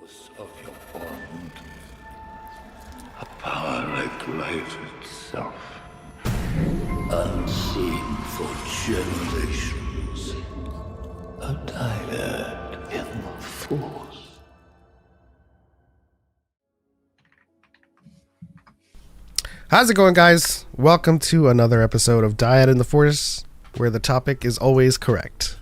force of your bond. A power like light itself, unseen for generations. A dyad in the force. How's it going, guys? Welcome to another episode of DYAD in the Force, where the topic is always correct.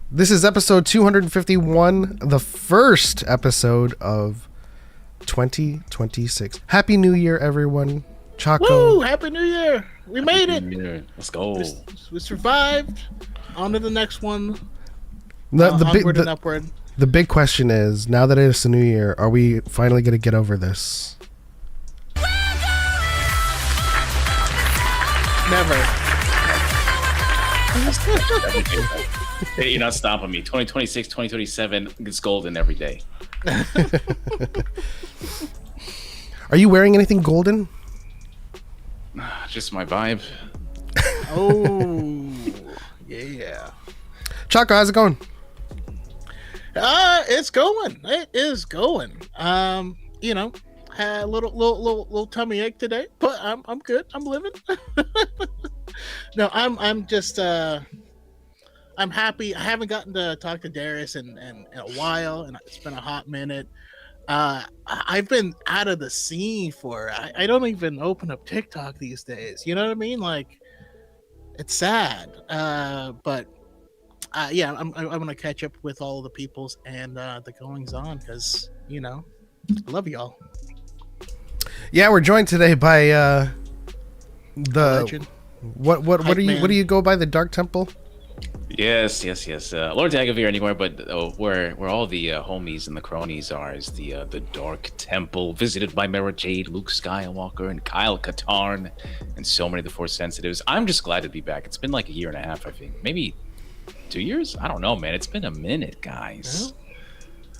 This is episode 251, the first episode of 2026. Happy New Year, everyone. Choco. Woo! Happy New Year! We made it! Let's go. We survived. On to the next one. Onward and upward. The big question is, now that it's the new year, are we finally going to get over this? Never. Hey, you're not stopping me. 2026, 2027, it's golden every day. Are you wearing anything golden? Just my vibe. Oh, yeah. Choco, how's it going? It's going. It is going. You know, had a little tummy ache today, but I'm good. I'm living. No, I'm just I'm happy. I haven't gotten to talk to Darius in a while, and it's been a hot minute. I've been out of the scene for. I don't even open up TikTok these days. You know what I mean? Like, it's sad. But yeah, I'm gonna catch up with all the peoples and the goings on because I love y'all. Yeah, we're joined today by Legend. What do you go by, the Dark Temple? Yes. Lord Dagavir anywhere, but where all the homies and the cronies are is the Dark Temple, visited by Mara Jade, Luke Skywalker, and Kyle Katarn, and so many of the Force sensitives. I'm just glad to be back. It's been like a year and a half, I think, maybe 2 years. I don't know, man. It's been a minute, guys.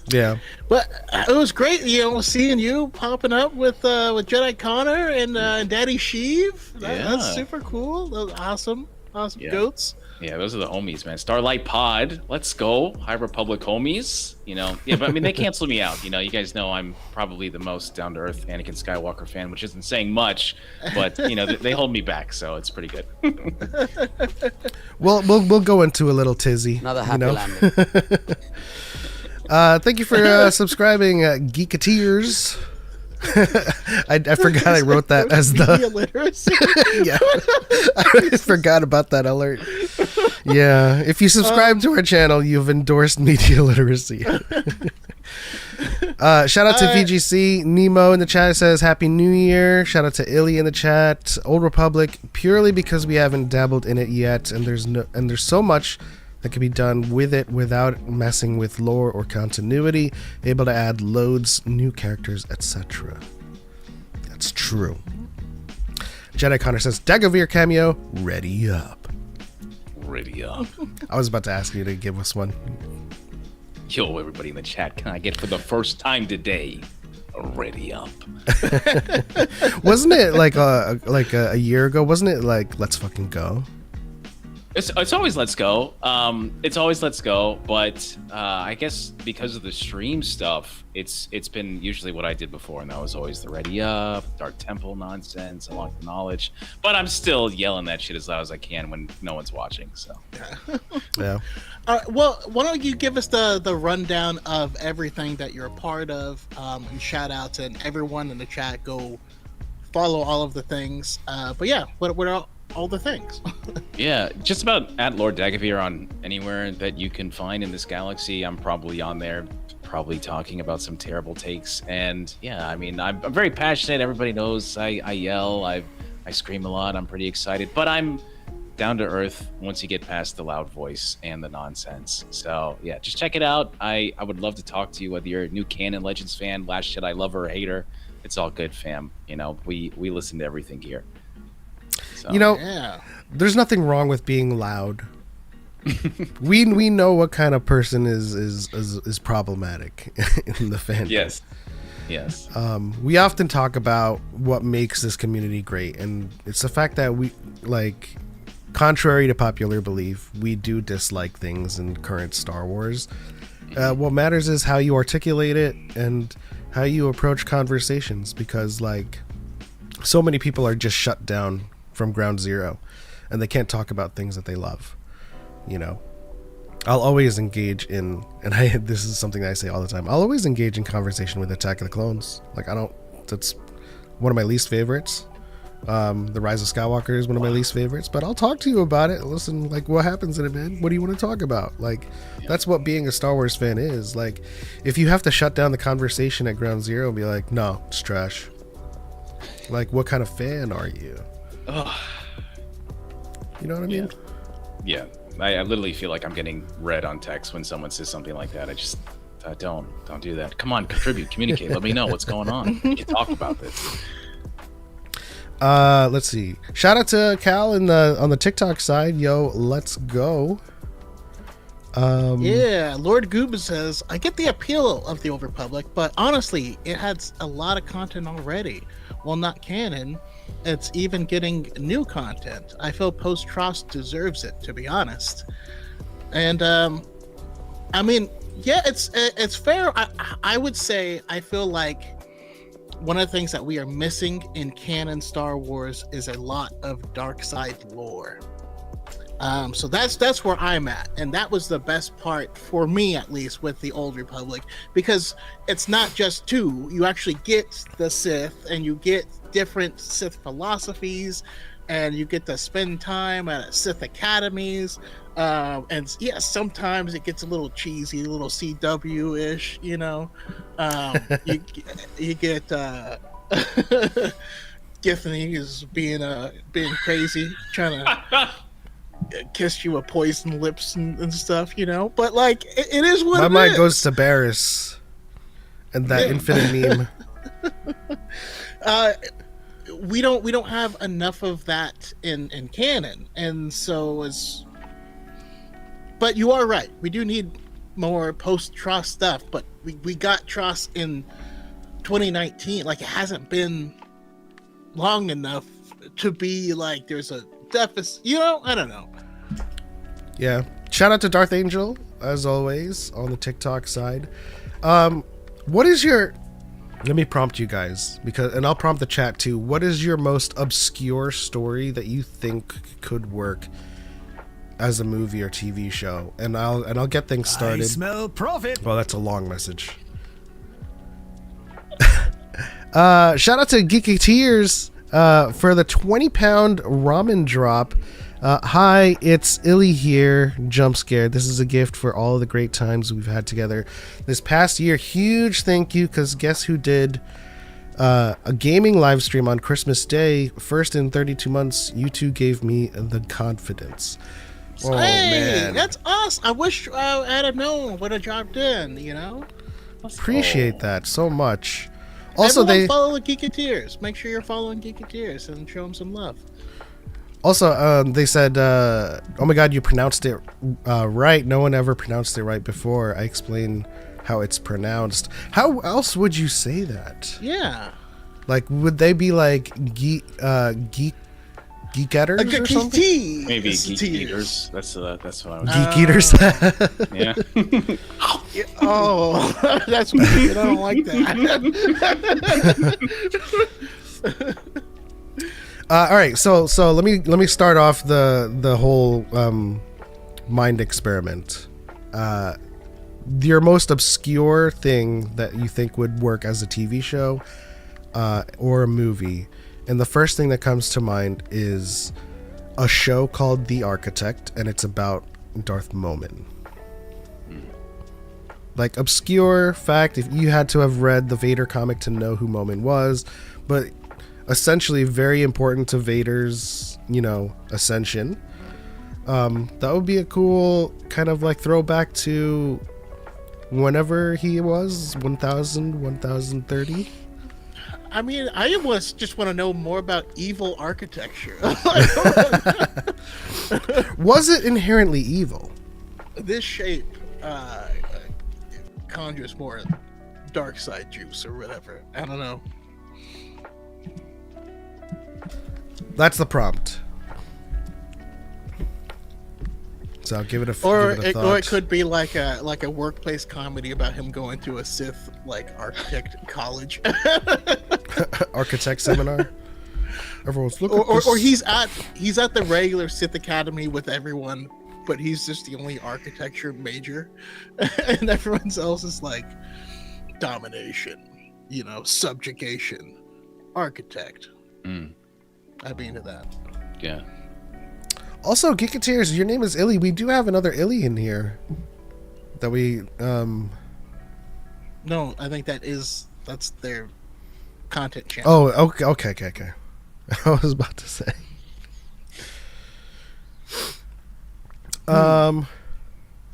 Yeah, but it was great, seeing you popping up with Jedi Connor and Daddy Sheev. That's super cool. Those awesome goats. Yeah, those are the homies, man. Starlight Pod, let's go. High Republic homies. Yeah, but I mean, they canceled me out. You guys know I'm probably the most down-to-earth Anakin Skywalker fan, which isn't saying much, but they hold me back, so it's pretty good. we'll go into a little tizzy. Another happy landing. Thank you for subscribing, Geeketeers. I forgot I wrote that as the literacy. Yeah, I forgot about that alert. Yeah, if you subscribe to our channel, you've endorsed media literacy. Shout out to VGC. Nemo in the chat says Happy New Year. Shout out to Illy in the chat. Old Republic, purely because we haven't dabbled in it yet, and there's so much that can be done with it without messing with lore or continuity, able to add loads, new characters, etc. That's true. Jedi Connor says, Dagavir cameo, ready up. Ready up. I was about to ask you to give us one. Yo, everybody in the chat, can I get for the first time today, ready up? Wasn't it like a year ago? Wasn't it like, let's fucking go? It's always let's go. It's always let's go, but I guess because of the stream stuff, it's been usually what I did before, and that was always the ready up, Dark Temple nonsense, unlock the knowledge. But I'm still yelling that shit as loud as I can when no one's watching. So yeah. Well, why don't you give us the rundown of everything that you're a part of, and shout out to everyone in the chat. Go follow all of the things. But yeah, what are all the things? Yeah, just about at Lord Dagavir on anywhere that you can find in this galaxy. I'm probably on there, probably talking about some terrible takes. And yeah, I mean, I'm very passionate. Everybody knows I yell, I scream a lot. I'm pretty excited, but I'm down to earth once you get past the loud voice and the nonsense. So yeah, just check it out. I would love to talk to you, whether you're a new Canon Legends fan, Last Jedi lover or hater. It's all good, fam. We listen to everything here. So, yeah. There's nothing wrong with being loud. we know what kind of person is problematic in the fandom. Yes. We often talk about what makes this community great, and it's the fact that we contrary to popular belief, we do dislike things in current Star Wars. What matters is how you articulate it and how you approach conversations, because like so many people are just shut down from ground zero and they can't talk about things that they love. You know, I'll always engage in, and this is something that I say all the time, I'll always engage in conversation with Attack of the Clones. Like that's one of my least favorites. The Rise of Skywalker is one of my least favorites, but I'll talk to you about it. Listen, like, what happens in it, man? What do you want to talk about? Like, that's what being a Star Wars fan is. Like, if you have to shut down the conversation at ground zero and be like, no, it's trash. Like, what kind of fan are you? You know what I mean? Yeah. I literally feel like I'm getting red on text when someone says something like that. I just don't do that. Come on, contribute, communicate. Let me know what's going on. We can talk about this. Let's see. Shout out to Cal on the TikTok side. Yo, let's go. Yeah, Lord Gooba says, I get the appeal of the Old Republic, but honestly, it has a lot of content already. While not canon, it's even getting new content. I feel Post-Trost deserves it, to be honest. And I mean, yeah, it's fair. I would say I feel like one of the things that we are missing in canon Star Wars is a lot of dark side lore. So that's where I'm at, and that was the best part for me, at least, with the Old Republic, because it's not just two. You actually get the Sith, and you get different Sith philosophies, and you get to spend time at Sith academies. And yeah, sometimes it gets a little cheesy, a little CW-ish, you know. You get Githany is being crazy, trying to kiss you with poison lips and stuff, you know. But like, it is what my it mind is. goes to Barris and that infinite meme. We don't have enough of that in canon, and so but you are right, we do need more post-Trost stuff, but we got Trost in 2019. Like, it hasn't been long enough to be like there's a deficit, you know. I don't know. Yeah, shout out to Darth Angel as always on the TikTok side. What is your, let me prompt you guys, and I'll prompt the chat too. What is your most obscure story that you think could work as a movie or TV show? And I'll get things started. I smell profit. Well, that's a long message. Shout out to Geeky Tears for the 20-pound ramen drop. Hi, it's Illy here. Jump scared. This is a gift for all the great times we've had together this past year. Huge thank you, because guess who did a gaming live stream on Christmas Day? First in 32 months, you two gave me the confidence. Oh, hey, man. that's us. I wish I'd have known, would have dropped in, you know. Appreciate that so much. Also, everyone follow Geeketeers. Make sure you're following Geeketeers and show them some love. Also, they said, oh my god, you pronounced it right. No one ever pronounced it right before. I explained how it's pronounced. How else would you say that? Yeah. Like, would they be like geeketters or something? Maybe geek eaters. That's what I was. Geek eaters. Yeah. Oh, that's weird. I don't like that. All right, so let me start off the whole mind experiment. Your most obscure thing that you think would work as a TV show or a movie, and the first thing that comes to mind is a show called The Architect, and it's about Darth Momin. Like, obscure fact, if you had to have read the Vader comic to know who Momin was, but essentially very important to Vader's, ascension. That would be a cool kind of like throwback to whenever he was 1030. I mean, I just want to know more about evil architecture. Was it inherently evil? This shape conjures more dark side juice or whatever. I don't know. That's the prompt. So give it a Or give it a it, thought. or it could be like a workplace comedy about him going to a Sith like architect college. Architect seminar. Everyone's looking. or he's at the regular Sith Academy with everyone, but he's just the only architecture major, and everyone else is like domination, subjugation, architect. I'd be into that. Yeah. Also, Geeketeers, your name is Illy. We do have another Illy in here that we No, I think that's their content channel. Oh, okay. I was about to say.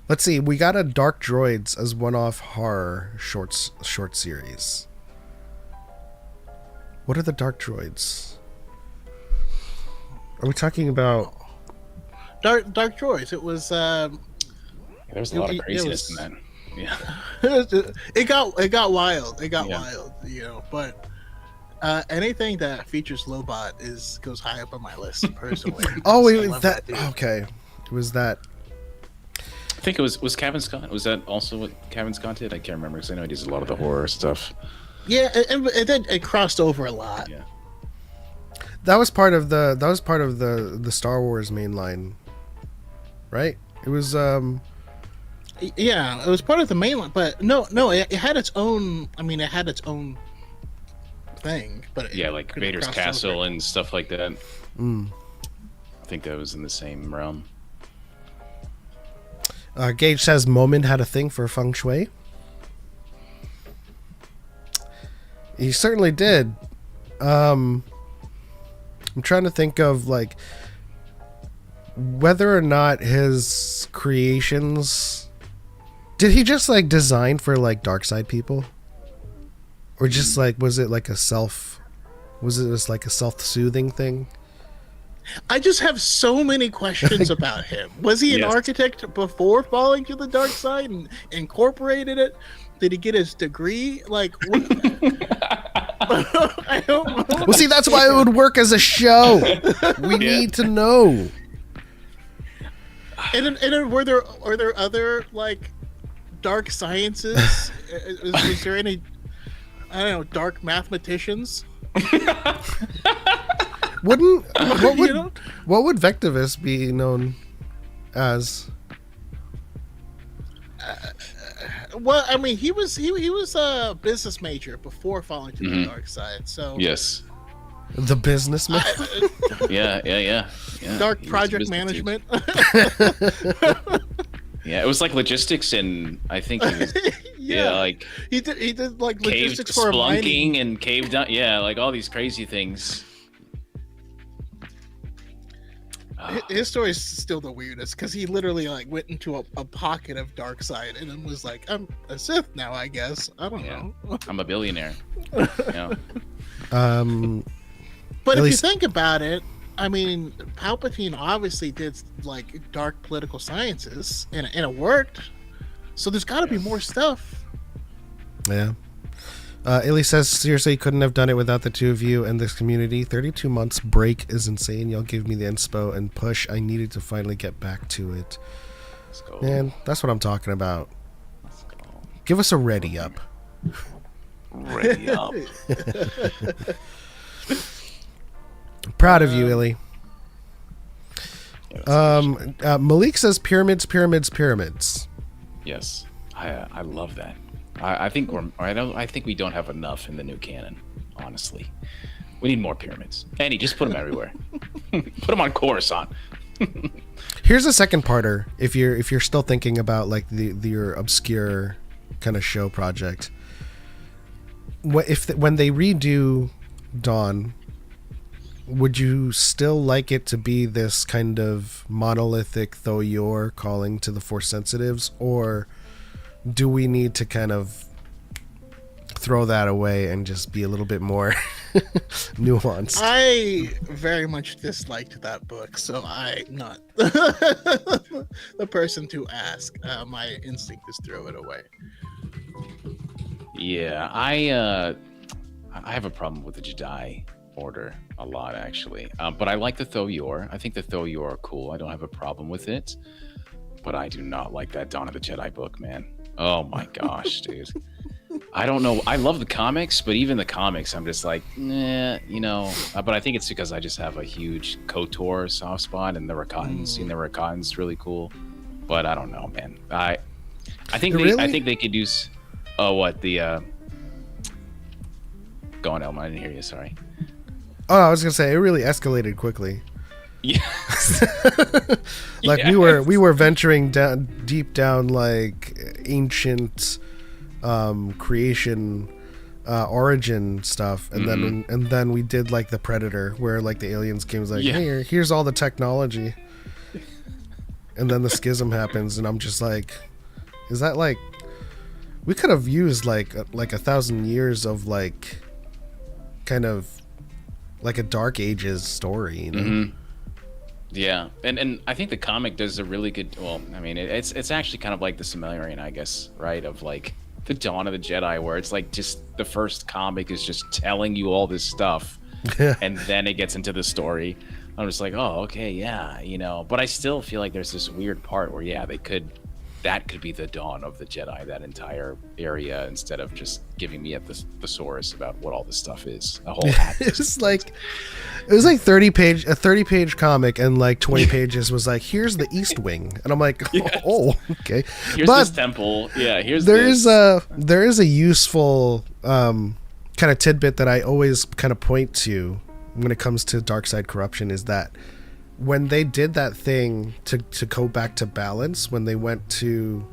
Let's see. We got a Dark Droids as one-off horror short series. What are the Dark Droids? Are we talking about Dark Droids? It was There was a lot of craziness in that. Yeah. it got wild. It got Yeah. wild, but anything that features Lobot goes high up on my list personally. Oh, I wait, love that dude. okay. It was that. I think it was Kevin Scott. Was that also what Kevin Scott did? I can't remember because I know he does a lot of the horror stuff. Yeah, and then it crossed over a lot. Yeah. That was part of the Star Wars mainline, right? It was Yeah, it was part of the mainline, but no, it had its own. I mean, it had its own thing, but Yeah, like couldn't Vader's cross Castle over. and stuff like that. I think that was in the same realm. Gage says Moment had a thing for feng shui. He certainly did. I'm trying to think of like whether or not his creations did he just like design for like dark side people, or just like was it just like a self-soothing thing? I just have so many questions about him. Was he an Yes. architect before falling to the dark side and incorporated it? Did he get his degree? Like, what? I don't know. Well, see, that's why it would work as a show. We need to know. And then were there other like dark sciences? Was there any, I don't know, dark mathematicians? What would You know? what would Vectivus be known as? Well, I mean, he was a business major before falling to the dark side. So Yes. The businessman. Yeah. dark He was a project business dude. management. Yeah, it was like logistics, and I think he was like he did like cave logistics for a mining. splunking and cave down. Yeah, like all these crazy things. His story is still the weirdest because he literally like went into a pocket of dark side and then was like, I'm a Sith now, I guess. I don't know. I'm a billionaire. Yeah. But At if least- you think about it, I mean, Palpatine obviously did like dark political sciences and it worked. So there's got to be more stuff. Yeah. Illy says, seriously, couldn't have done it without the two of you and this community. 32 months break is insane. Y'all give me the inspo and push. I needed to finally get back to it. Let's go. Man, that's what I'm talking about. Let's go. Give us a ready up. Ready up. Proud of you, Illy. Yeah, that's Malik says pyramids. Yes, I love that. I think I think we don't have enough in the new canon. Honestly, we need more pyramids. Annie, just put them everywhere. Put them on Coruscant. Here's a second parter. If you're still thinking about like your obscure kind of show project, when they redo Dawn, would you still like it to be this kind of monolithic Thoyor calling to the Force sensitives, or do we need to kind of throw that away and just be a little bit more nuanced? I very much disliked that book, so I'm not the person to ask. My instinct is throw it away. Yeah, I have a problem with the Jedi Order a lot, actually. But I like the Thoyor. I think the Thoyor are cool. I don't have a problem with it. but I do not like that Dawn of the Jedi book, man. Oh my gosh, dude. I don't know. I love the comics, but even the comics, I'm just like, nah, you know. But I think it's because I just have a huge KOTOR soft spot, and the Rakatan, seeing the Rakatan's really cool. But I don't know, man. I think I think they could use. Oh, what the? Go on, Elma. I didn't hear you. Sorry. Oh, I was gonna say it really escalated quickly. Yeah. Like Yes. we were venturing down deep down like ancient creation origin stuff, and then we did like the Predator, where like the aliens came, was like, hey, here's all the technology, and then the schism happens, and I'm just like, is that like, we could have used like 1,000 years of like kind of like a Dark Ages story, you know? Yeah, and I think the comic does a really good. Well, I mean, it's actually kind of like the Silmarillion, I guess, right? Of like the Dawn of the Jedi, where it's like just the first comic is just telling you all this stuff, and then it gets into the story. I'm just like, oh, okay, yeah, you know. But I still feel like there's this weird part where, yeah, that could be the dawn of the Jedi, that entire area, instead of just giving me a thesaurus about what all this stuff is. A whole It was like 30 page comic, and like 20 pages was like, here's the East Wing, and I'm like, oh, okay. Here's but this temple. Yeah, here's there this. There is a useful kind of tidbit that I always kind of point to when it comes to dark side corruption, is that when they did that thing to go back to balance, when they went to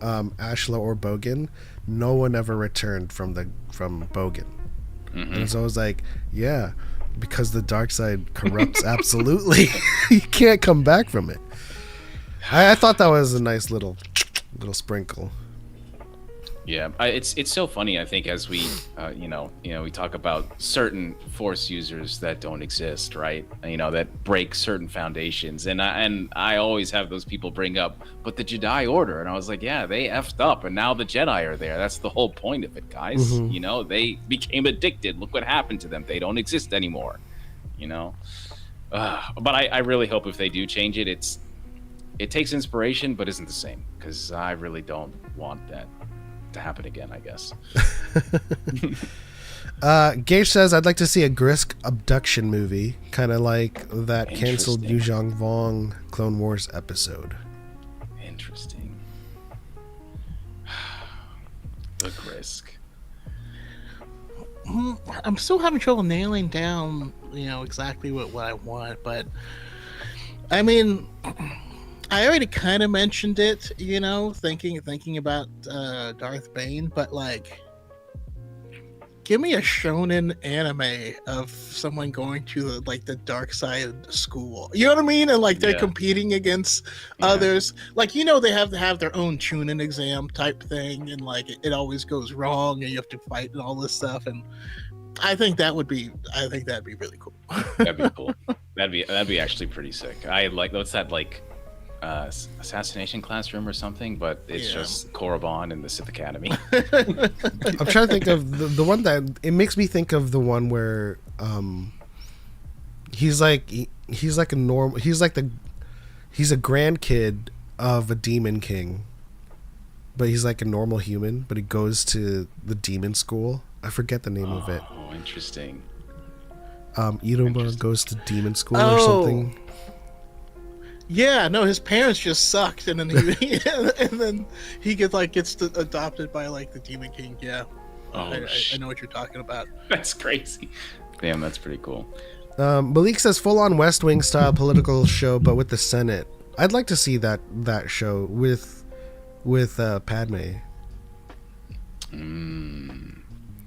Ashla or Bogan, no one ever returned from Bogan. And so I was like, yeah, because the dark side corrupts absolutely. You can't come back from it. I thought that was a nice little sprinkle. Yeah, it's so funny. I think as we, we talk about certain Force users that don't exist, right? You know, that break certain foundations, and I always have those people bring up, but the Jedi Order, and I was like, yeah, they effed up, and now the Jedi are there. That's the whole point of it, guys. You know, they became addicted. Look what happened to them. They don't exist anymore. You know, but I really hope if they do change it, it takes inspiration, but isn't the same, because I really don't want that to happen again, I guess. Gage says, I'd like to see a Grisk abduction movie, kind of like that canceled Yu Zhang Vong Clone Wars episode. Interesting. The Grisk. I'm still having trouble nailing down, exactly what I want, but I mean, I already kind of mentioned it, thinking about Darth Bane, but like, give me a shonen anime of someone going to the dark side school. You know what I mean? And like they're competing against others. Like, they have to have their own Chunin exam type thing, and like it always goes wrong, and you have to fight and all this stuff. And I think that'd be really cool. That'd be cool. That'd be actually pretty sick. I like, what's that, like assassination classroom or something, but it's just Korriban and the Sith Academy. I'm trying to think of the one that it makes me think of, the one where he's a grandkid of a demon king, but he's like a normal human, but he goes to the demon school. I forget the name of it. Oh, interesting. Iruma goes to demon school or something. Yeah, no, his parents just sucked, and then he gets adopted by like the Demon King. Yeah, I know what you're talking about. That's crazy. Damn, that's pretty cool. Malik says full on West Wing style political show, but with the Senate. I'd like to see that show with Padme.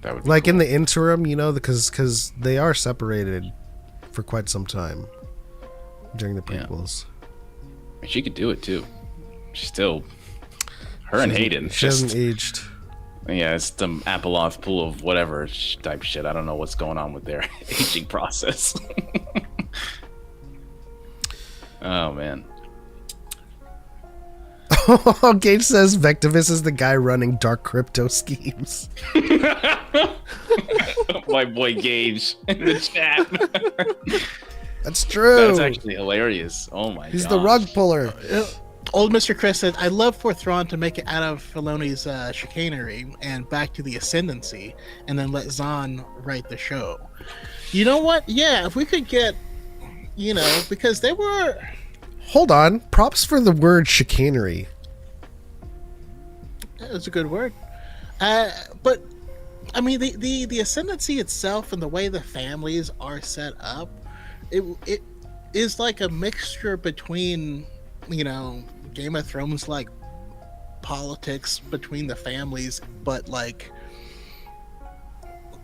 That would be like cool. in the interim, because they are separated for quite some time during the prequels. She could do it too. She's still, and Hayden. She hasn't aged. Yeah, it's the Apoloth pool of whatever type shit. I don't know what's going on with their aging process. Oh man. Gage says Vectivus is the guy running dark crypto schemes. My boy Gage in the chat. That's true. That's actually hilarious. Oh my god. He's the rug puller. Old Mr. Chris said, "I'd love for Thrawn to make it out of Filoni's chicanery and back to the Ascendancy, and then let Zahn write the show." You know what? Yeah, if we could get, because they were. Hold on. Props for the word chicanery. That's a good word. But I mean, the Ascendancy itself and the way the families are set up, it is like a mixture between, Game of Thrones like politics between the families, but like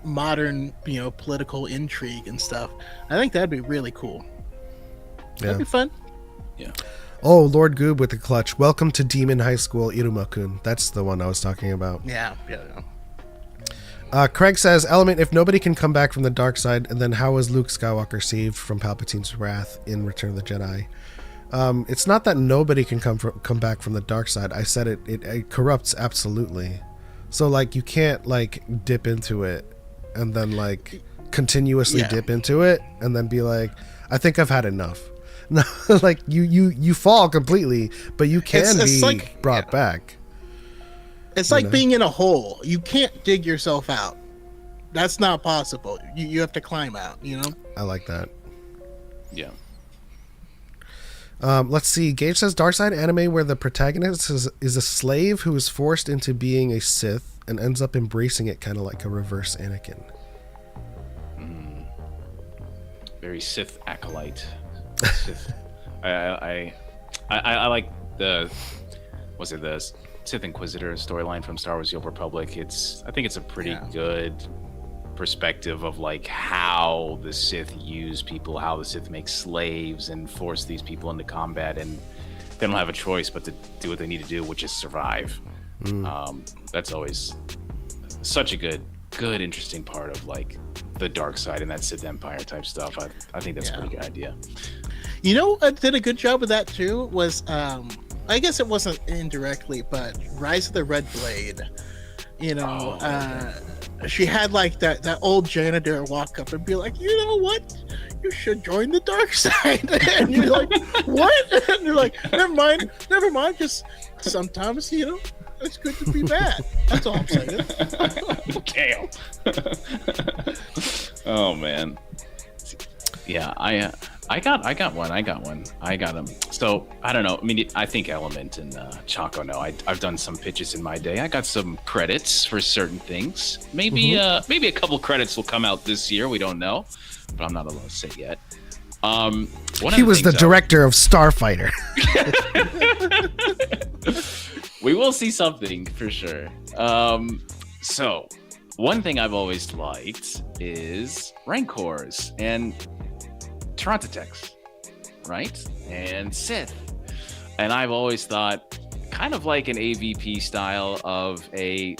modern, political intrigue and stuff. I think that'd be really cool. Yeah. That'd be fun. Yeah. Oh, Lord Goob with the clutch. Welcome to Demon High School, Iruma-kun. That's the one I was talking about. Yeah. Craig says, Element, if nobody can come back from the dark side, then how was Luke Skywalker saved from Palpatine's wrath in Return of the Jedi? It's not that nobody can come back from the dark side. I said it corrupts absolutely. So, like, you can't, like, dip into it and then, like, continuously dip into it and then be like, I think I've had enough. No, like, you fall completely, but you can be brought back. It's like being in a hole. You can't dig yourself out. That's not possible. You have to climb out, I like that. Yeah. Let's see. Gage says Darkside anime where the protagonist is a slave who is forced into being a Sith and ends up embracing it, kind of like a reverse Anakin. Very Sith acolyte. Sith. I like the Sith Inquisitor storyline from Star Wars: The Old Republic. I think it's a pretty good perspective of like how the Sith use people, how the Sith make slaves and force these people into combat, and they don't have a choice but to do what they need to do, which is survive. That's always such a good interesting part of like the dark side and that Sith Empire type stuff. I think that's a pretty good idea. Did a good job with that too was I guess it wasn't indirectly, but Rise of the Red Blade. She had like that old janitor walk up and be like, you know what? You should join the dark side. And you're like, what? And you're like, never mind. Just sometimes, it's good to be bad. That's all I'm saying. Damn. Oh man. Yeah, I got one. So I don't know. I mean, I think Element and Choco know. I've done some pitches in my day. I got some credits for certain things. Maybe a couple credits will come out this year. We don't know, but I'm not allowed to say yet. He was the director of Starfighter. We will see something for sure. So one thing I've always liked is Rancors and Tarantateks, right? And Sith. And I've always thought kind of like an AVP style of a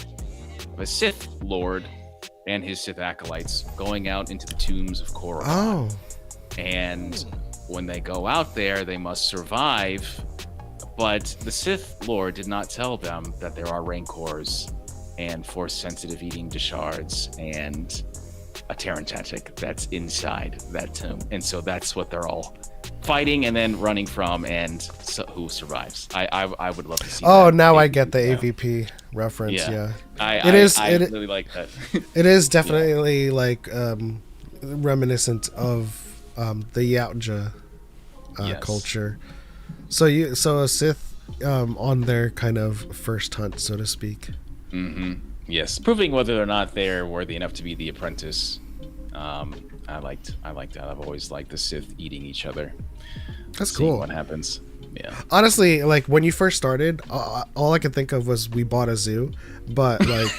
Sith Lord and his Sith acolytes going out into the tombs of Korriban. Oh. And when they go out there, they must survive. But the Sith Lord did not tell them that there are Rancors and Force-sensitive eating Deshards and a Tarantatek that's inside that tomb. And so that's what they're all fighting and then running from, and so who survives. I would love to see Oh, that. now I get the AVP reference, yeah. I really like that. It is definitely like reminiscent of the Yautja culture. So a Sith on their kind of first hunt, so to speak. Mm-hmm. Yes, proving whether or not they're worthy enough to be the apprentice. I liked that. I've always liked the Sith eating each other. That's cool. What happens? Yeah. Honestly, like when you first started, all I could think of was we bought a zoo, but like,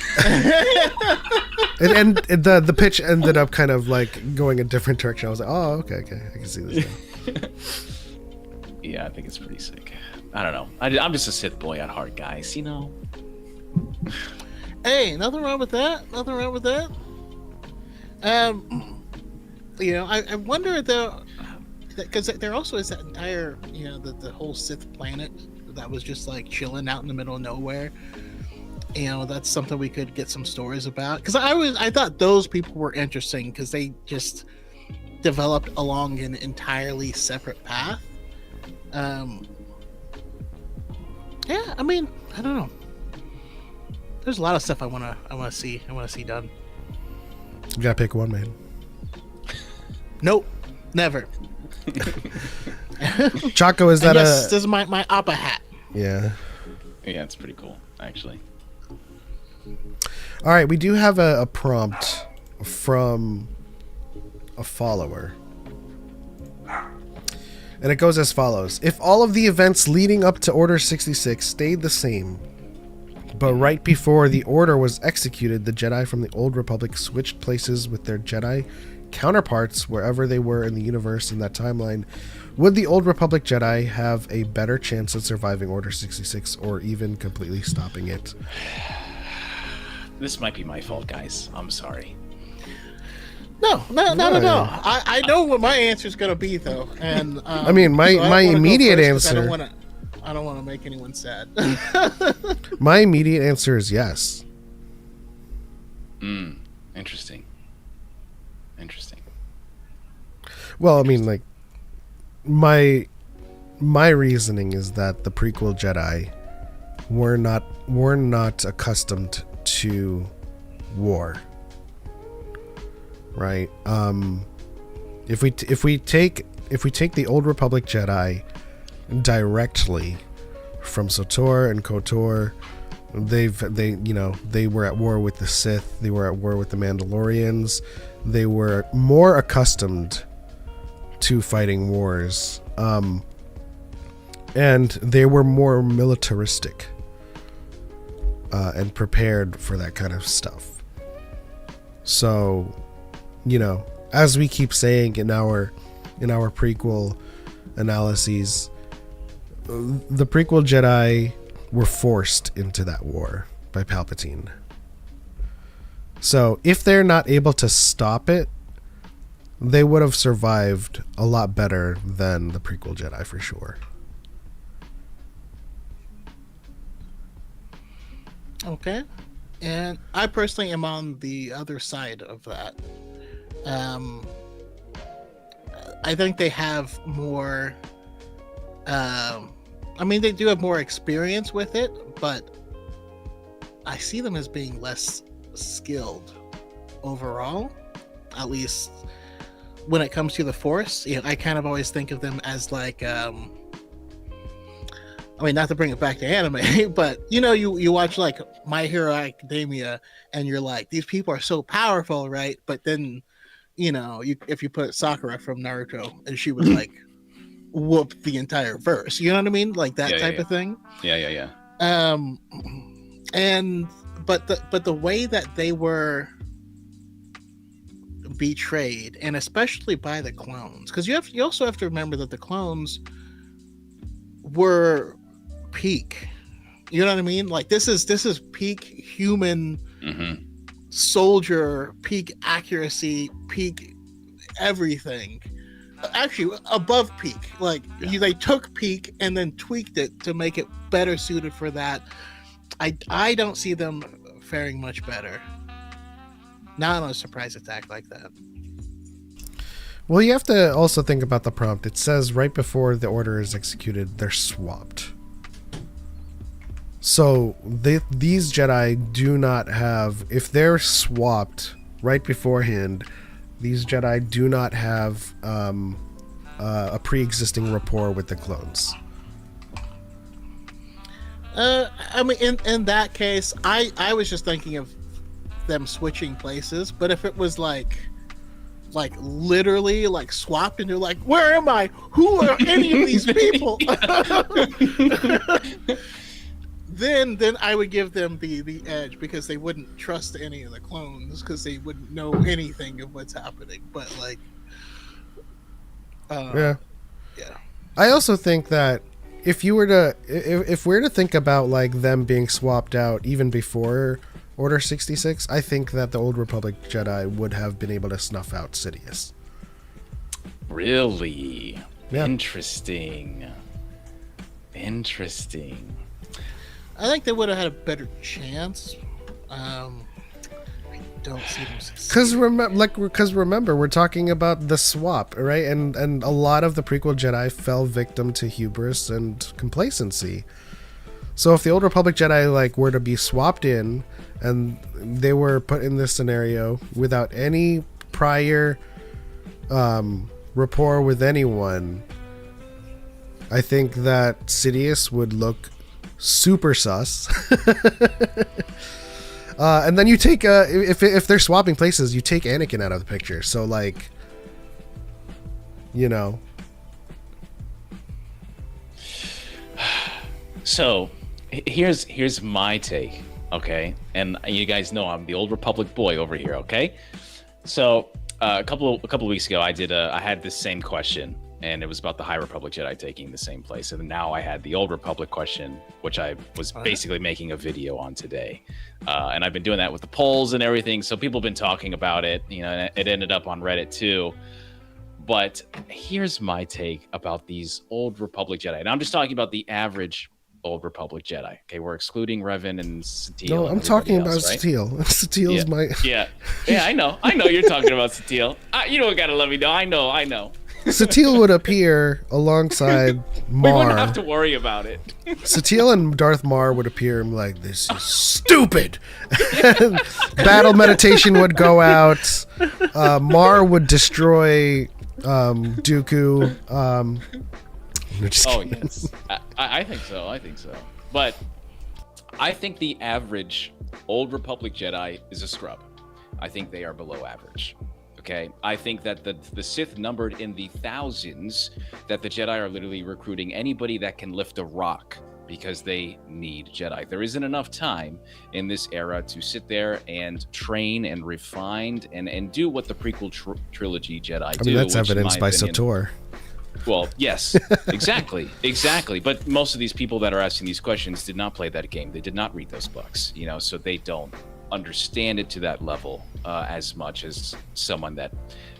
and the pitch ended up kind of like going a different direction. I was like, oh, okay, I can see this now. Yeah, I think it's pretty sick. I don't know. I'm just a Sith boy at heart, guys. Hey, nothing wrong with that. I wonder though, because there also is that entire, the whole Sith planet that was just like chilling out in the middle of nowhere. That's something we could get some stories about. Because I thought those people were interesting because they just developed along an entirely separate path. Yeah, I mean, I don't know. There's a lot of stuff I wanna see. I wanna see done. You gotta pick one, man. Nope, never. Choco, is that this is my Appa hat. Yeah. Yeah, it's pretty cool, actually. All right, we do have a prompt from a follower. And it goes as follows. If all of the events leading up to Order 66 stayed the same, but right before the Order was executed, the Jedi from the Old Republic switched places with their Jedi counterparts wherever they were in the universe in that timeline, would the Old Republic Jedi have a better chance of surviving Order 66 or even completely stopping it? This might be my fault, guys. I'm sorry. No. I know what my answer is gonna be though, and I mean, my immediate answer. I don't want to make anyone sad. My immediate answer is yes. Interesting. Well, I mean, like, my reasoning is that the prequel Jedi were not accustomed to war, right? If we take the Old Republic Jedi directly from SOTOR and KOTOR, they were at war with the Sith, they were at war with the Mandalorians, they were more accustomed to fighting wars, and they were more militaristic and prepared for that kind of stuff. So, as we keep saying in our prequel analyses, the prequel Jedi were forced into that war by Palpatine. So if they're not able to stop it, they would have survived a lot better than the prequel Jedi for sure. Okay. And I personally am on the other side of that. I think they have more. They do have more experience with it, but I see them as being less skilled overall. At least when it comes to the Force, I kind of always think of them as like. Not to bring it back to anime, but you watch like My Hero Academia, and you're like, these people are so powerful, right? But then, if you put Sakura from Naruto, and she would like whoop the entire verse, you know what I mean? Like that type of thing. Yeah. But the way that they were betrayed, and especially by the clones, because you also have to remember that the clones were peak, you know what I mean? Like this is peak human soldier, peak accuracy, peak everything, actually above peak. Like they took peak and then tweaked it to make it better suited for that. I don't see them faring much better, not on a surprise attack like that. Well, you have to also think about the prompt. It says right before the order is executed, they're swapped. So these Jedi do not have, if they're swapped right beforehand, these Jedi do not have a pre-existing rapport with the clones. In that case, I was just thinking of them switching places, but if it was like literally like swapped and you're like, where am I? Who are any of these people? then I would give them the edge, because they wouldn't trust any of the clones because they wouldn't know anything of what's happening. But like, yeah. I also think that if we're to think about like them being swapped out even before Order 66, I think that the Old Republic Jedi would have been able to snuff out Sidious. Really? Yeah. Interesting. I think they would have had a better chance. I don't see them succeed. Because remember, we're talking about the swap, right? And a lot of the prequel Jedi fell victim to hubris and complacency. So if the Old Republic Jedi like were to be swapped in, and they were put in this scenario without any prior rapport with anyone, I think that Sidious would look super sus. And then you take if they're swapping places, you take Anakin out of the picture. So like, you know. So here's my take, okay? And you guys know I'm the Old Republic boy over here, okay? So a couple of weeks ago, I had this same question, and it was about the High Republic Jedi taking the same place. And now I had the Old Republic question, which I was basically making a video on today. And I've been doing that with the polls and everything. So people have been talking about it, you know, and it ended up on Reddit too. But here's my take about these Old Republic Jedi. And I'm just talking about the average Old Republic Jedi. Okay, we're excluding Revan and Satele. No, I'm talking about Satele. Satel's my... Yeah, I know you're talking about Satele. You don't gotta let me know. I know. Satele would appear alongside Mar. We wouldn't have to worry about it. Satele and Darth Mar would appear and be like, this is stupid. Battle meditation would go out. Mar would destroy Dooku. Yes. I think so. But I think the average Old Republic Jedi is a scrub. I think they are below average. Okay, I think that the Sith numbered in the thousands, that the Jedi are literally recruiting anybody that can lift a rock because they need Jedi. There isn't enough time in this era to sit there and train and refine and do what the prequel trilogy Jedi do. I mean, that's evidenced by Sator. Well, yes, exactly. But most of these people that are asking these questions did not play that game. They did not read those books, you know, so they don't understand it to that level as much as someone that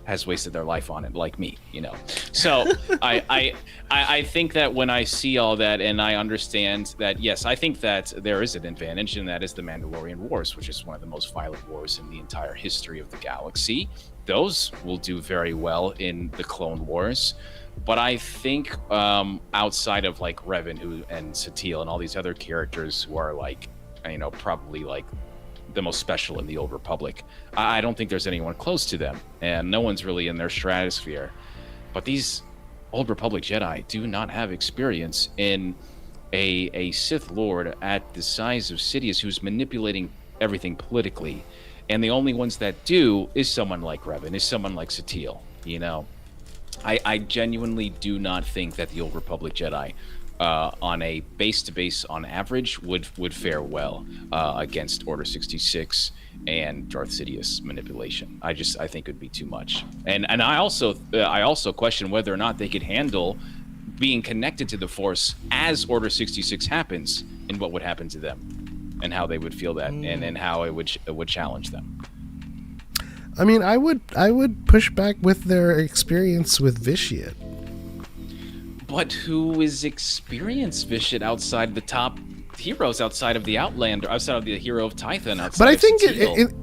has wasted their life on it, like me, you know. So I think that when I see all that and I understand that, yes, I think that there is an advantage, and that is the Mandalorian Wars, which is one of the most violent wars in the entire history of the galaxy. Those will do very well in the Clone Wars. But I think outside of like Revan and Satele and all these other characters who are like, you know, probably like the most special in the Old Republic, I don't think there's anyone close to them, and no one's really in their stratosphere. But these Old Republic Jedi do not have experience in a Sith Lord at the size of Sidious, who's manipulating everything politically. And the only ones that do is someone like Revan, is someone like Satele, you know. I genuinely do not think that the Old Republic Jedi, on a base-to-base on average, would fare well against Order 66 and Darth Sidious manipulation. I think it would be too much. And I also question whether or not they could handle being connected to the Force as Order 66 happens, and what would happen to them, and how they would feel that, and how it would challenge them. I mean, I would push back with their experience with Vitiate. But who is experienced Vitiate outside the top heroes, outside of the Outlander, outside of the hero of Tython? But I think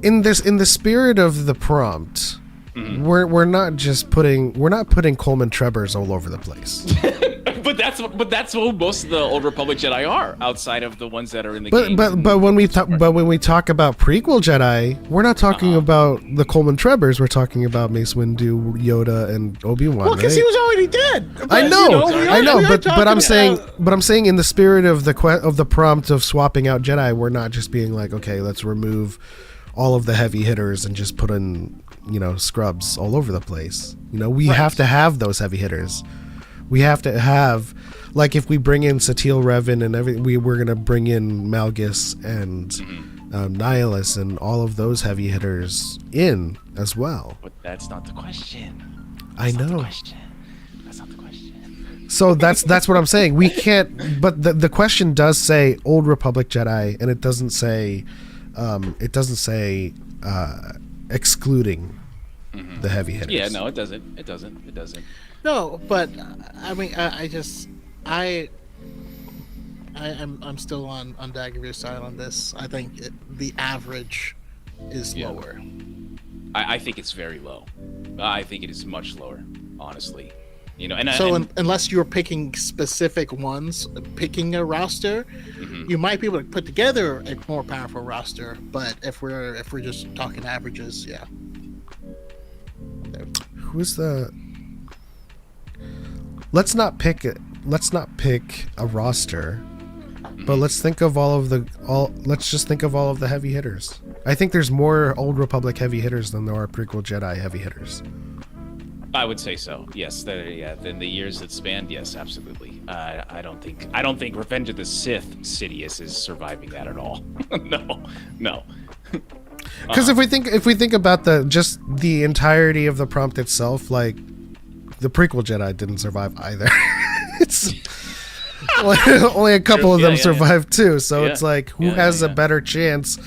in the spirit of the prompt, we're not putting Coleman Trebors all over the place. But that's what most of the Old Republic Jedi are, outside of the ones that are in the game. But when we talk about prequel Jedi, we're not talking about the Coleman Trebors. We're talking about Mace Windu, Yoda, and Obi-Wan. Well, because he was already dead. But, I know. But I'm saying in the spirit of the prompt of swapping out Jedi, we're not just being like, okay, let's remove all of the heavy hitters and just put in, you know, scrubs all over the place. You know, we have to have those heavy hitters. We have to have, like, if we bring in Satele, Revan, and everything, we're going to bring in Malgus and Nihilus and all of those heavy hitters in as well. But that's not the question. I know. That's not the question. So that's what I'm saying. We can't. But the question does say Old Republic Jedi, and it doesn't say excluding the heavy hitters. Yeah, no, it doesn't. It doesn't. No, but I mean, I'm still on Dagger's side on this. I think the average is lower. I think it's very low. I think it is much lower, honestly. You know, and so and, unless you're picking specific ones, picking a roster, you might be able to put together a more powerful roster. But if we're just talking averages, yeah. Who's the? Let's not pick it. Let's not pick a roster, but let's think of Let's just think of all of the heavy hitters. I think there's more Old Republic heavy hitters than there are prequel Jedi heavy hitters. I would say so. Yes. In the years that spanned, yes, absolutely. I don't think Revenge of the Sith Sidious is surviving that at all. No. Because if we think about the entirety of the prompt itself, like the prequel Jedi didn't survive either. It's only a couple of them survived too. So it's like, who has a better chance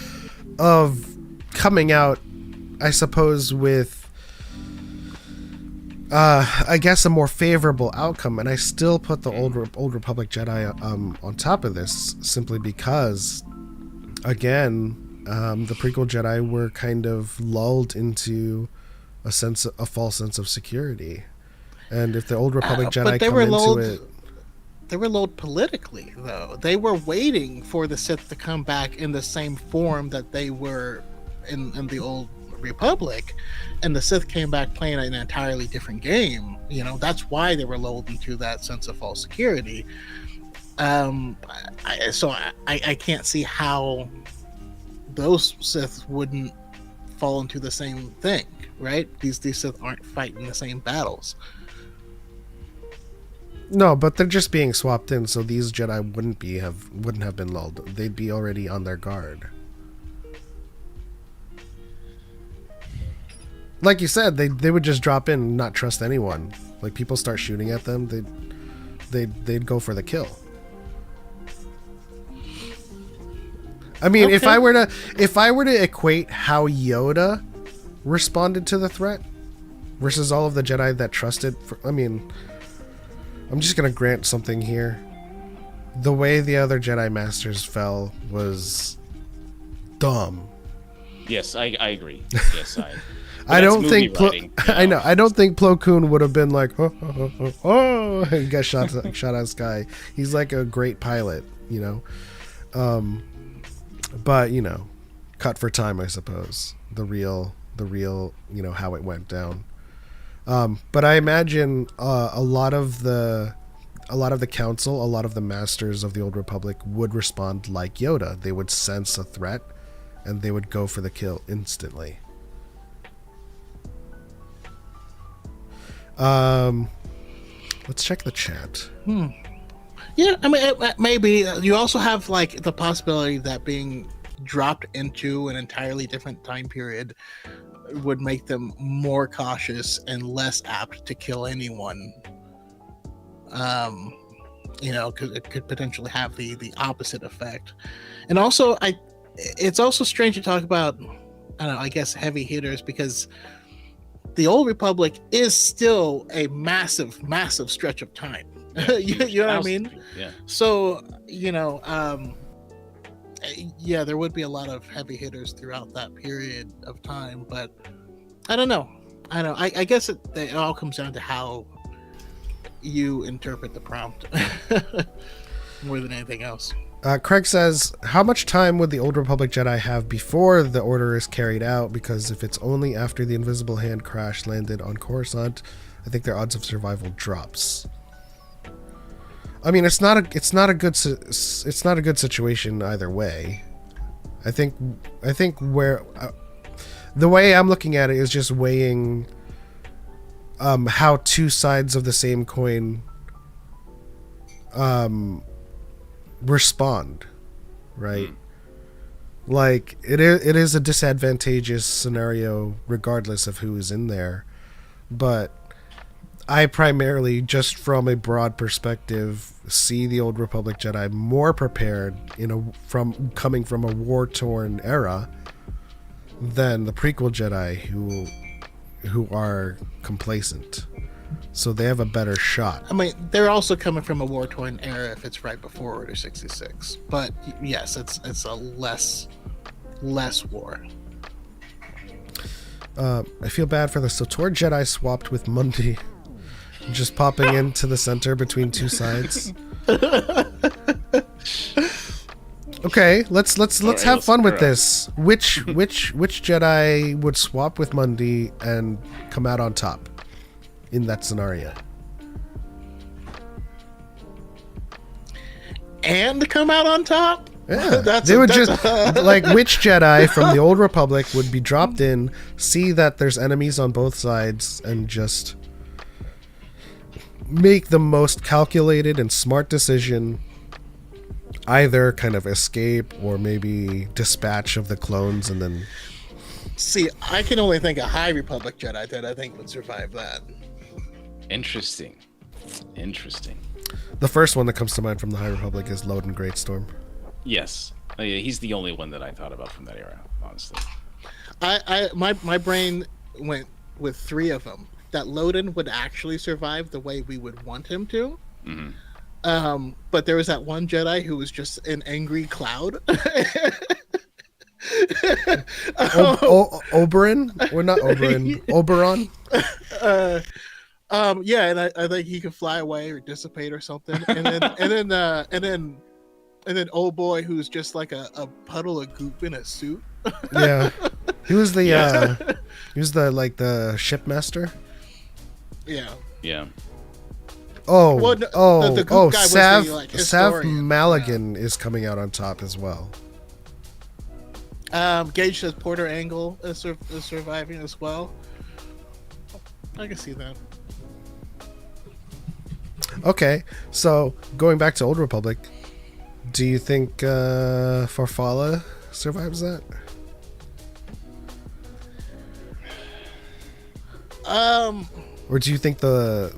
of coming out, I suppose, with I guess a more favorable outcome. And I still put the Old Republic Jedi on top of this, simply because, again, the prequel Jedi were kind of lulled into a false sense of security. And if the Old Republic Jedi come into it, they were lulled politically, though. They were waiting for the Sith to come back in the same form that they were in the Old Republic, and the Sith came back playing an entirely different game. You know, that's why they were lulled into that sense of false security. I can't see how those Sith wouldn't fall into the same thing, right? These Sith aren't fighting the same battles. No, but they're just being swapped in, so these Jedi wouldn't have been lulled. They'd be already on their guard. Like you said, they would just drop in and not trust anyone. Like, people start shooting at them, they'd go for the kill. I mean, if I were to equate how Yoda responded to the threat versus all of the Jedi that trusted, I'm just gonna grant something here. The way the other Jedi Masters fell was dumb. Yes, I agree. Yes, I don't think I know. I don't think Plo Koon would have been like, oh, and got shot out of the sky. He's like a great pilot, you know. But you know, cut for time, I suppose. The real, you know, how it went down. But I imagine a lot of the council, a lot of the masters of the Old Republic would respond like Yoda. They would sense a threat, and they would go for the kill instantly. Let's check the chat. Yeah, I mean, maybe you also have like the possibility that being dropped into an entirely different time period would make them more cautious and less apt to kill anyone. You know, because it could potentially have the opposite effect. And also, it's also strange to talk about, I don't know, I guess heavy hitters, because the Old Republic is still a massive stretch of time. You know what I mean? Yeah. So, you know, yeah, there would be a lot of heavy hitters throughout that period of time, but I don't know. I guess it all comes down to how you interpret the prompt more than anything else. Craig says, how much time would the Old Republic Jedi have before the order is carried out? Because if it's only after the Invisible Hand crash landed on Coruscant, I think their odds of survival drops. I mean, it's not a good situation either way. I think where the way I'm looking at it is just weighing how two sides of the same coin respond, right? Like it is a disadvantageous scenario regardless of who is in there, but I primarily, just from a broad perspective, see the Old Republic Jedi more prepared coming from a war-torn era than the prequel Jedi who are complacent. So they have a better shot. I mean, they're also coming from a war-torn era if it's right before Order 66. But yes, it's a less war. I feel bad for the Sotor Jedi swapped with Mundi. just popping into the center between two sides. Okay, let's have fun with this. Which Jedi would swap with Mundi and come out on top in that scenario? And come out on top? Yeah, they would just like which Jedi from the Old Republic would be dropped in, see that there's enemies on both sides, and just make the most calculated and smart decision. Either kind of escape or maybe dispatch of the clones and then... See, I can only think of High Republic Jedi that I think would survive that. Interesting. The first one that comes to mind from the High Republic is Loden Greatstorm. Yes. Oh, yeah, he's the only one that I thought about from that era, honestly. My brain went with 3 of them. That Loden would actually survive the way we would want him to. Mm-hmm. But there was that one Jedi who was just an angry cloud. Oberyn? Or not Oberyn. Oberon? Yeah, and I think he could fly away or dissipate or something. And then old boy who's just like a puddle of goop in a suit. Yeah. He was the the shipmaster. Yeah. Yeah. Oh, Well, no, the goop guy was Sav the, historian. Malligan is coming out on top as well. Gage says Porter Angle is surviving as well. I can see that. Okay, so going back to Old Republic, do you think Farfalla survives that? Or do you think the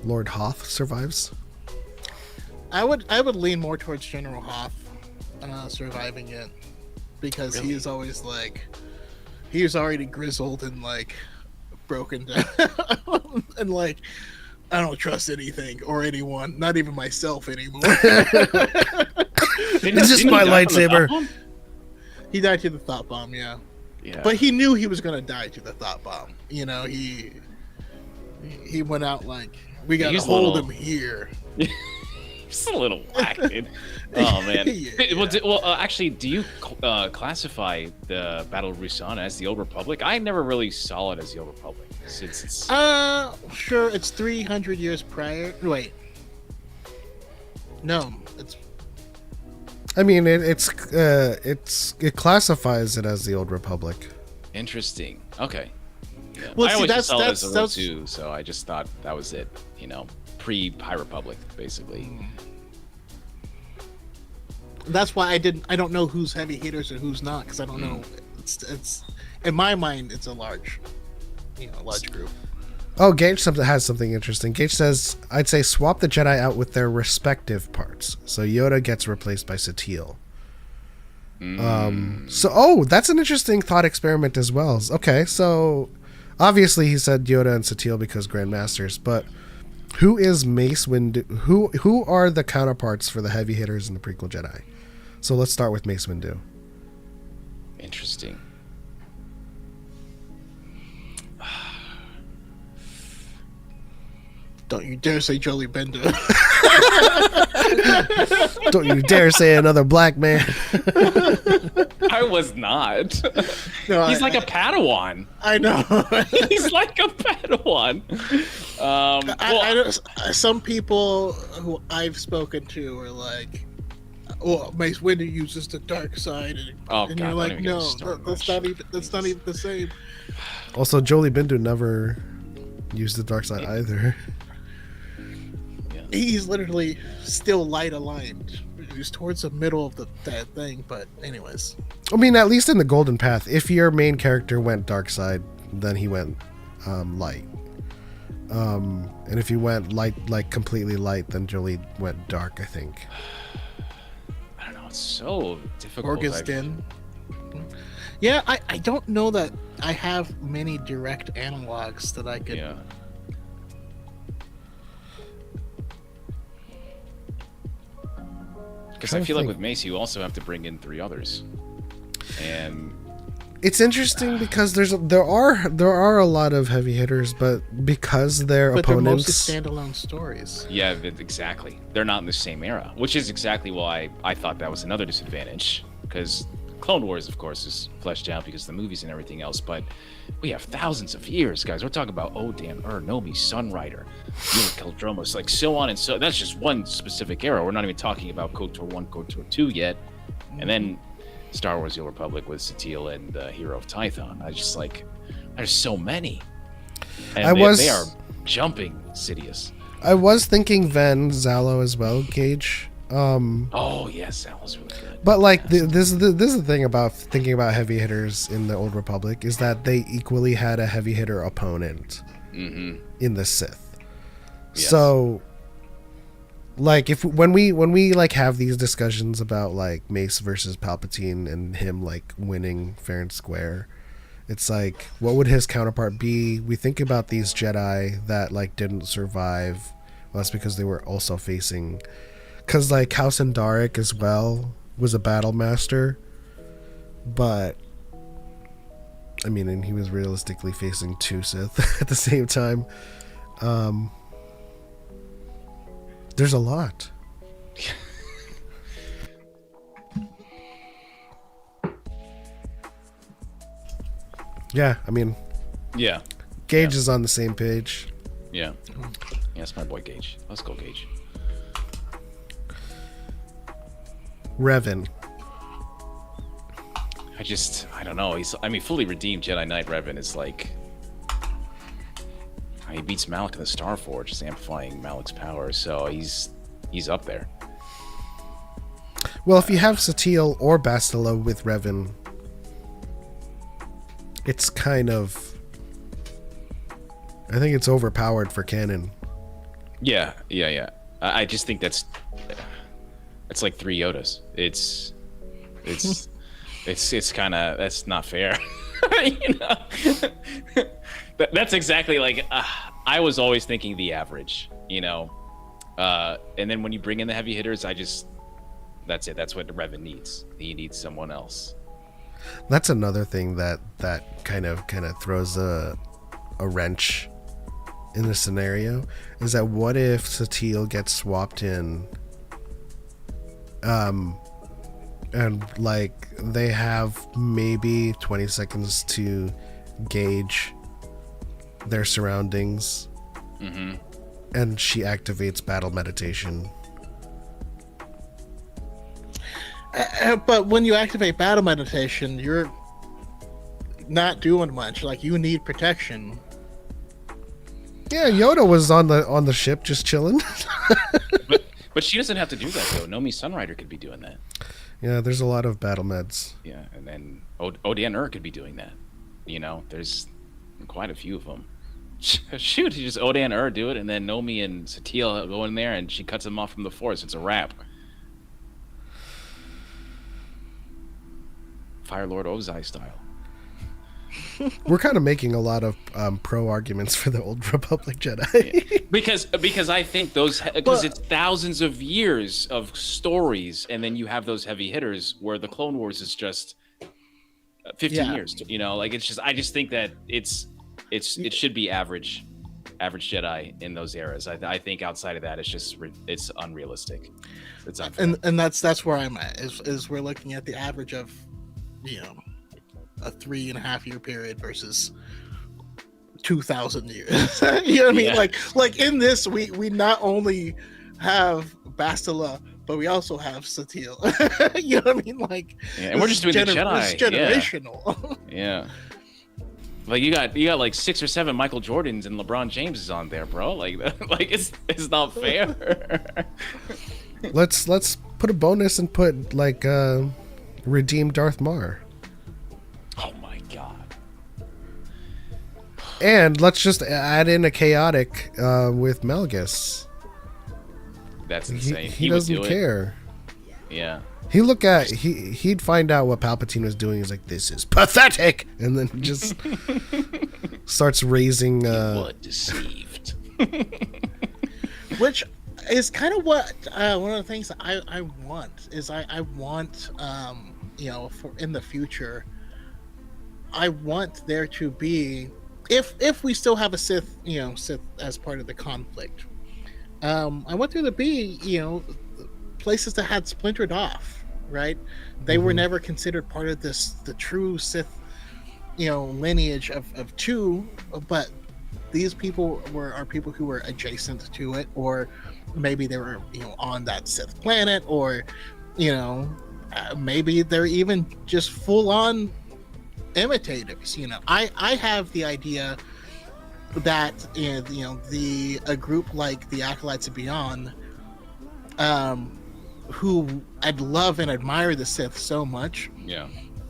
Lord Hoth survives? I would lean more towards General Hoth surviving it, because Really? he's always like, he's already grizzled and like broken down and like, I don't trust anything or anyone, not even myself anymore. It's just my lightsaber. He died to the thought bomb, yeah. Yeah. But he knew he was gonna die to the thought bomb. You know, he went out like, we gotta He's hold little- him here. Just a little whack, dude. Oh man. Yeah. Well, actually, do you classify the Battle of Rusan as the Old Republic? I never really saw it as the Old Republic, since it's Sure, it's 300 years prior. Wait. No, it's I mean, it classifies it as the Old Republic. interesting. Okay. Yeah. Well, I see, always that's- just saw it as that's- a Road 2, so I just thought that was it. You know, pre-High Republic, basically. that's why I don't know who's heavy hitters and who's not, because I don't know. It's in my mind, it's a large group. Oh, Gage has something interesting. Gage says, I'd say swap the Jedi out with their respective parts. So Yoda gets replaced by Satele. So that's an interesting thought experiment as well. Okay, so obviously he said Yoda and Satele because Grandmasters, but who is Mace Windu? Who are the counterparts for the heavy hitters in the prequel Jedi? So let's start with Mace Windu. Interesting. Don't you dare say Jolie Bender. Don't you dare say another black man. I was not. No, He's like a Padawan. I know. He's like a Padawan. I don't, some people who I've spoken to are like, "Oh, Mace Windu uses the dark side," and, Oh, and God, you're don't like, even get me "No, started on that's that not shit. even the same." Also, Jolie Bindu never used the dark side either. He's literally still light aligned. He's towards the middle of that thing, but anyways. I mean, at least in the Golden Path, if your main character went dark side, then he went light. And if you went light, like completely light, then Jolie went dark, I think. I don't know. It's so difficult. Orgaz Din. Yeah, I don't know that I have many direct analogs that I could. Yeah. Because I feel like with Mace, you also have to bring in 3 others, and It's interesting because there are a lot of heavy hitters, but because their But they're opponents, mostly standalone stories. Yeah, exactly. They're not in the same era, which is exactly why I thought that was another disadvantage. Because Clone Wars, of course, is fleshed out because of the movies and everything else, but we have thousands of years, guys. We're talking about Odan, Nomi, Sunrider, Keldromos, like so on and so. That's just one specific era. We're not even talking about KOTOR 1, KOTOR 2 yet, and then Star Wars: The Old Republic with Satele and Hero of Tython. I just like, there's so many, and they are jumping Sidious. I was thinking Ven Zalo as well, Gage. Oh yes, that was really good. But like this is the thing about thinking about heavy hitters in the Old Republic is that they equally had a heavy hitter opponent in the Sith. Yes. So like when we like have these discussions about like Mace versus Palpatine and him like winning fair and square, it's like, what would his counterpart be? We think about these Jedi that like didn't survive. Well, that's because they were also facing, because like House Andaric as well was a battle master, but I mean, and he was realistically facing two Sith at the same time. There's a lot. Yeah, I mean, Yeah, Gage is on the same page. yeah, that's my boy Gage. Let's go, Gage. Revan. I don't know. Fully redeemed Jedi Knight Revan is like, he beats Malak in the Star Forge, just amplifying Malik's power. So he's up there. Well, if you have Satele or Bastila with Revan, it's kind of, I think it's overpowered for canon. Yeah. I just think that's like 3 Yodas. It's kind of, that's not fair. You know? That's exactly like, I was always thinking the average, you know. And then when you bring in the heavy hitters, that's it. That's what Revan needs. He needs someone else. That's another thing that kind of throws a wrench in the scenario, is that what if Satele gets swapped in, and like they have maybe 20 seconds to gauge their surroundings, and she activates battle meditation. But when you activate battle meditation, you're not doing much. Like, you need protection. Yeah, Yoda was on the ship just chilling. But she doesn't have to do that though. Nomi Sunrider could be doing that. Yeah, there's a lot of battle meds. Yeah, and then Odan could be doing that. You know, there's quite a few of them. Shoot, you just Odan do it, and then Nomi and Satele go in there, and she cuts him off from the Force. It's a wrap. Fire Lord Ozai style. We're kind of making a lot of pro arguments for the Old Republic Jedi. because I think because it's thousands of years of stories, and then you have those heavy hitters where the Clone Wars is just 15 years. You know, like, it's just, I just think that it should be average Jedi in those eras. I think outside of that, it's unrealistic. It's unfair. And that's where I'm at. Is we're looking at the average of, you know, a 3.5 year period versus 2,000 years. You know what I mean? Yeah. Like in this, we not only have Bastila, but we also have Satele. You know what I mean? Like, yeah, and we're just doing the Jedi. It's generational. Yeah. Like, you got like 6 or 7 Michael Jordans and LeBron Jameses on there, bro. Like it's not fair. Let's put a bonus and put like redeem Darth Mar. Oh my god. And let's just add in a chaotic with Malgus. That's insane. He doesn't care. Yeah. He'd find out what Palpatine was doing. He's like, this is pathetic, and then just starts raising. Blood deceived. Which is kind of what one of the things that I want is I want you know, for in the future, I want there to be, if we still have a Sith, Sith as part of the conflict, I want there to be, places that had splintered off, right? They were never considered part of the true Sith, lineage of two, but these people are people who were adjacent to it, or maybe they were, on that Sith planet, or, maybe they're even just full on imitators. I have the idea that a group like the Acolytes of Beyond, who I'd love and admire the Sith so much,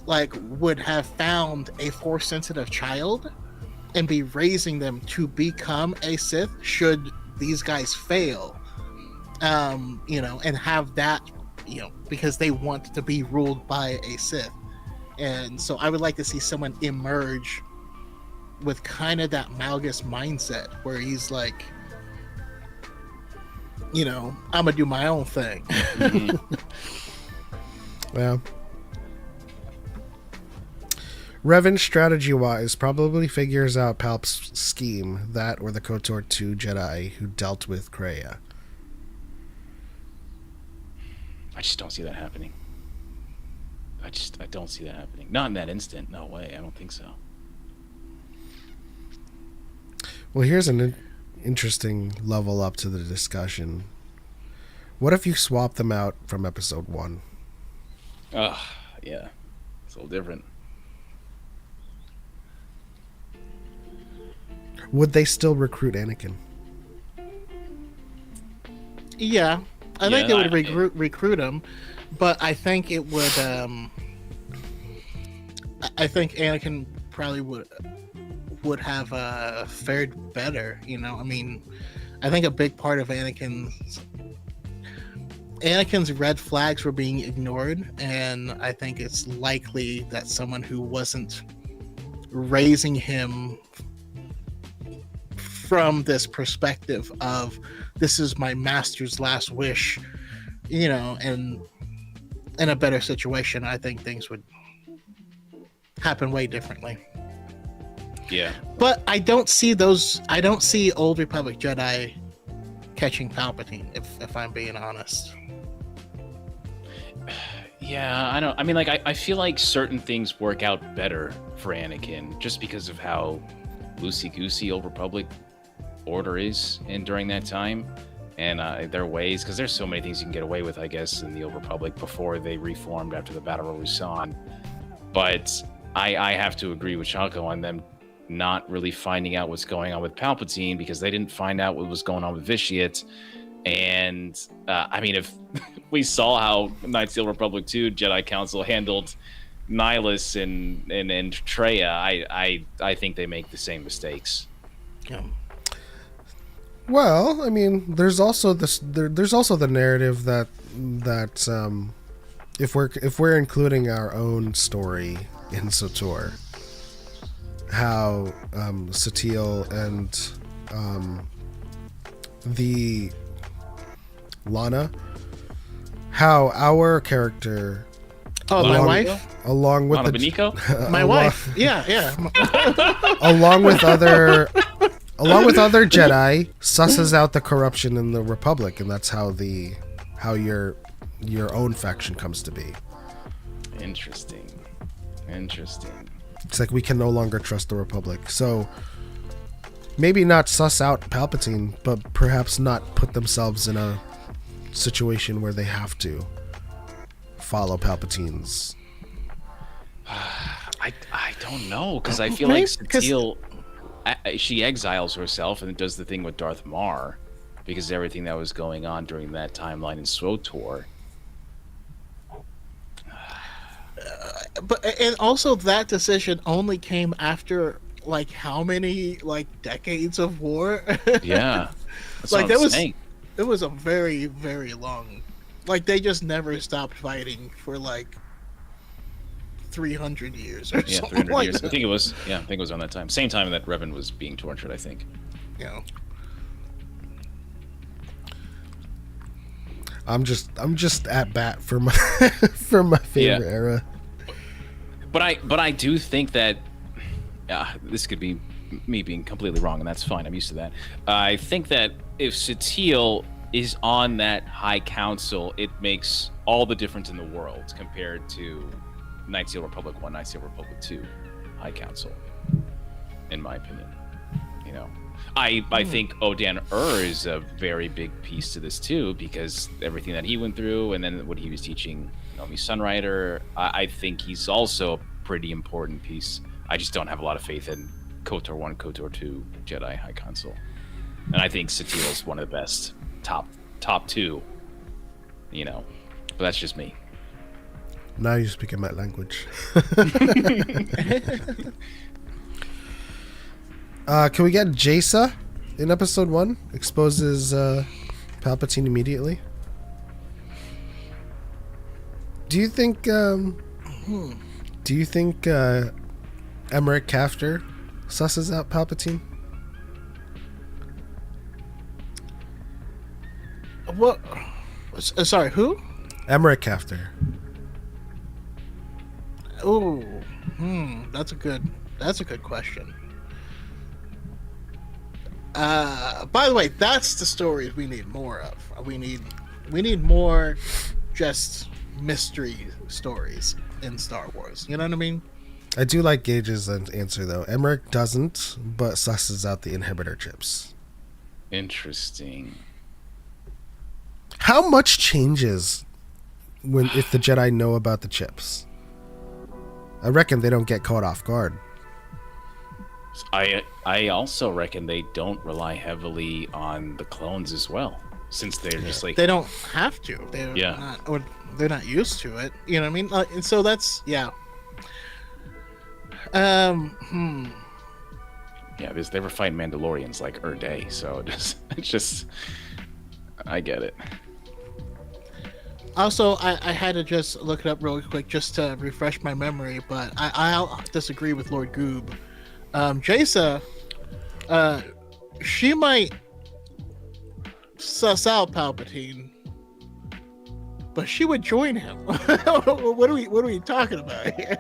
like would have found a Force sensitive child and be raising them to become a Sith should these guys fail, and have that, because they want to be ruled by a Sith. And so I would like to see someone emerge with kind of that Malgus mindset where he's like, I'm gonna do my own thing. Well, Revan, strategy-wise, probably figures out Palp's scheme, that or the KOTOR 2 Jedi who dealt with Kreia. I just don't see that happening. I don't see that happening. Not in that instant. No way. I don't think so. Well, here's an interesting level up to the discussion. What if you swap them out from episode 1? Yeah. It's a little different. Would they still recruit Anakin? Yeah, I think they would recruit him, but I think it would. I think Anakin probably would have fared better. I mean, I think a big part of Anakin's red flags were being ignored, and I think it's likely that someone who wasn't raising him from this perspective of this is my master's last wish, and in a better situation, I think things would happen way differently. Yeah. But I don't see Old Republic Jedi catching Palpatine, if I'm being honest. Yeah, I don't. I mean, like, I feel like certain things work out better for Anakin just because of how loosey-goosey Old Republic Order is during that time, and their ways, because there's so many things you can get away with, I guess, in the Old Republic before they reformed after the Battle of Rusan. But I have to agree with Choco on them not really finding out what's going on with Palpatine, because they didn't find out what was going on with Vitiate. And I mean, if we saw how Knights of the Old Republic 2 Jedi Council handled Nihilus and Traya, I think they make the same mistakes. Yeah. Well, I mean, there's also there's also the narrative that if we're including our own story in SOTOR, how Satele and the Lana, how our character, my wife, along with Lana Beniko? My wife, yeah, along with other Jedi, susses out the corruption in the Republic, and that's how your own faction comes to be. Interesting. It's like we can no longer trust the Republic. So maybe not suss out Palpatine, but perhaps not put themselves in a situation where they have to follow Palpatine's. I don't know, because I feel like Satele, she exiles herself and does the thing with Darth Mar because of everything that was going on during that timeline in SWTOR. And also that decision only came after like how many decades of war? Yeah, that's like what that I'm was saying. It was a very, very long. Like they just never stopped fighting for like 300 years or something 300 like years. that. I think it was around that time. Same time that Revan was being tortured, I think. Yeah. I'm just at bat for my favorite era. But I do think that this could be me being completely wrong, and that's fine. I'm used to that. I think that if Satele is on that High Council, it makes all the difference in the world compared to Knights of the Republic 1, Knights of the Republic 2 High Council, in my opinion. You know, I think Odan is a very big piece to this too, because everything that he went through, and then what he was teaching Naomi Sunrider, I think he's also a pretty important piece. I just don't have a lot of faith in KOTOR 1, KOTOR 2 Jedi High Council, and I think Satele is one of the best top two. You know, but that's just me. Now you're speaking my language. Can we get Jaisa in episode 1? Exposes Palpatine immediately. Do you think Emmerich Kafter susses out Palpatine? What? Sorry, who? Emmerich Kafter. Oh, that's a good question. By the way, that's the stories we need more of. We need more just mystery stories in Star Wars. You know what I mean? I do like Gage's answer though. Emmerich doesn't, but susses out the inhibitor chips. Interesting. How much changes if the Jedi know about the chips? I reckon they don't get caught off guard. I also reckon they don't rely heavily on the clones as well, since they're just like, they don't have to. They're not used to it. You know what I mean? And so that's yeah. Yeah, they were fighting Mandalorians like day, so it's just I get it. Also, I had to just look it up real quick just to refresh my memory, but I'll disagree with Lord Goob. Jaisa, she might suss out Palpatine, but she would join him. What are we talking about here?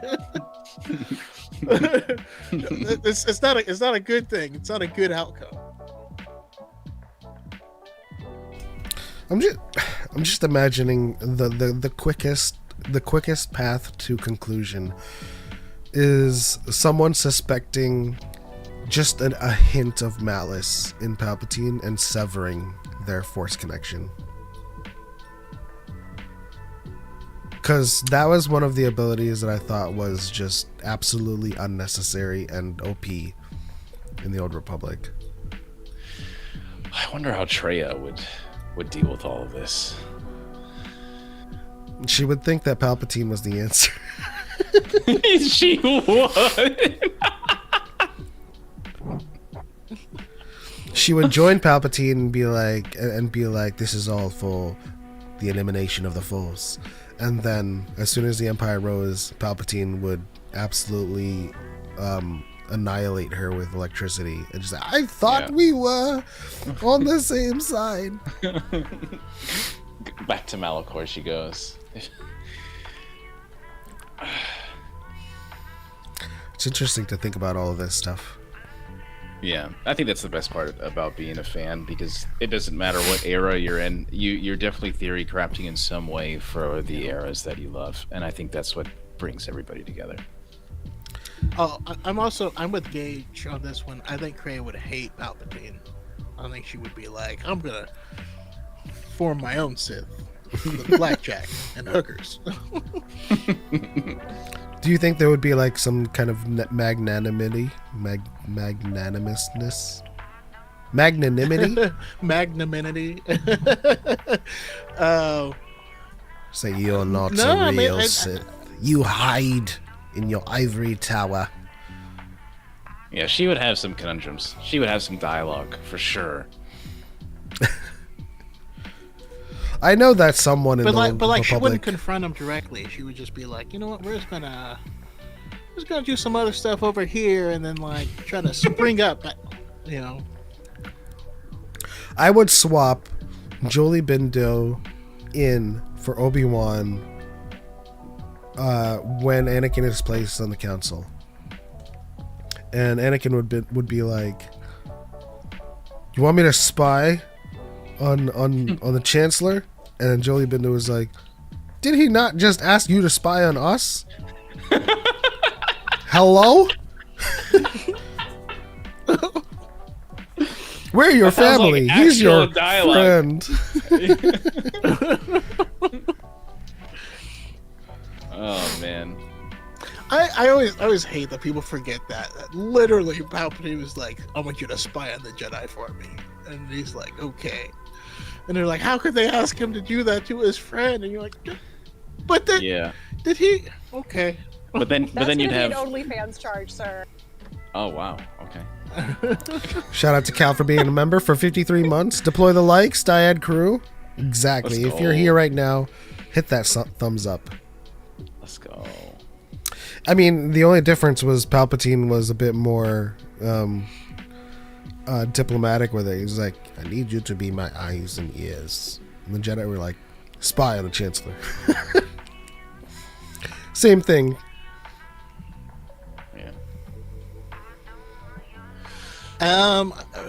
It's not a good thing. It's not a good outcome. I'm just imagining the quickest path to conclusion is someone suspecting just a hint of malice in Palpatine and severing their Force connection. Because that was one of the abilities that I thought was just absolutely unnecessary and OP in the Old Republic. I wonder how Traya would deal with all of this. She would think that Palpatine was the answer. She would. She would join Palpatine and be like, this is all for the elimination of the Force. And then, as soon as the Empire rose, Palpatine would absolutely annihilate her with electricity. And just, I thought we were on the same side. Back to Malachor she goes. It's interesting to think about all of this stuff. Yeah, I think that's the best part about being a fan, because it doesn't matter what era you're in. You're definitely theory crafting in some way for the eras that you love, and I think that's what brings everybody together. Oh, I'm with Gage on this one. I think Kreia would hate Palpatine. I think she would be like, I'm gonna form my own Sith with blackjack and hookers. Do you think there would be like some kind of magnanimity? Magnanimousness? Magnanimity? Magnanimity. Say you're not a real Sith. You hide in your ivory tower. Yeah, she would have some conundrums. She would have some dialogue, for sure. I know that someone in the Republic, she wouldn't Republic... confront him directly. She would just be like, you know what, we're just gonna do some other stuff over here, and then like try to spring up, you know. I would swap Jolie Bindo in for Obi-Wan when Anakin is placed on the council. and Anakin would be like, "You want me to spy on the Chancellor?" And then Jolie Binder was like, "Did he not just ask you to spy on us? Hello? We're your family. like He's your actual dialogue. friend." Oh man. I always hate that people forget that literally Palpatine was like, "I want you to spy on the Jedi for me," and he's like, "Okay," and they're like, "How could they ask him to do that to his friend?" And you're like, "But then, Yeah. did he?" Okay. But then you'd have. an OnlyFans charge, sir. Oh wow. Okay. Shout out to Cal for being a member for 53 months. Deploy the likes, DYAD crew. Exactly. Let's If you're go. here right now, hit that thumbs up. Let's go. I mean, the only difference was Palpatine was a bit more diplomatic with it. He was like, "I need you to be my eyes and ears." And the Jedi were like, "Spy on the Chancellor." Same thing. Yeah.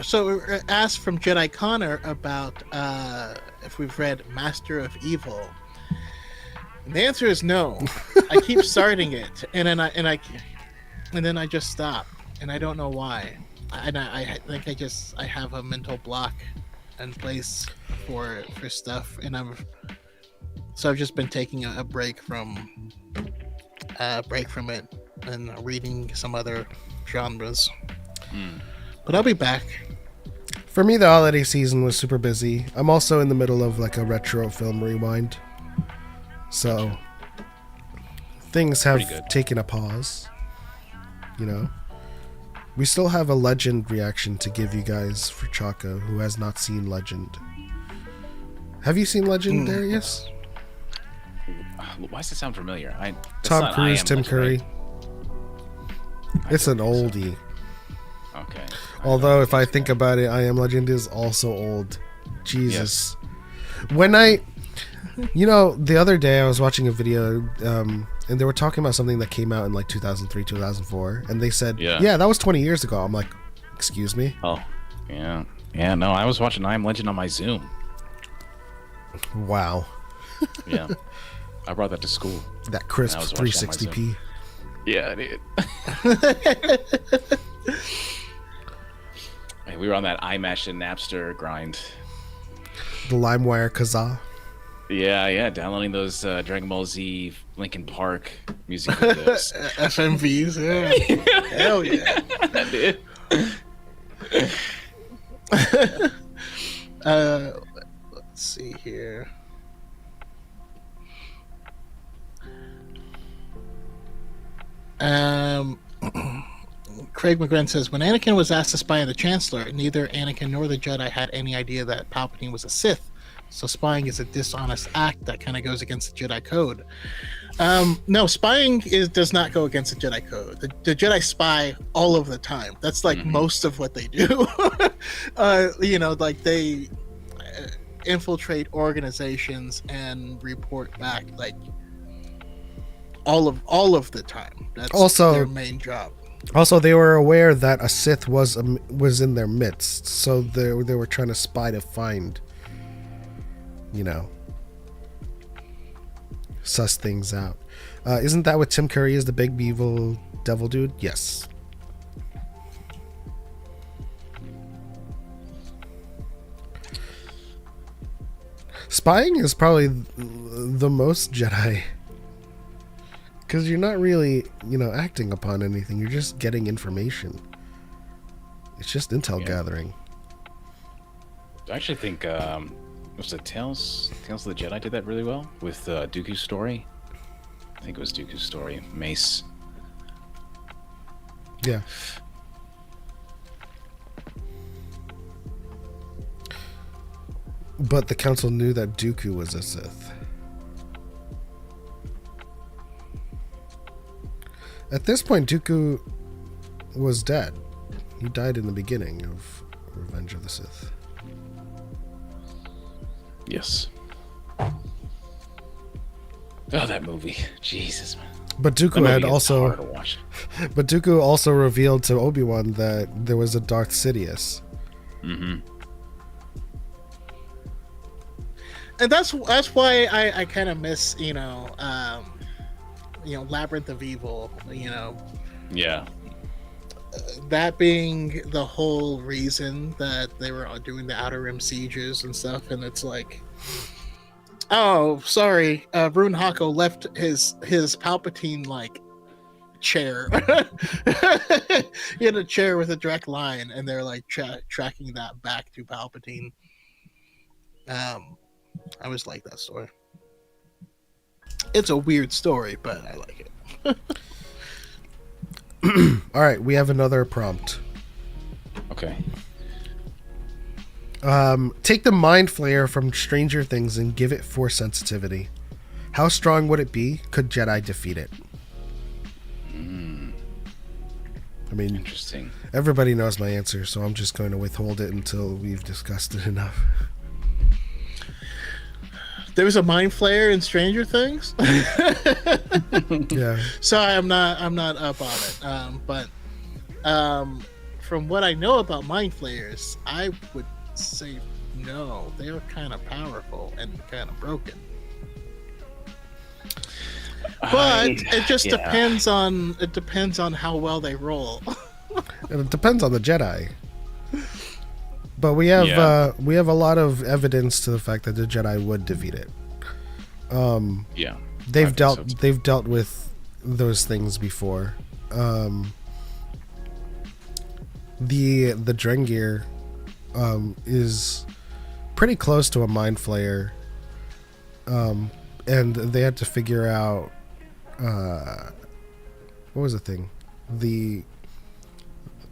So we were asked from Jedi Connor about if we've read Master of Evil. And the answer is no. I keep starting it, and then I just stop, and I don't know why. I think I have a mental block in place for stuff, and I've just been taking a break from it and reading some other genres. But I'll be back. For me, the holiday season was super busy. I'm also in the middle of like a retro film rewind. So things have Pretty good. taken a pause. You know, we still have a Legend reaction to give you guys for Choco, who has not seen Legend. Have you seen Legend, Darius? Why does it sound familiar? That's Tom not Cruise, I Am Tim Legend, Curry. right? It's an oldie. Okay. Although, if I think about it, I Am Legend is also old. Jesus. When the other day I was watching a video, and they were talking about something that came out in like 2003, 2004, and they said, Yeah. that was 20 years ago. I'm like, excuse me? Oh, yeah. Yeah, no, I was watching I Am Legend on my Zoom. Wow. Yeah. I brought that to school. That crisp I was watching on my 360p. Yeah, dude. Hey, we were on that iMesh and Napster grind. The LimeWire Kazaa. Yeah, downloading those Dragon Ball Z Linkin Park music videos. FMVs, yeah. Hell yeah. Dude. Let's see here. Craig McGren says, when Anakin was asked to spy on the Chancellor, neither Anakin nor the Jedi had any idea that Palpatine was a Sith. So spying is a dishonest act that kind of goes against the Jedi Code. No, spying does not go against the Jedi Code. The Jedi spy all of the time. That's like most of what they do. Like they infiltrate organizations and report back like all of the time. That's Also, their main job. Also, they were aware that a Sith was in their midst, so they were trying to spy to find, suss things out. Isn't that what Tim Curry is, the big evil devil dude? Yes. Spying is probably the most Jedi. Because you're not really, acting upon anything. You're just getting information. It's just intel gathering. I actually think was it Tales of the Jedi did that really well with Dooku's story. I think it was Dooku's story. Mace. Yeah. But the council knew that Dooku was a Sith. At this point, Dooku was dead. He died in the beginning of Revenge of the Sith. Yes. Oh, that movie. Jesus, man. But That Dooku movie had is also, hard to watch. but Dooku also revealed to Obi-Wan that there was a Darth Sidious. Mm-hmm. And that's why I kind of miss Labyrinth of Evil. Yeah. That being the whole reason that they were doing the Outer Rim sieges and stuff, and it's like, oh, sorry, Brun Hako left his Palpatine like chair. He had a chair with a direct line, and they're like tracking that back to Palpatine. I always like that story. It's a weird story, but I like it. All right, we have another prompt. Okay. Take the Mind Flayer from Stranger Things and give it Force sensitivity. How strong would it be? Could Jedi defeat it? I mean, Interesting. everybody knows my answer, so I'm just going to withhold it until we've discussed it enough. There was a Mind Flayer in Stranger Things. Yeah. Sorry, I'm not up on it. But from what I know about Mind Flayers, I would say no. They are kind of powerful and kind of broken. But it just depends on how well they roll. And it depends on the Jedi. But we have a lot of evidence to the fact that the Jedi would defeat it. Yeah. They've dealt with those things before. The Drengir is pretty close to a Mind Flayer. And they had to figure out what was the thing?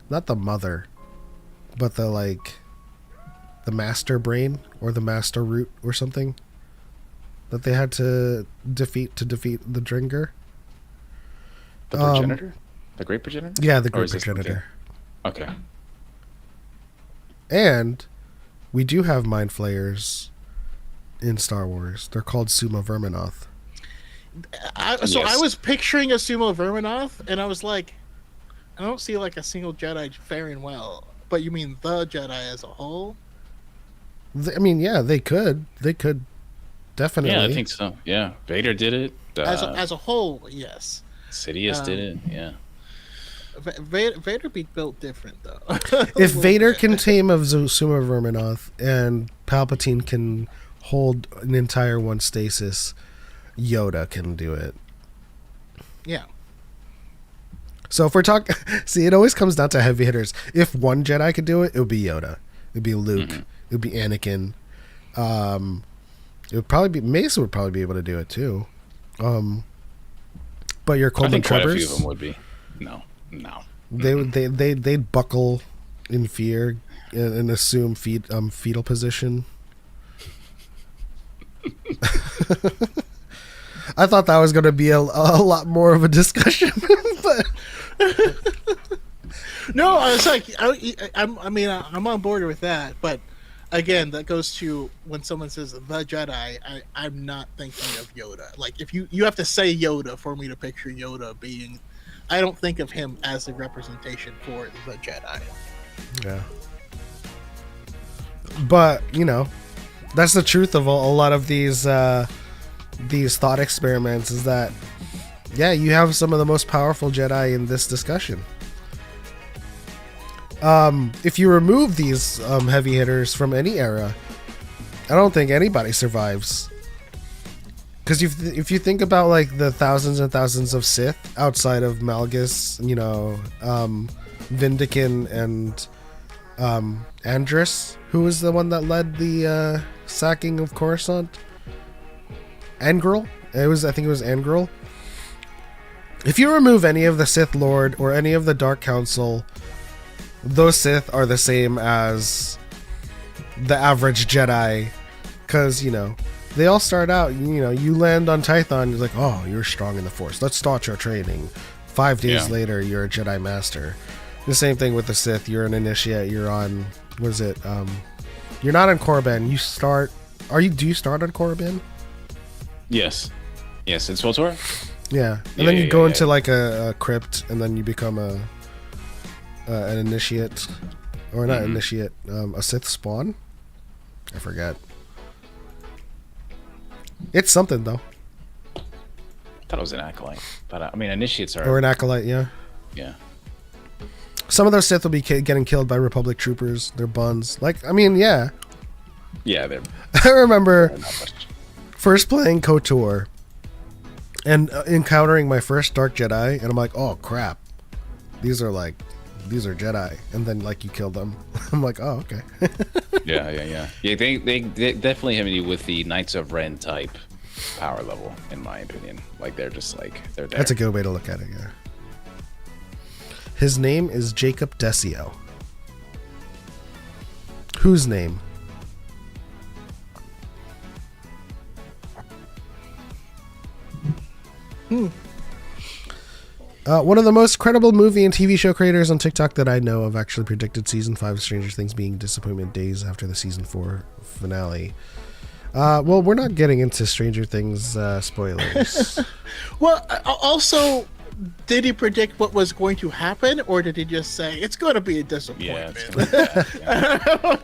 Not the mother, but the master brain or the master root or something that they had to defeat the Drengir. The progenitor? The great progenitor? Yeah, the Or great is this progenitor. Okay. And we do have Mind Flayers in Star Wars. They're called Suma Verminoth. I was picturing a Sumo Verminoth, and I was like, I don't see like a single Jedi faring well. But you mean the Jedi as a whole? I mean, yeah, they could definitely. Yeah, I think so. Yeah, Vader did it. As a whole, yes. Sidious did it. Yeah. Vader be built different though. If Vader can tame a Suma Verminoth and Palpatine can hold an entire one stasis, Yoda can do it. Yeah. So if we're talking, see, it always comes down to heavy hitters. If one Jedi could do it, it would be Yoda. It would be Luke. It would be Anakin. It would probably be Mace would probably be able to do it too. But your I Coleman think quite a Trevor's, few of them would be. No. they'd buckle in fear and assume fetal position. I thought that was going to be a lot more of a discussion, but no, I was like, I'm on board with that, but again, that goes to when someone says the Jedi, I'm not thinking of Yoda. Like, if you have to say Yoda for me to picture Yoda being, I don't think of him as a representation for the Jedi. yeah. But that's the truth of a lot of these thought experiments, is that you have some of the most powerful Jedi in this discussion. If you remove these heavy hitters from any era, I don't think anybody survives. Because if you think about like the thousands and thousands of Sith outside of Malgus, Vindican and Andrus, who was the one that led the sacking of Coruscant? Angral? I think it was Angral. If you remove any of the Sith Lord or any of the Dark Council, those Sith are the same as the average Jedi, because they all start out, you land on Tython, you're like, oh, you're strong in the Force, let's start your training. 5 days later, you're a Jedi Master. The same thing with the Sith. You're an initiate, you're on, what is it, you're not on Korriban, do you start on Korriban? Yes, in SWTOR. Yeah, and Yeah, then you yeah, go yeah, into yeah. like a crypt, and then you become an initiate, or not initiate, a Sith spawn. I forget. It's something though, I thought it was an acolyte, but I mean, initiates are. or an acolyte. Yeah. Yeah. Some of those Sith will be getting killed by Republic troopers. They're buns. Like, I mean, yeah. Yeah, they're I remember not much. first playing KOTOR and encountering my first Dark Jedi, and I'm like, oh crap, these are Jedi, and then like you kill them. I'm like, oh okay. Yeah. They definitely hit me with the Knights of Ren type power level, in my opinion. Like they're just like they're there. That's a good way to look at it. Yeah. His name is Jacob Decio. Whose name? One of the most credible movie and TV show creators on TikTok that I know of actually predicted season 5 of Stranger Things being disappointment days after the season 4 finale. Well, we're not getting into Stranger Things spoilers. Well, also, did he predict what was going to happen, or did he just say it's going to be a Yeah, disappointment? it's gonna be bad, yeah.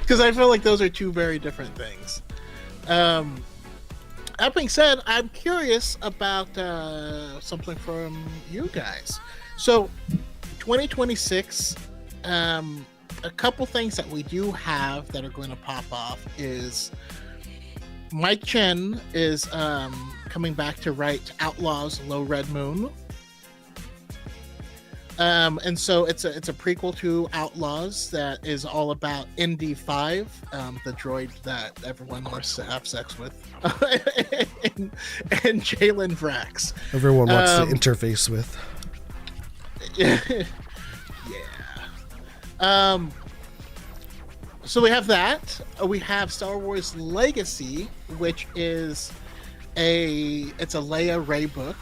Because I feel like those are two very different things. That being said, I'm curious about something from you guys. So, 2026, a couple things that we do have that are going to pop off is Mike Chen is coming back to write Outlaws Low Red Moon. And so it's a prequel to Outlaws that is all about ND5, the droid that everyone wants to have sex with, and Jalen Vrax. Everyone wants to interface with. Yeah. So we have that. We have Star Wars Legacy, which is it's a Leia Rey book.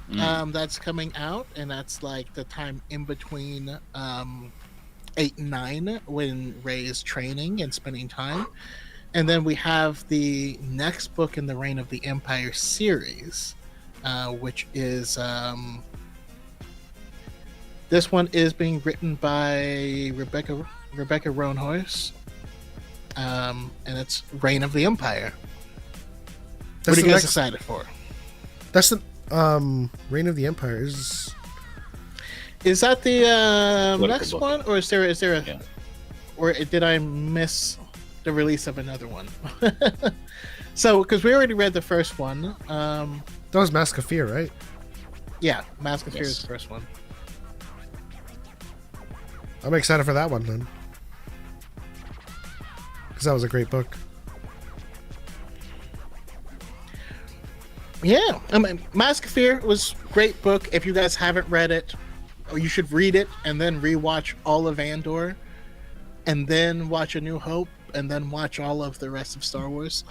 That's coming out, and that's like the time in between 8 and 9 when Rey is training and spending time. And then we have the next book in the Reign of the Empire series, which is this one is being written by Rebecca Roanhouse, and it's Reign of the Empire. What are you guys excited for? That's the Reign of the Empire is that the Political next book. one, or is there a, Yeah. or did I miss the release of another one? So, because we already read the first one, that was Mask of Fear, right? yeah, Mask of Fear is Yes. the first one. I'm excited for that one then, because that was a great book. Yeah, I mean, Mask of Fear was a great book. If you guys haven't read it, or you should read it and then rewatch all of Andor, and then watch A New Hope, and then watch all of the rest of Star Wars.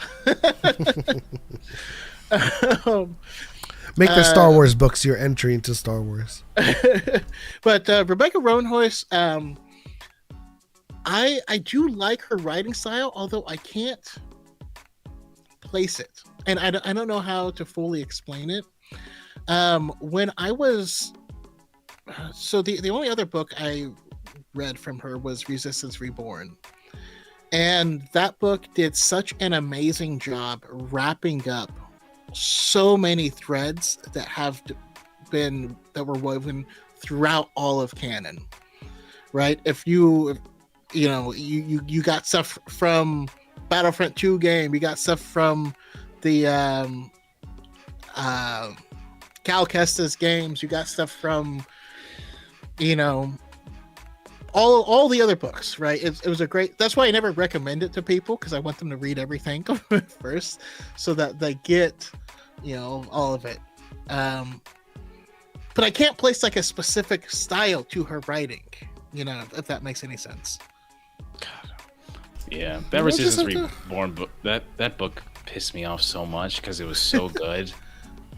Make the Star Wars books your entry into Star Wars. But Rebecca Roanhouse, I do like her writing style, although I can't place it, and I don't know how to fully explain it. When I was so the only other book I read from her was Resistance Reborn, and that book did such an amazing job wrapping up so many threads that were woven throughout all of canon, right? If you got stuff from Battlefront 2 game, you got stuff from the Cal Kestis games, you got stuff from all the other books, right? It was a great, that's why I never recommend it to people, because I want them to read everything first so that they get all of it. But I can't place like a specific style to her writing, if that makes any sense. Yeah, that Resistance Reborn book, that book pissed me off so much because it was so good.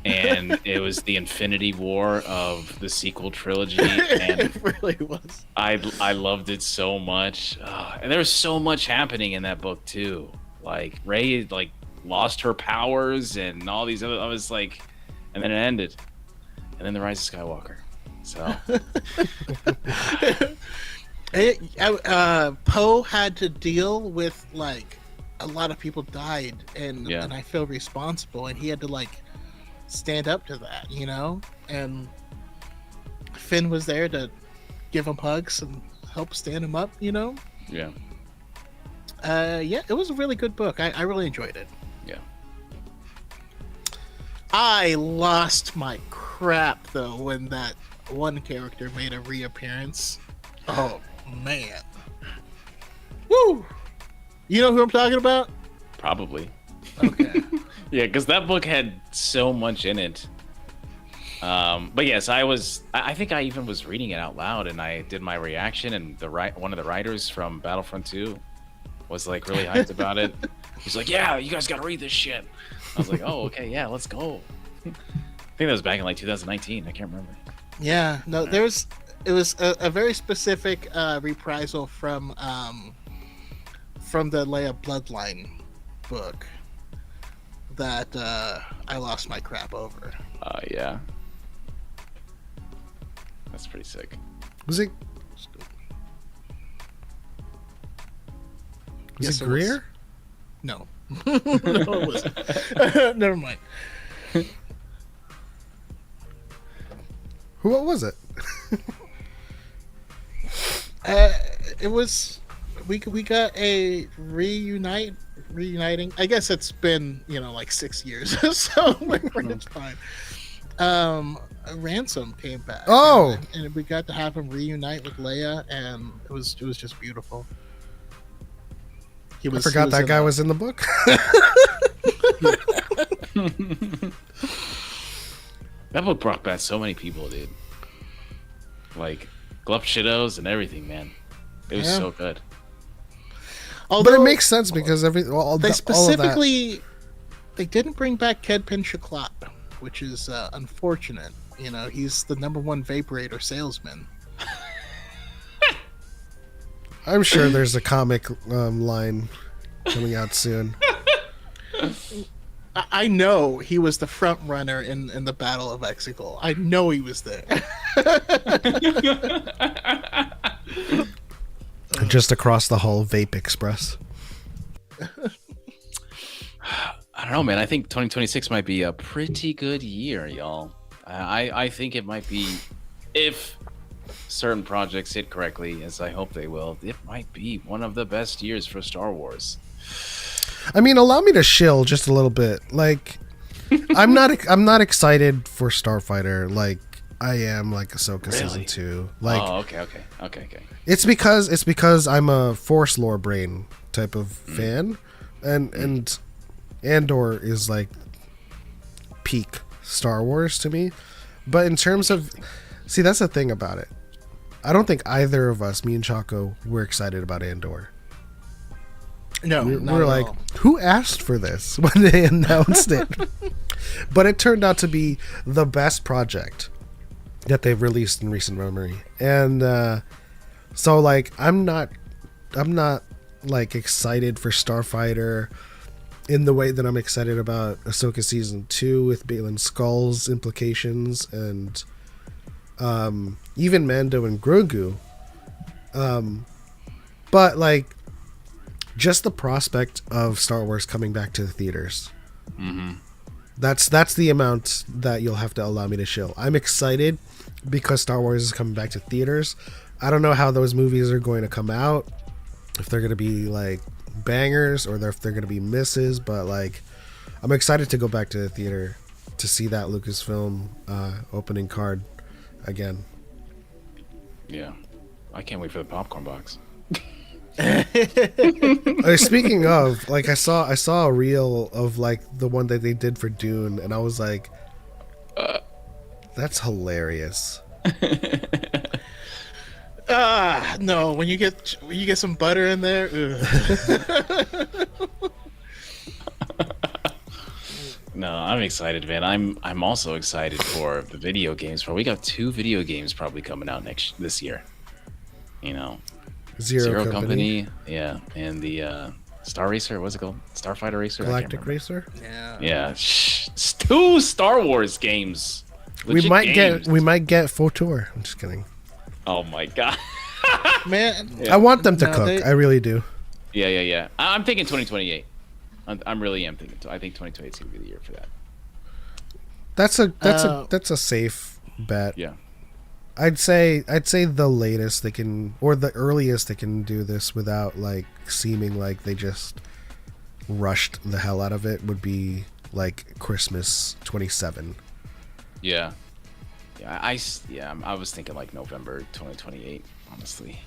And it was the Infinity War of the sequel trilogy, and It really was. I loved it so much. And there was so much happening in that book too. Like Rey lost her powers and all these other. I was like, and then it ended, and then the Rise of Skywalker. So Poe had to deal with like a lot of people died, and I feel responsible, and he had to like stand up to that, you know. And Finn was there to give him hugs and help stand him up, you know. Yeah. It was a really good book. I really enjoyed it. Yeah. I lost my crap though when that one character made a reappearance. Oh man. Woo! You know who I'm talking about? Probably. Okay. Yeah, because that book had so much in it. But yes, I think I even was reading it out loud, and I did my reaction, and one of the writers from Battlefront 2 was like really hyped about it. He's like, "Yeah, you guys got to read this shit." I was like, "Oh, okay, yeah, let's go." I think that was back in like 2019. I can't remember. Yeah, no, it was a very specific reprisal from the Leia Bloodline book that I lost my crap over. Yeah. That's pretty sick. Was it? Was it Greer? No. No, it wasn't. Never mind. What was it? It was. We got a reuniting. I guess it's been like 6 years, so it's fine. Ransom came back. Oh, and we got to have him reunite with Leia, and it was just beautiful. I forgot that guy was in the book. That book brought back so many people, dude. Like Glup Shitos and everything, man. It was so good. Although, but it makes sense because they didn't bring back Kedpin Shaklop, which is unfortunate. He's the #1 vaporator salesman. I'm sure there's a comic line coming out soon. I know he was the front runner in the Battle of Exegol. I know he was there. Just across the hall, Vape Express. I don't know, man. I think 2026 might be a pretty good year, y'all. I think it might be, if certain projects hit correctly, as I hope they will, it might be one of the best years for Star Wars. I mean, allow me to shill just a little bit. Like, I'm not excited for Starfighter like I am like Ahsoka season 2. Like, oh, okay. It's because I'm a Force lore brain type of fan, and Andor is like peak Star Wars to me. But in terms of, see, that's the thing about it. I don't think either of us, me and Choco, were excited about Andor. No, we're like, who asked for this when they announced it? But it turned out to be the best project that they've released in recent memory, and so like I'm not like excited for Starfighter in the way that I'm excited about Ahsoka season 2 with Baylan Skull's implications, and even Mando and Grogu. But like, just the prospect of Star Wars coming back to the theaters. Mm-hmm. That's the amount that you'll have to allow me to shill. I'm excited because Star Wars is coming back to theaters. I don't know how those movies are going to come out, if they're going to be like bangers or if they're going to be misses, but like, I'm excited to go back to the theater to see that Lucasfilm opening card again. Yeah, I can't wait for the popcorn box. Speaking of, like, I saw a reel of like the one that they did for Dune, and I was like, that's hilarious. No, when you get some butter in there. No, I'm excited, man. I'm also excited for the video games. Bro, we got 2 video games probably coming out this year. Zero Company, yeah, and the Star Racer, what's it called? Starfighter Racer? I can't Galactic remember. Racer. Yeah. Yeah, 2 Star Wars games. Legit games. We might get Fotor. I'm just kidding. Oh my god. Man, I want them to No, cook. they- I really do. Yeah. I'm thinking 2028. I'm really am thinking. I think 2028 is gonna be the year for that. That's a safe bet. Yeah. I'd say the latest they can, or the earliest they can do this without like seeming like they just rushed the hell out of it would be like Christmas 27. Yeah. I was thinking like November 2028. Honestly.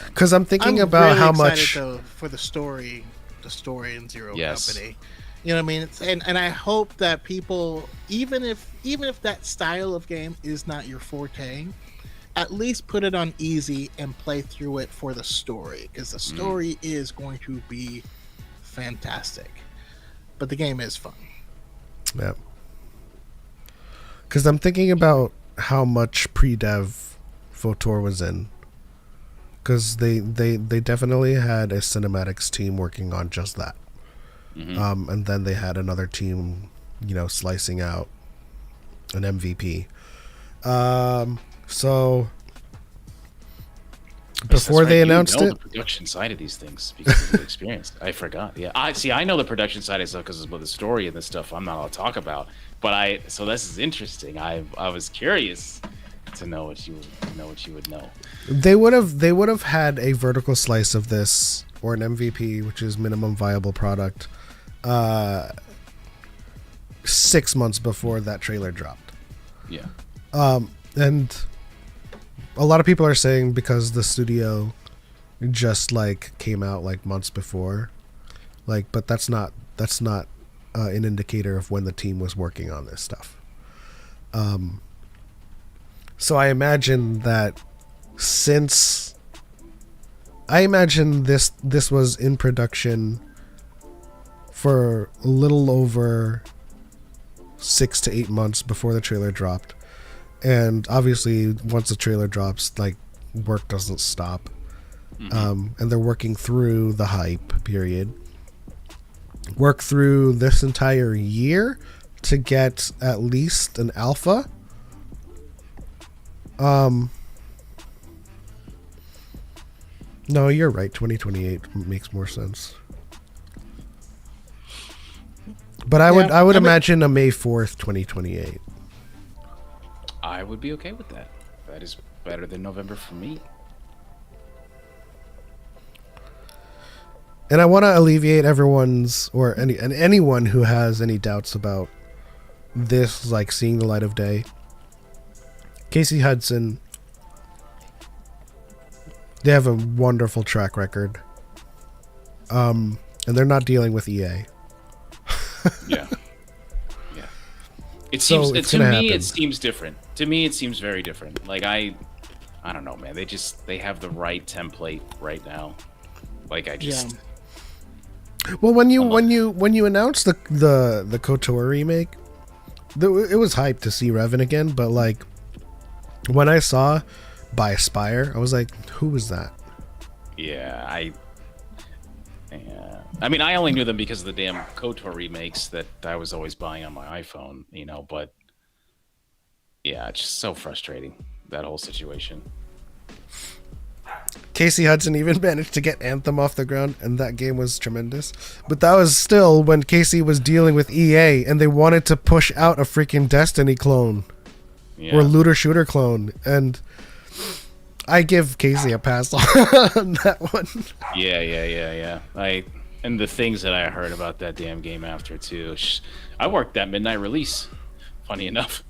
Because I'm thinking I'm about really how excited, much. though, for the story in Zero Yes. Company. You know what I mean? And I hope that people, even if that style of game is not your forte, at least put it on easy and play through it for the story, because the story is going to be fantastic. But the game is fun. Yeah. Because I'm thinking about how much pre-dev Fotor was in. Because they definitely had a cinematics team working on just that. And then they had another team, slicing out an MVP. So before they announced the it, production side of these things because of the experience. I forgot. Yeah, I know the production side of stuff because of the story and the stuff I'm not allowed to talk about. But so this is interesting. I was curious to know what you would know. they would have had a vertical slice of this, or an MVP, which is minimum viable product, 6 months before that trailer dropped. Yeah. And a lot of people are saying because the studio just like came out like months before, like, but that's not an indicator of when the team was working on this stuff. So I imagine that this was in production for a little over 6 to 8 months before the trailer dropped. And obviously once the trailer drops, like, work doesn't stop. And they're working through the hype period. Work through this entire year to get at least an alpha. No, you're right. 2028 makes more sense. But I would imagine a May 4th, 2028. I would be okay with that. That is better than November for me. And I want to alleviate everyone's, or anyone who has any doubts about this, like, seeing the light of day. Casey Hudson, they have a wonderful track record. And they're not dealing with EA. Yeah. It So seems it's to gonna me happen. it seems different. To me it seems very different. Like I don't know, man. They have the right template right now. Like I just Well, when you announced the KOTOR remake, it was hyped to see Revan again. But like, when I saw by Aspire, I was like, "Who was that?" Yeah. I mean, I only knew them because of the damn KOTOR remakes that I was always buying on my iPhone, but yeah, it's just so frustrating, that whole situation. Casey Hudson even managed to get Anthem off the ground, and that game was tremendous. But that was still when Casey was dealing with EA, and they wanted to push out a freaking Destiny clone or looter shooter clone, and I give Casey a pass on that one. Yeah. And the things that I heard about that damn game after too. I worked that midnight release. Funny enough.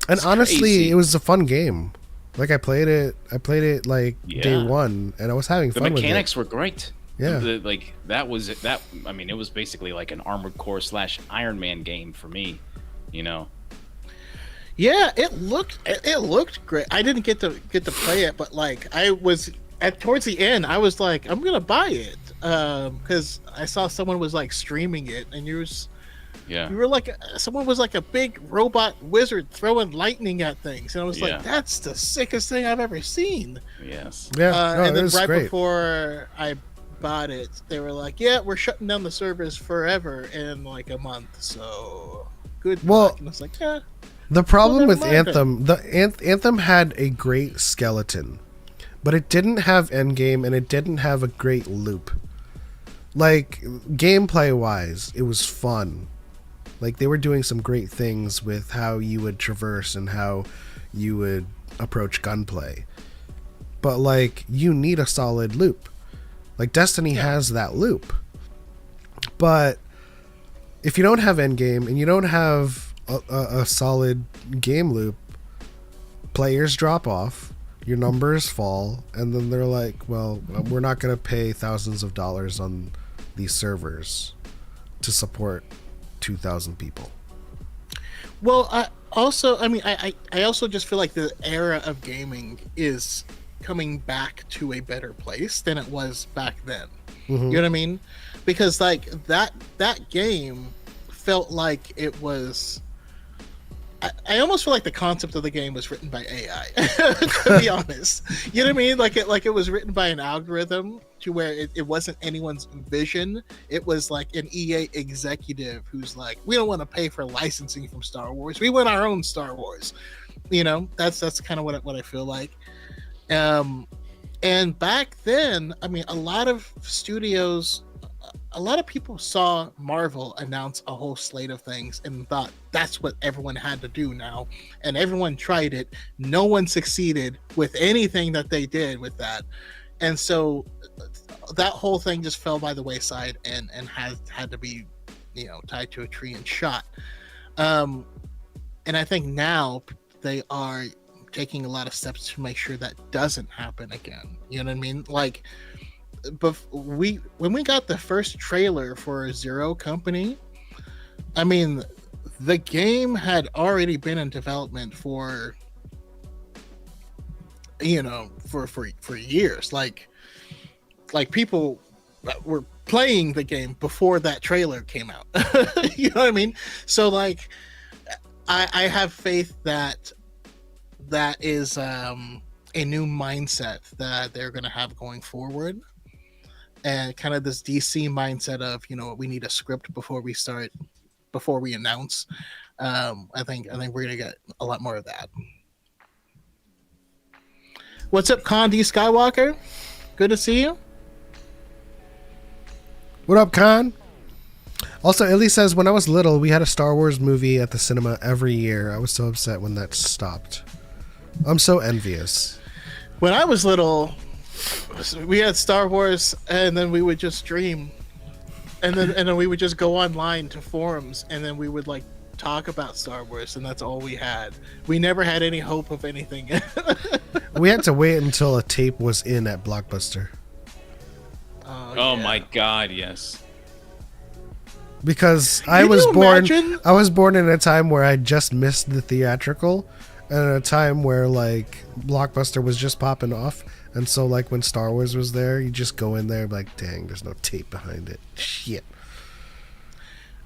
And honestly, crazy. it was a fun game. Like I played it like day one, and I was having fun with it. The mechanics were great. Yeah. That was that. I mean, it was basically like an Armored Core / Iron Man game for me. Yeah, it looked great. I didn't get to play it, but like I was towards the end, I was like, I'm gonna buy it because I saw someone was like streaming it, and you were like, someone was like a big robot wizard throwing lightning at things, and I was like, that's the sickest thing I've ever seen. Yes. Yeah, And then it was right great. before I bought it, they were like, "Yeah, we're shutting down the servers forever in like a month." So good luck. And I was like, "Yeah." The problem Well, with never mind Anthem, Anthem had a great skeleton, but it didn't have endgame and it didn't have a great loop. Like, gameplay wise, it was fun. Like, they were doing some great things with how you would traverse and how you would approach gunplay. But, like, you need a solid loop. Like, Destiny has that loop. But if you don't have endgame and you don't have a solid game loop, players drop off, your numbers fall, and then they're like, well, we're not going to pay thousands of dollars on these servers to support 2,000 people. Well, I also just feel like the era of gaming is coming back to a better place than it was back then. You know what I mean? Because like that game felt like it was. I almost feel like the concept of the game was written by AI. To be honest, you know what I mean? Like it was written by an algorithm to where it wasn't anyone's vision. It was like an EA executive who's like, we don't want to pay for licensing from Star Wars. We want our own Star Wars. You know, that's kind of what I feel like. And back then, I mean, a lot of people saw Marvel announce a whole slate of things and thought that's what everyone had to do now. And everyone tried it. No one succeeded with anything that they did with that. And so that whole thing just fell by the wayside and had to be, tied to a tree and shot. And I think now they are taking a lot of steps to make sure that doesn't happen again. You know what I mean? Like, but when we got the first trailer for Zero Company, I mean, the game had already been in development for years. Like people were playing the game before that trailer came out. You know what I mean? So like, I have faith that is a new mindset that they're going to have going forward. And kind of this DC mindset of, we need a script before we announce. I think we're gonna get a lot more of that. What's up, Con D Skywalker? Good to see you. What up, Con? Also, Illy says, when I was little, we had a Star Wars movie at the cinema every year. I was so upset when that stopped. I'm so envious. When I was little, we had Star Wars, and then we would just stream, and then we would just go online to forums, and then we would like talk about Star Wars, and that's all we had. We never had any hope of anything. We had to wait until a tape was in at Blockbuster. Oh my God, yes. Because I was born in a time where I just missed the theatrical, and a time where like Blockbuster was just popping off. And so, like, when Star Wars was there, you just go in there and be like, dang, there's no tape behind it. Shit.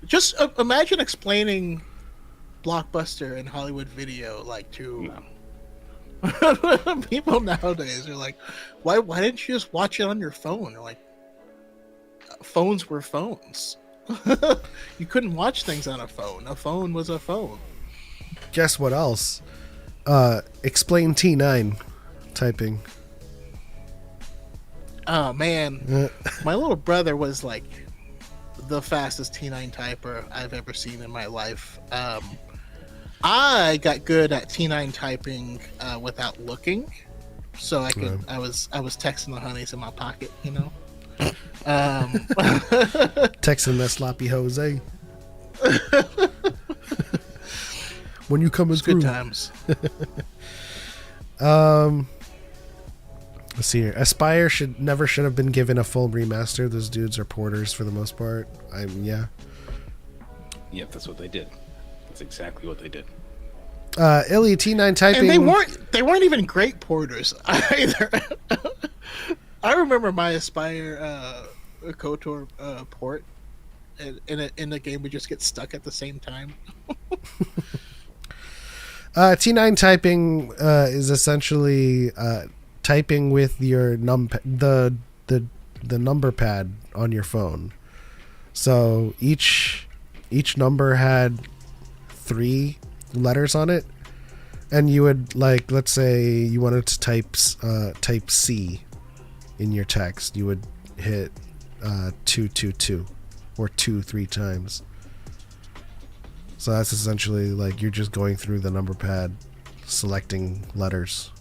Just imagine explaining Blockbuster and Hollywood Video, like, to people nowadays. They're like, why didn't you just watch it on your phone? They're like, phones were phones. You couldn't watch things on a phone. A phone was a phone. Guess what else? Explain T9 typing. Oh man, my little brother was like the fastest T9 typer I've ever seen in my life. I got good at T9 typing without looking, so I could. I was texting the honeys in my pocket, Texting that sloppy Jose. When you coming through? Good times. Let's see here. Aspire should have been given a full remaster. Those dudes are porters for the most part. Yeah. Yep, that's what they did. That's exactly what they did. Illy T9 typing. And they weren't even great porters either. I remember my Aspire KOTOR port, and in the game we just get stuck at the same time. T9 typing is essentially typing with your the the number pad on your phone. So each number had 3 letters on it, and you would, like, let's say you wanted to type C in your text, you would hit 222 or 2 3 times. So that's essentially like you're just going through the number pad, selecting letters.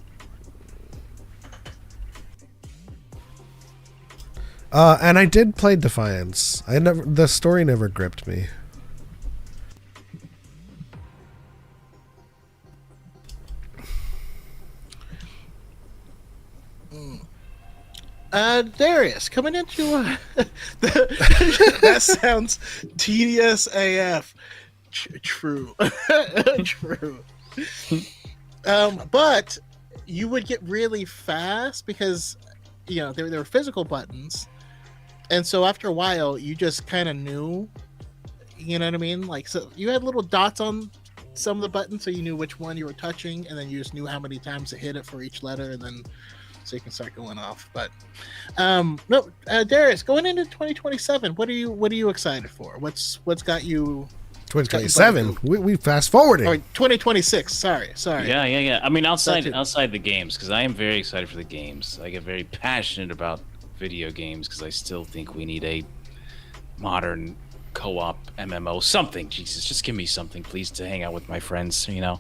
And I did play Defiance. The story never gripped me. Darius, coming into that sounds tedious AF. True. True. But you would get really fast because, you know, there were physical buttons. And so after a while, you just kind of knew, you know what I mean? Like, so you had little dots on some of the buttons, so you knew which one you were touching, and then you just knew how many times to hit it for each letter, and then so you can start going off. But no, Darius, going into 2027, what are you excited for? What's got you? 2027. We fast forwarding. Or 2026. Sorry. Yeah. I mean, outside the games, because I am very excited for the games. I get very passionate about video games because I still think we need a modern co-op MMO, something. Jesus, just give me something, please, to hang out with my friends. You know,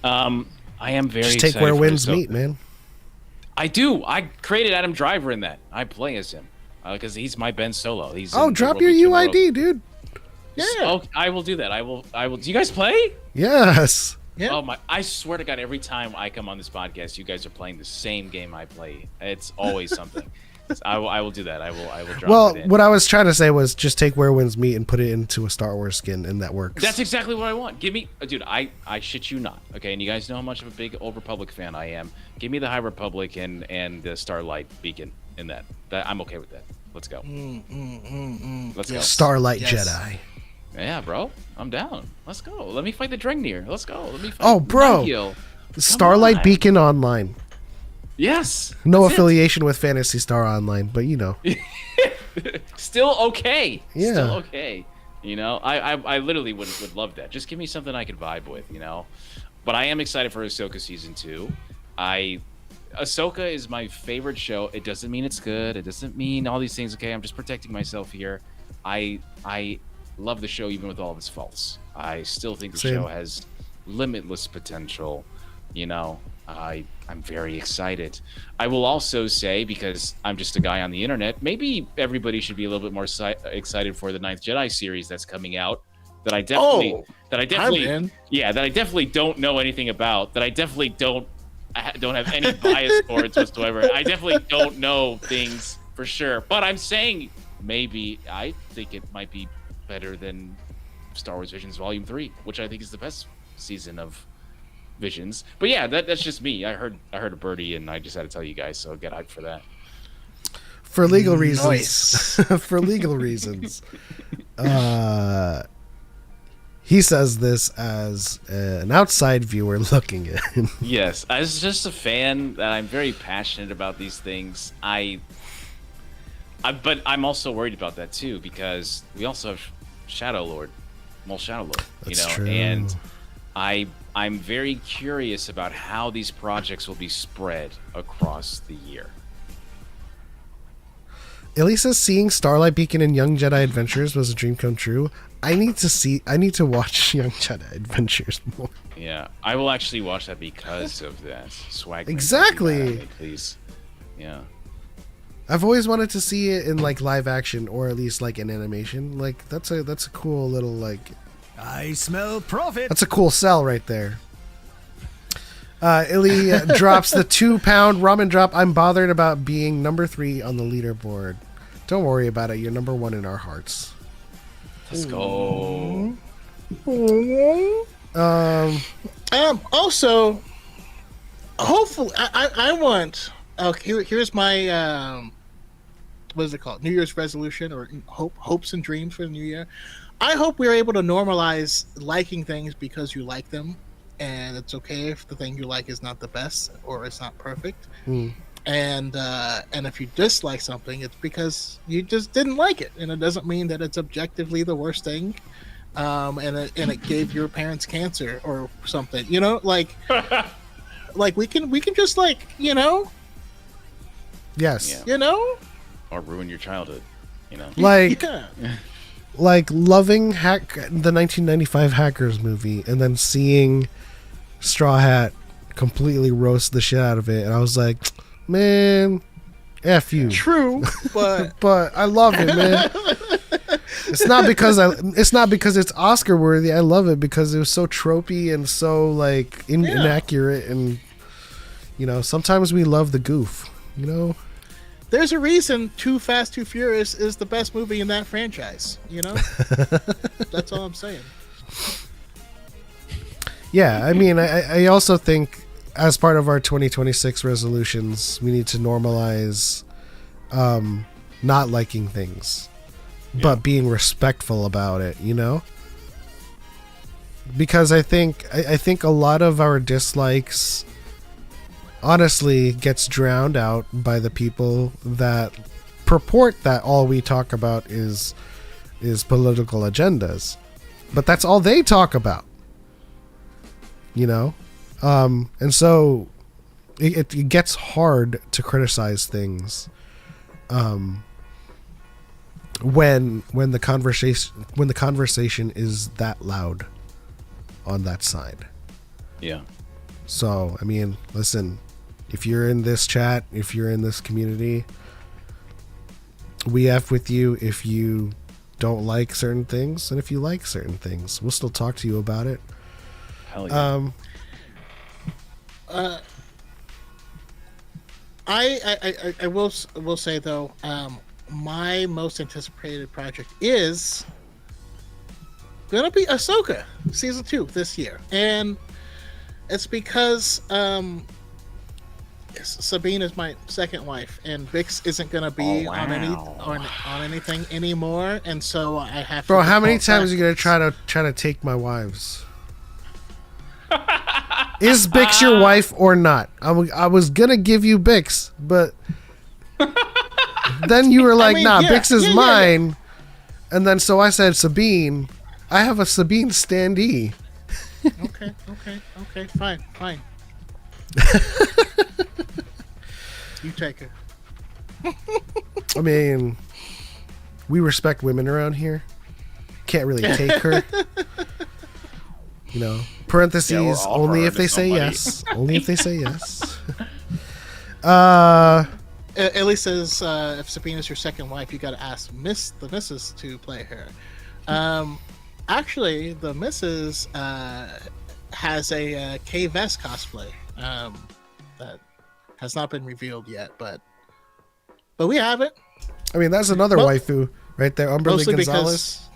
I am very just excited take where for winds this. meet, man. I do. I created Adam Driver in that. I play as him because he's my Ben Solo. He's drop your UID, dude. Yeah. Oh, I will do that. I will. Do you guys play? Yes. Yeah. Oh my! I swear to God, every time I come on this podcast, you guys are playing the same game I play. It's always something. I will do that. I will drop Well, it in. what I was trying to say was just take where winds meet and put it into a Star Wars skin, and that works. That's exactly what I want. Give me, dude. I shit you not. Okay, and you guys know how much of a big Old Republic fan I am. Give me the High Republic and the Starlight Beacon in that. I'm okay with that. Let's go. Let's go. Starlight Yes. Jedi. Yeah, bro. I'm down. Let's go. Let me fight the Drengnir. Let's go. Let me fight. Oh, bro. Nihil. Starlight on. Beacon Online. Yes. No that's it. affiliation with Phantasy Star Online, but you know. Still okay. Yeah. Still okay. You know, I literally would love that. Just give me something I could vibe with, you know. But I am excited for Ahsoka season 2. Ahsoka is my favorite show. It doesn't mean it's good. It doesn't mean all these things. Okay, I'm just protecting myself here. I love the show even with all of its faults. I still think the Same. show has limitless potential. You know, I'm very excited. I will also say, because I'm just a guy on the internet, maybe everybody should be a little bit more excited for the 9th Jedi series that's coming out. That I definitely don't know anything about. That I definitely don't have any bias towards whatsoever. I definitely don't know things for sure. But I'm saying maybe I think it might be better than Star Wars Visions Volume 3, which I think is the best season of Visions. But yeah, that's just me. I heard a birdie, and I just had to tell you guys, so get hyped for that. For legal reasons. Nice. For legal reasons. He says this as an outside viewer looking in. Yes, as just a fan, that I'm very passionate about these things. But I'm also worried about that too, because we also have Shadow Lord, Shadow Lord, That's you know, true. and I'm very curious about how these projects will be spread across the year. Illy says seeing Starlight Beacon in Young Jedi Adventures was a dream come true. I need to watch Young Jedi Adventures more. Yeah, I will actually watch that because of that. Swag. Exactly. Please. Yeah. I've always wanted to see it in like live action, or at least like in animation. Like that's a cool little like. I smell profit. That's a cool sell right there. Illy drops the 2-pound ramen drop. I'm bothered about being number 3 on the leaderboard. Don't worry about it. You're number 1 in our hearts. Let's go. Also, hopefully, I want. Okay, here's my what is it called? New Year's resolution or hopes and dreams for the new year. I hope we're able to normalize liking things because you like them, and it's okay if the thing you like is not the best or it's not perfect. And if you dislike something, it's because you just didn't like it, and it doesn't mean that it's objectively the worst thing. And it gave your parents cancer or something, you know, like we can just like, you know, Yes. you know, Or ruin your childhood, you know. Like yeah. like loving the 1995 Hackers movie and then seeing Straw Hat completely roast the shit out of it, and I was like, man, F you. True, but But I love it, man. It's not because it's Oscar worthy. I love it because it was so tropey and so like inaccurate, and you know, sometimes we love the goof, you know. there's a reason Too Fast, Too Furious is the best movie in that franchise, you know. That's all I'm saying. Yeah, I mean, I also think as part of our 2026 resolutions, we need to normalize not liking things, but being respectful about it, you know? Because I think a lot of our dislikes honestly gets drowned out by the people that purport that all we talk about is political agendas. But that's all they talk about. You know? And so it gets hard to criticize things when the conversation is that loud on that side. Yeah. So, I mean, listen, if you're in this chat, if you're in this community, we F with you if you don't like certain things, and if you like certain things, we'll still talk to you about it. Hell yeah. I will say though, my most anticipated project is gonna be Ahsoka season 2 this year, and it's because Sabine is my second wife, and Vix isn't gonna be on anything anymore, and so I have. Bro, to how many default times are you gonna backwards. try to take my wives? Is Bix your wife or not? I was gonna give you Bix, but then you were like, mean, nah, yeah, Bix is yeah. mine. And then so I said Sabine. I have a Sabine standee. Okay, fine. You take her. I mean, we respect women around here. Can't really take her. You know, parentheses, Yeah, we're all only her if they to say somebody. yes. Only if they say yes. Ellie says, if Sabina's your second wife, you got to ask the missus to play her. Actually, the missus has a K Vest cosplay that has not been revealed yet, but we have it. I mean, that's another waifu right there, Umberly Mostly Gonzalez.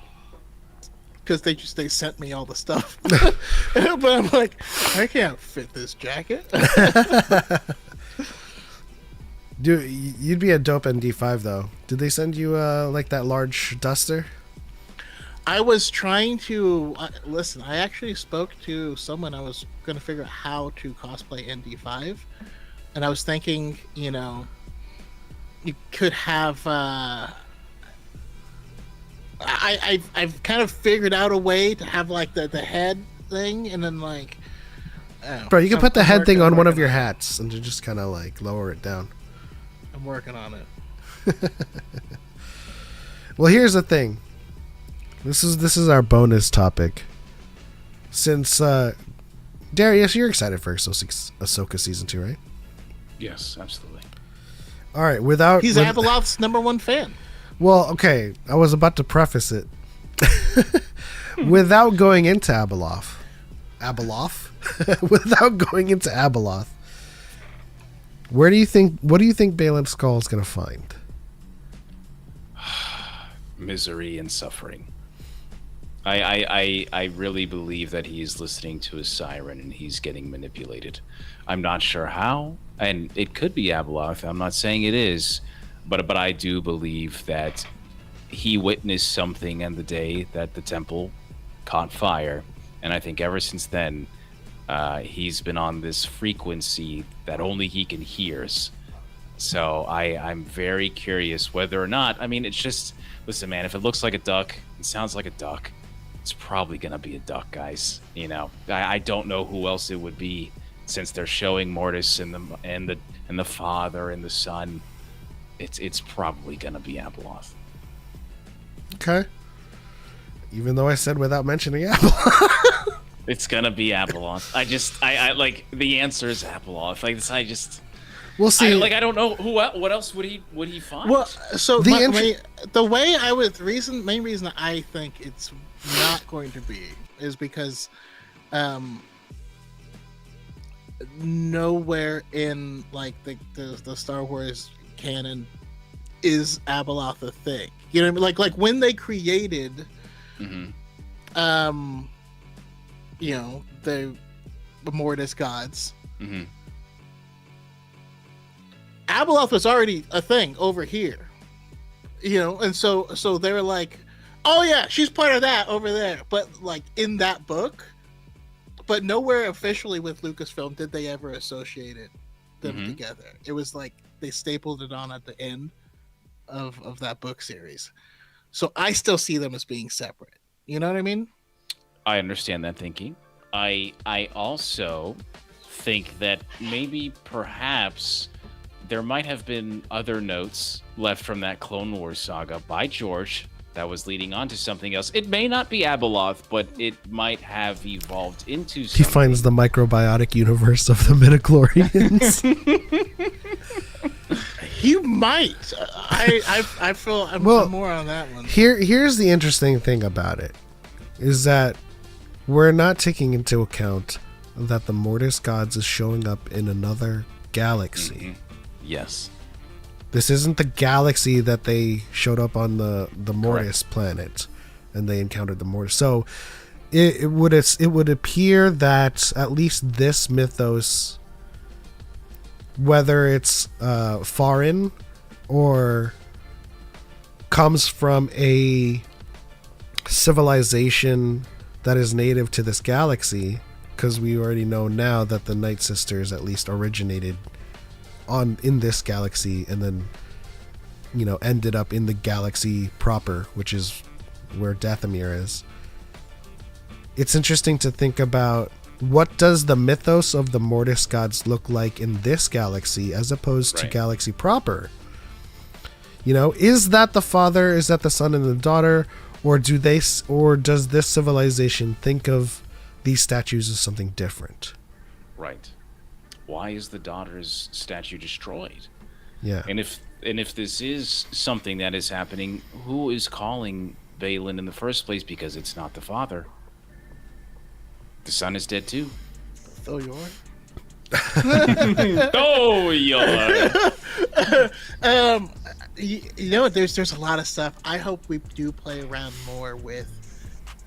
because they sent me all the stuff, but I'm like, I can't fit this jacket. Dude, you'd be a dope ND5 though. Did they send you like that large duster? I was trying to listen. I actually spoke to someone. I was going to figure out how to cosplay ND5, and I was thinking, you know, you could have. I've kind of figured out a way to have like the head thing, and then like. Bro, you can put the I'm head thing on one of your on it. hats and just kind of like lower it down. I'm working on it. Well, here's the thing. This is our bonus topic. Since Darius, you're excited for Ahsoka season 2, right? Yes, absolutely. All right, He's Abeloth's #1 fan. Well, okay, I was about to preface it. Without going into Abeloth, without going into Abeloth, what do you think Baylan Skull is going to find? Misery and suffering. I really believe that he's listening to a siren and he's getting manipulated. I'm not sure how, and it could be Abeloth. I'm not saying it is, but I do believe that he witnessed something on the day that the temple caught fire, and I think ever since then, he's been on this frequency that only he can hears, So I'm very curious whether or not. I mean, it's just, listen, man. If it looks like a duck, it sounds like a duck, it's probably gonna be a duck, guys. You know, I don't know who else it would be, since they're showing Mortis and the father and the son. It's probably gonna be Abeloth. Okay. Even though I said without mentioning Apple. It's gonna be Abeloth. I like, the answer is Abeloth. Like this, We'll see. I don't know what else would he find. Well, so The main reason I think it's not going to be is because nowhere in like the Star Wars canon is Abeloth a thing. You know what I mean? Like when they created you know, the Mortis gods. Mm-hmm. Abeloth was already a thing over here, you know, and so they were like, oh yeah, she's part of that over there, but like in that book, but nowhere officially with Lucasfilm did they ever associate them together. It was like they stapled it on at the end of that book series. So I still see them as being separate. You know what I mean? I understand that thinking. I also think that perhaps there might have been other notes left from that Clone Wars saga by George that was leading on to something else. It may not be Abeloth, but it might have evolved into something. He finds the microbiotic universe of the midichlorians. He might. I feel I'm more on that one. Here's the interesting thing about it, is that we're not taking into account that the Mortis gods is showing up in another galaxy. Mm-hmm. Yes. This isn't the galaxy that they showed up on the Mortis planet, and they encountered the Mortis. So it would appear that at least this mythos, whether it's foreign or comes from a civilization that is native to this galaxy, because we already know now that the Night Sisters at least originated in this galaxy and then, you know, ended up in the galaxy proper, which is where Dathomir is. It's interesting to think about, what does the mythos of the Mortis gods look like in this galaxy as opposed to galaxy proper? You know, is that the father, is that the son and the daughter, or does this civilization think of these statues as something different? Right. Why is the daughter's statue destroyed? Yeah. And if this is something that is happening, who is calling Balin in the first place? Because it's not the father. The son is dead too. So you are. Oh, you you know, there's a lot of stuff. I hope we do play around more with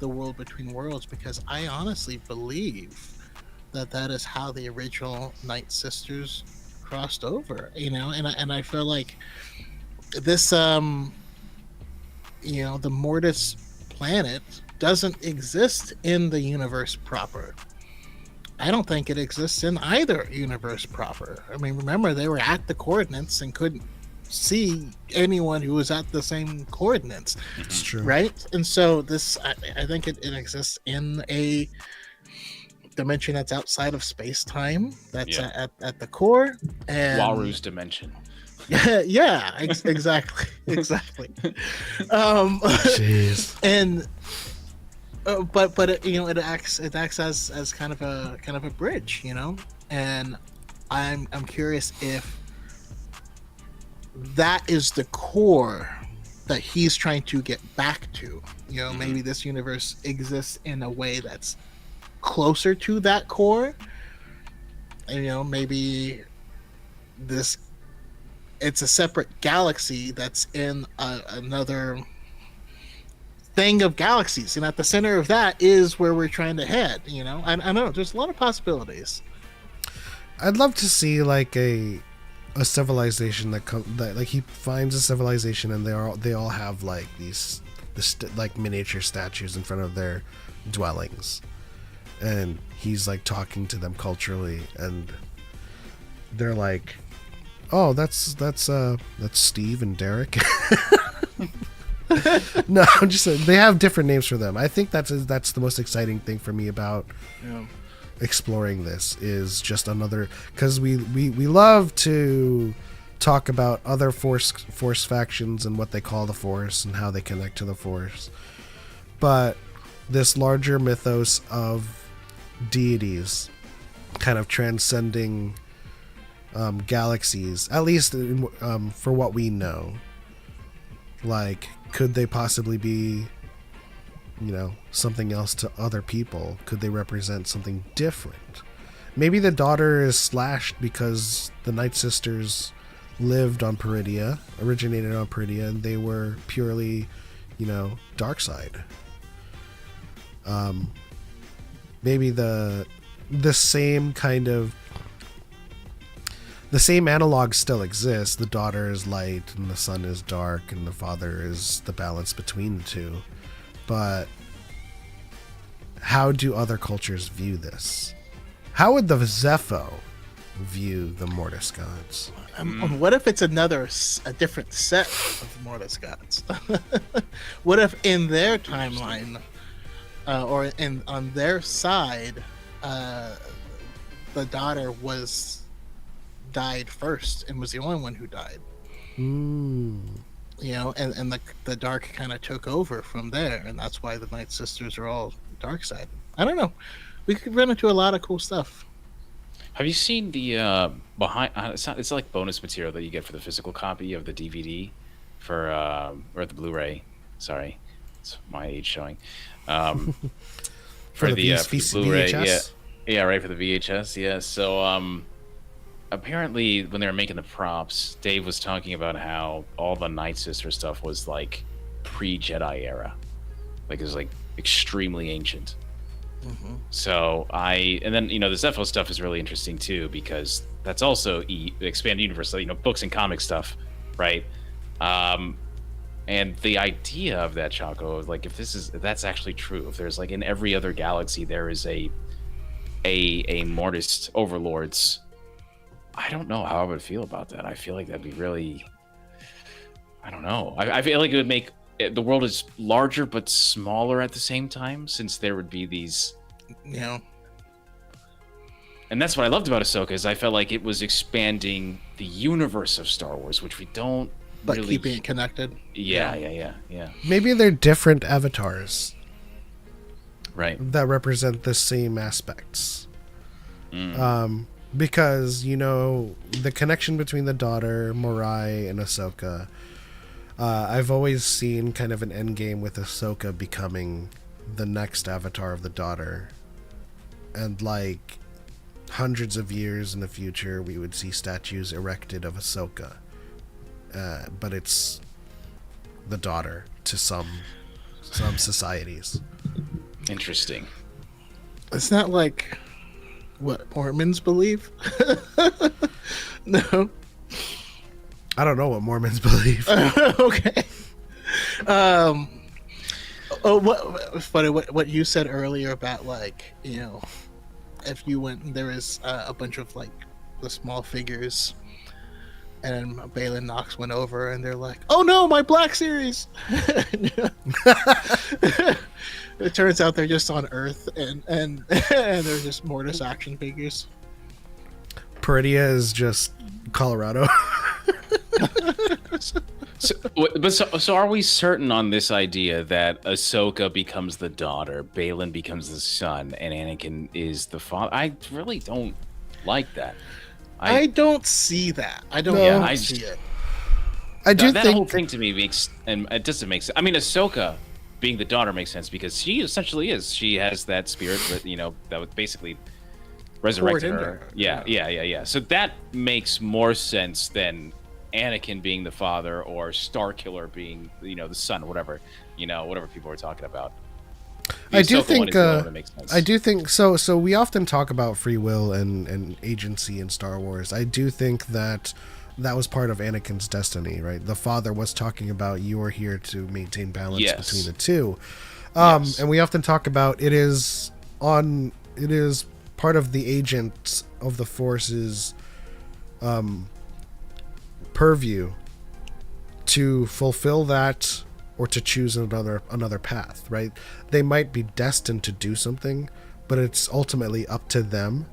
the world between worlds, because I honestly believe that is how the original Night Sisters crossed over. You know, and I feel like this you know, the Mortis planet doesn't exist in the universe proper. I don't think it exists in either universe proper. I mean, remember, they were at the coordinates and couldn't see anyone who was at the same coordinates. It's true. Right? And so this, I think it exists in a dimension that's outside of space-time, that's at the core. And Waru's dimension. yeah, exactly. Jeez. And but it, you know, it acts as kind of a bridge, you know, and I'm curious if that is the core that he's trying to get back to. You know, maybe this universe exists in a way that's closer to that core, and you know, maybe it's a separate galaxy that's in another thing of galaxies, and at the center of that is where we're trying to head. You know, I know there's a lot of possibilities. I'd love to see like a civilization that like he finds a civilization and they all have like these like miniature statues in front of their dwellings, and he's like talking to them culturally, and they're like oh, that's Steve and Derek. No, I'm just saying, they have different names for them. I think that's the most exciting thing for me about exploring this, is just another, because we love to talk about other force factions and what they call the Force and how they connect to the Force, but this larger mythos of deities kind of transcending galaxies, at least for what we know. Like, could they possibly be, something else to other people? Could they represent something different? Maybe the daughter is slashed because the Night Sisters lived on Peridia, originated on Peridia, and they were purely, dark side. Maybe the same kind of, the same analog still exists. The daughter is light and the son is dark, and the father is the balance between the two. But how do other cultures view this? How would the Zepho view the Mortis gods? What if it's a different set of Mortis gods? What if in their timeline, or on their side, the daughter died first and was the only one who died? And the dark kind of took over from there, and that's why the Night Sisters are all dark side. I don't know. We could run into a lot of cool stuff. Have you seen the behind? It's like bonus material that you get for the physical copy of the DVD or the Blu-ray. Sorry, it's my age showing. For the Blu-ray, VHS? yeah, right, for the VHS, yeah. So apparently, when they were making the props, Dave was talking about how all the Night Sister stuff was like pre-Jedi era, like it was like extremely ancient. So and then the Zepho stuff is really interesting too, because that's also expanded universe, so, books and comic stuff, right? And the idea of that, Choco, like if that's actually true, if there's like in every other galaxy there is a Mortis overlords, I don't know how I would feel about that. I feel like that'd be really, I don't know. I feel like it would make the world is larger but smaller at the same time, since there would be these, and that's what I loved about Ahsoka, is I felt like it was expanding the universe of Star Wars, which we don't But really keeping it connected. Yeah. Maybe they're different avatars Right. that represent the same aspects. Because, the connection between the daughter, Morai, and Ahsoka, I've always seen kind of an endgame with Ahsoka becoming the next avatar of the daughter. And, like, hundreds of years in the future, we would see statues erected of Ahsoka. But it's the daughter to some societies. Interesting. It's not like what Mormons believe. No. I don't know what Mormons believe. Okay. What you said earlier about, like, if you went and there is a bunch of like the small figures, and Balin Knox went over and they're like, "Oh no, my Black Series!" It turns out they're just on Earth, and they're just Mortis action figures. Peridia is just Colorado. So are we certain on this idea that Ahsoka becomes the daughter, Balin becomes the son, and Anakin is the father? I really don't like that. I don't see that. I don't see it. I do that think whole thing to me makes, and it doesn't make sense. I mean, Ahsoka being the daughter makes sense because she essentially is. She has that spirit that that would basically resurrected her. Yeah. So that makes more sense than Anakin being the father or Starkiller being, the son, whatever people are talking about. I do think so we often talk about free will and agency in Star Wars. I do think that was part of Anakin's destiny, right? The father was talking about, you are here to maintain balance between the two. And we often talk about it is part of the agent of the Force's purview to fulfill that or to choose another path, right? They might be destined to do something, but it's ultimately up to them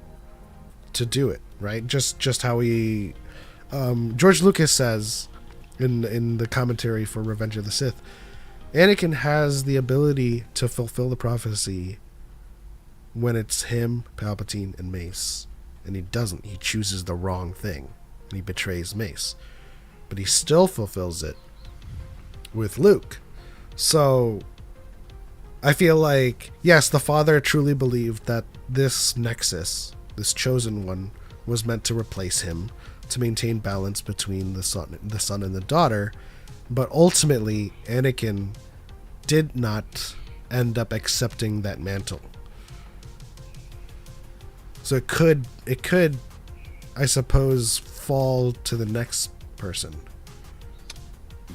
to do it, right? Just how he George Lucas says in the commentary for Revenge of the Sith, Anakin has the ability to fulfill the prophecy when it's him, Palpatine, and Mace. And he doesn't. He chooses the wrong thing. And he betrays Mace. But he still fulfills it with Luke. So I feel like, yes, the father truly believed that this Nexus, this chosen one, was meant to replace him, to maintain balance between the son and the daughter. But ultimately, Anakin did not end up accepting that mantle. So it could, I suppose, fall to the next person.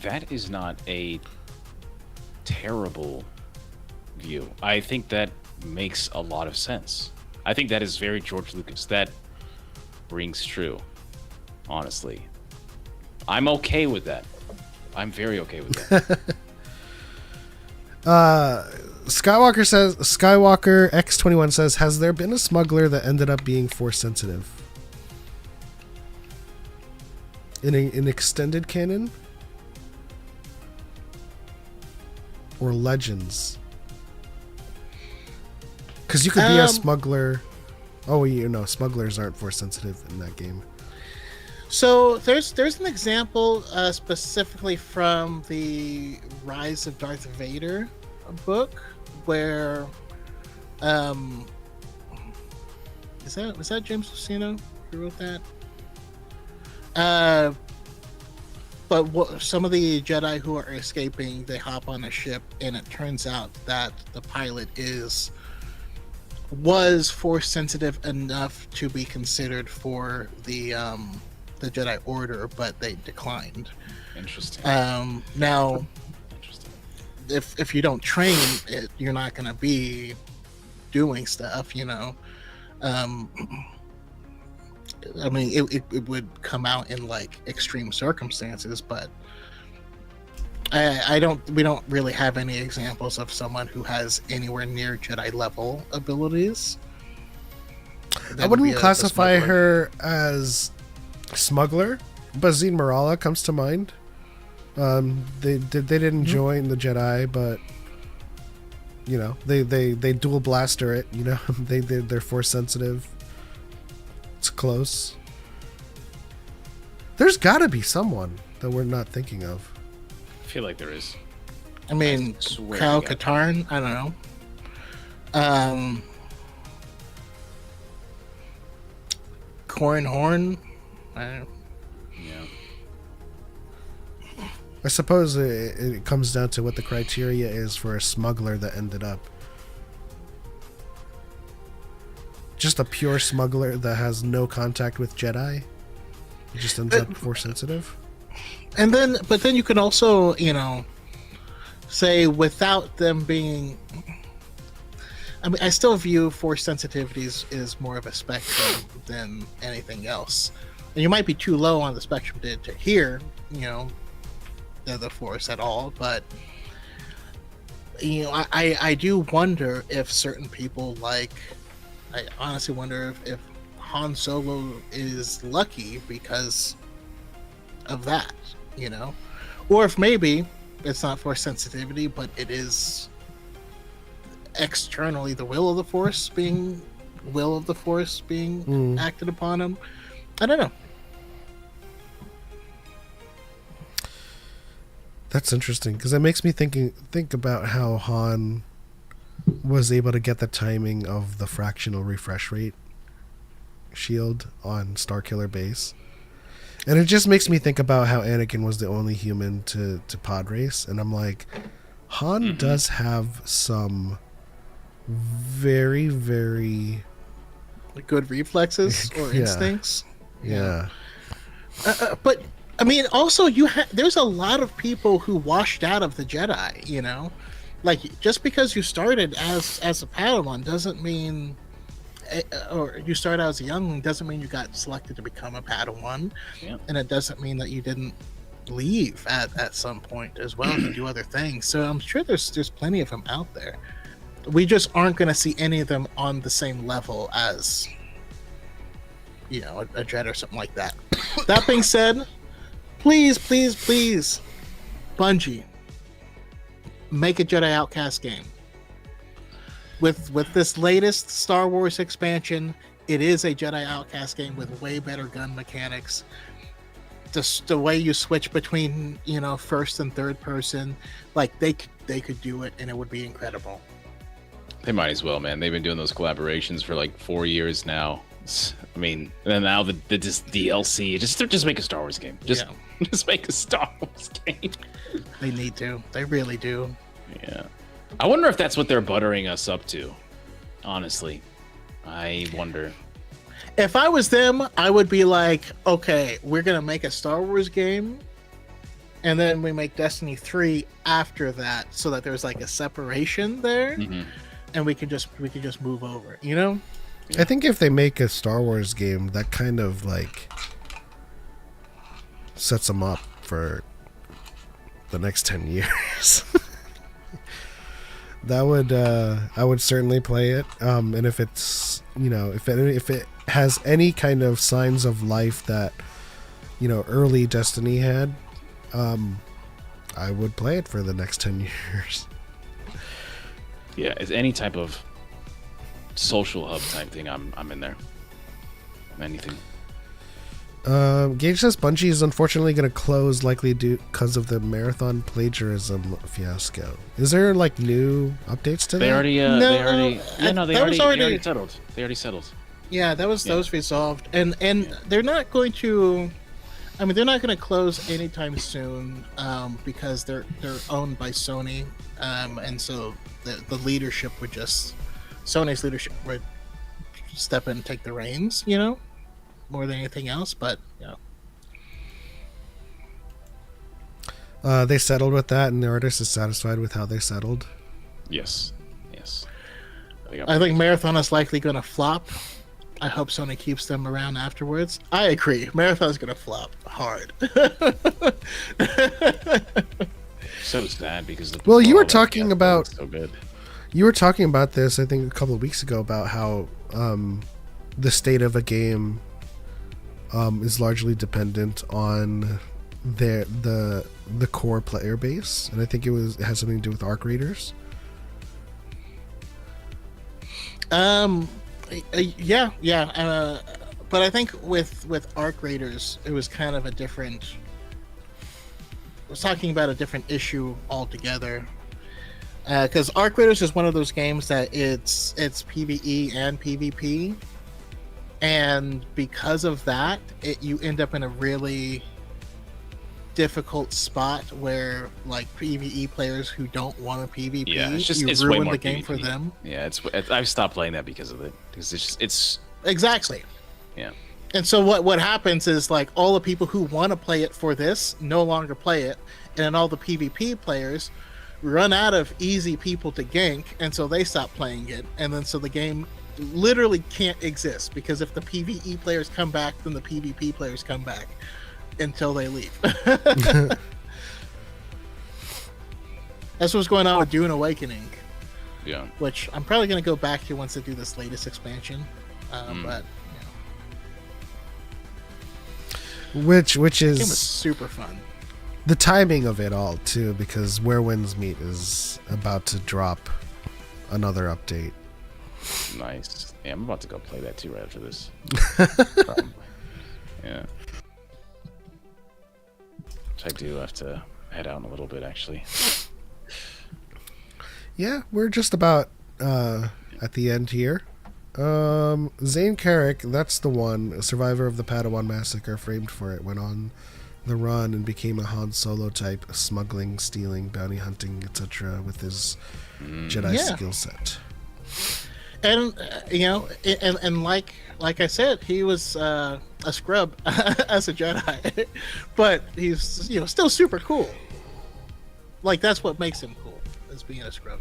That is not a terrible view. I think that makes a lot of sense. I think that is very George Lucas. That rings true, honestly. I'm okay with that. I'm very okay with that. Skywalker X21 says, has there been a smuggler that ended up being force sensitive? In extended canon? Or legends? Because you could be a smuggler. Oh, smugglers aren't force sensitive in that game. So there's an example specifically from the Rise of Darth Vader book where was that James Luceno who wrote that? But some of the Jedi who are escaping, they hop on a ship, and it turns out that the pilot was force sensitive enough to be considered for the Jedi Order, but they declined. Interesting. Now, if you don't train it, you're not going to be doing stuff, I mean, it would come out in like extreme circumstances, but we don't really have any examples of someone who has anywhere near Jedi level abilities. I wouldn't classify her as smuggler, but Zine Morala comes to mind. They didn't join the Jedi, but they dual blaster it. They're force sensitive. It's close. There's got to be someone that we're not thinking of. I feel like there is. I mean, Kyle Katarn. I don't know. Corran Horn. I don't know. Yeah. I suppose it comes down to what the criteria is for a smuggler that ended up. Just a pure smuggler that has no contact with Jedi. It just ends up force sensitive. But then you can also, say without them being. I mean, I still view force sensitivities as more of a spectrum than anything else. And you might be too low on the spectrum to hear, the force at all. But I do wonder if certain people I honestly wonder if Han Solo is lucky because of that, or if maybe it's not force sensitivity, but it is externally the will of the force being acted upon him. I don't know. That's interesting because it makes me think about how Han was able to get the timing of the fractional refresh rate shield on Starkiller Base. And it just makes me think about how Anakin was the only human to pod race. And I'm like, Han does have some very, very good reflexes or instincts. Yeah. But I mean, also there's a lot of people who washed out of the Jedi, like just because you started as a Padawan doesn't mean or you start out as a youngling doesn't mean you got selected to become a Padawan, and it doesn't mean that you didn't leave at some point as well to do other things. So I'm sure there's plenty of them out there. We just aren't going to see any of them on the same level as, you know, a Jedi or something like that. That being said, please, Bungie, make a Jedi Outcast game. With this latest Star Wars expansion, it is a Jedi Outcast game with way better gun mechanics. Just the way you switch between, you know, first and third person, like they could do it, and it would be incredible. They might as well, man. They've been doing those collaborations for like 4 years now. I mean, and now the DLC. Just make a Star Wars game. Just make a Star Wars game. They need to. They really do. Yeah. I wonder if that's what they're buttering us up to. Honestly, I wonder. If I was them, I would be like, okay, we're gonna make a Star Wars game, and then we make Destiny 3 after that, so that there's like a separation there, and we could just move over. You know? I think if they make a Star Wars game, that kind of like sets them up for the next 10 years. That would I would certainly play it. And if it's, you know, if it has any kind of signs of life that, you know, early Destiny had, I would play it for the next 10 years. Yeah, is any type of social hub type thing, I'm in there. Anything. Gage says Bungie is unfortunately going to close, likely due because of the marathon plagiarism fiasco. Is there like new updates to that? They already settled. They already settled. Yeah, that was resolved, and they're not going to. I mean, they're not going to close anytime soon because they're owned by Sony, and so the leadership would just Sony's leadership would step in and take the reins, you know, more than anything else. But yeah, they settled with that, and the artist is satisfied with how they settled. Yes. I think Marathon is likely going to flop. I hope Sony keeps them around afterwards. I agree. Marathon's going to flop hard. So sad because well, you were talking about so good. You were talking about this, I think, a couple of weeks ago about how the state of a game is largely dependent on the core player base, and I think it has something to do with arc readers. Yeah. But I think with arc raiders, it was kind of a different. I was talking about a different issue altogether. Because arc raiders is one of those games that it's PvE and PvP, and because of that, you end up in a really difficult spot where like PvE players who don't want to PvP, it's ruin way more the game PvP for them. Yeah, I've stopped playing that because of it. Because it's exactly. Yeah. And so what happens is like all the people who want to play it for this no longer play it, and then all the PvP players run out of easy people to gank, and so they stop playing it, and then so the game literally can't exist, because if the PvE players come back, then the PvP players come back until they leave. That's what's going on with Dune Awakening. Yeah. Which I'm probably going to go back to once they do this latest expansion. But which it was is super fun. The timing of it all too, because Where Winds Meet is about to drop another update. Nice. Yeah, I'm about to go play that too right after this. Yeah. Which I do have to head out in a little bit, actually. Yeah, we're just about at the end here. Zane Carrick, that's the one, a survivor of the Padawan massacre, framed for it, went on the run and became a Han Solo type, smuggling, stealing, bounty hunting, etc. with his Jedi skill set. And and like I said, he was a scrub as a Jedi, but he's still super cool. Like that's what makes him cool, is being a scrub.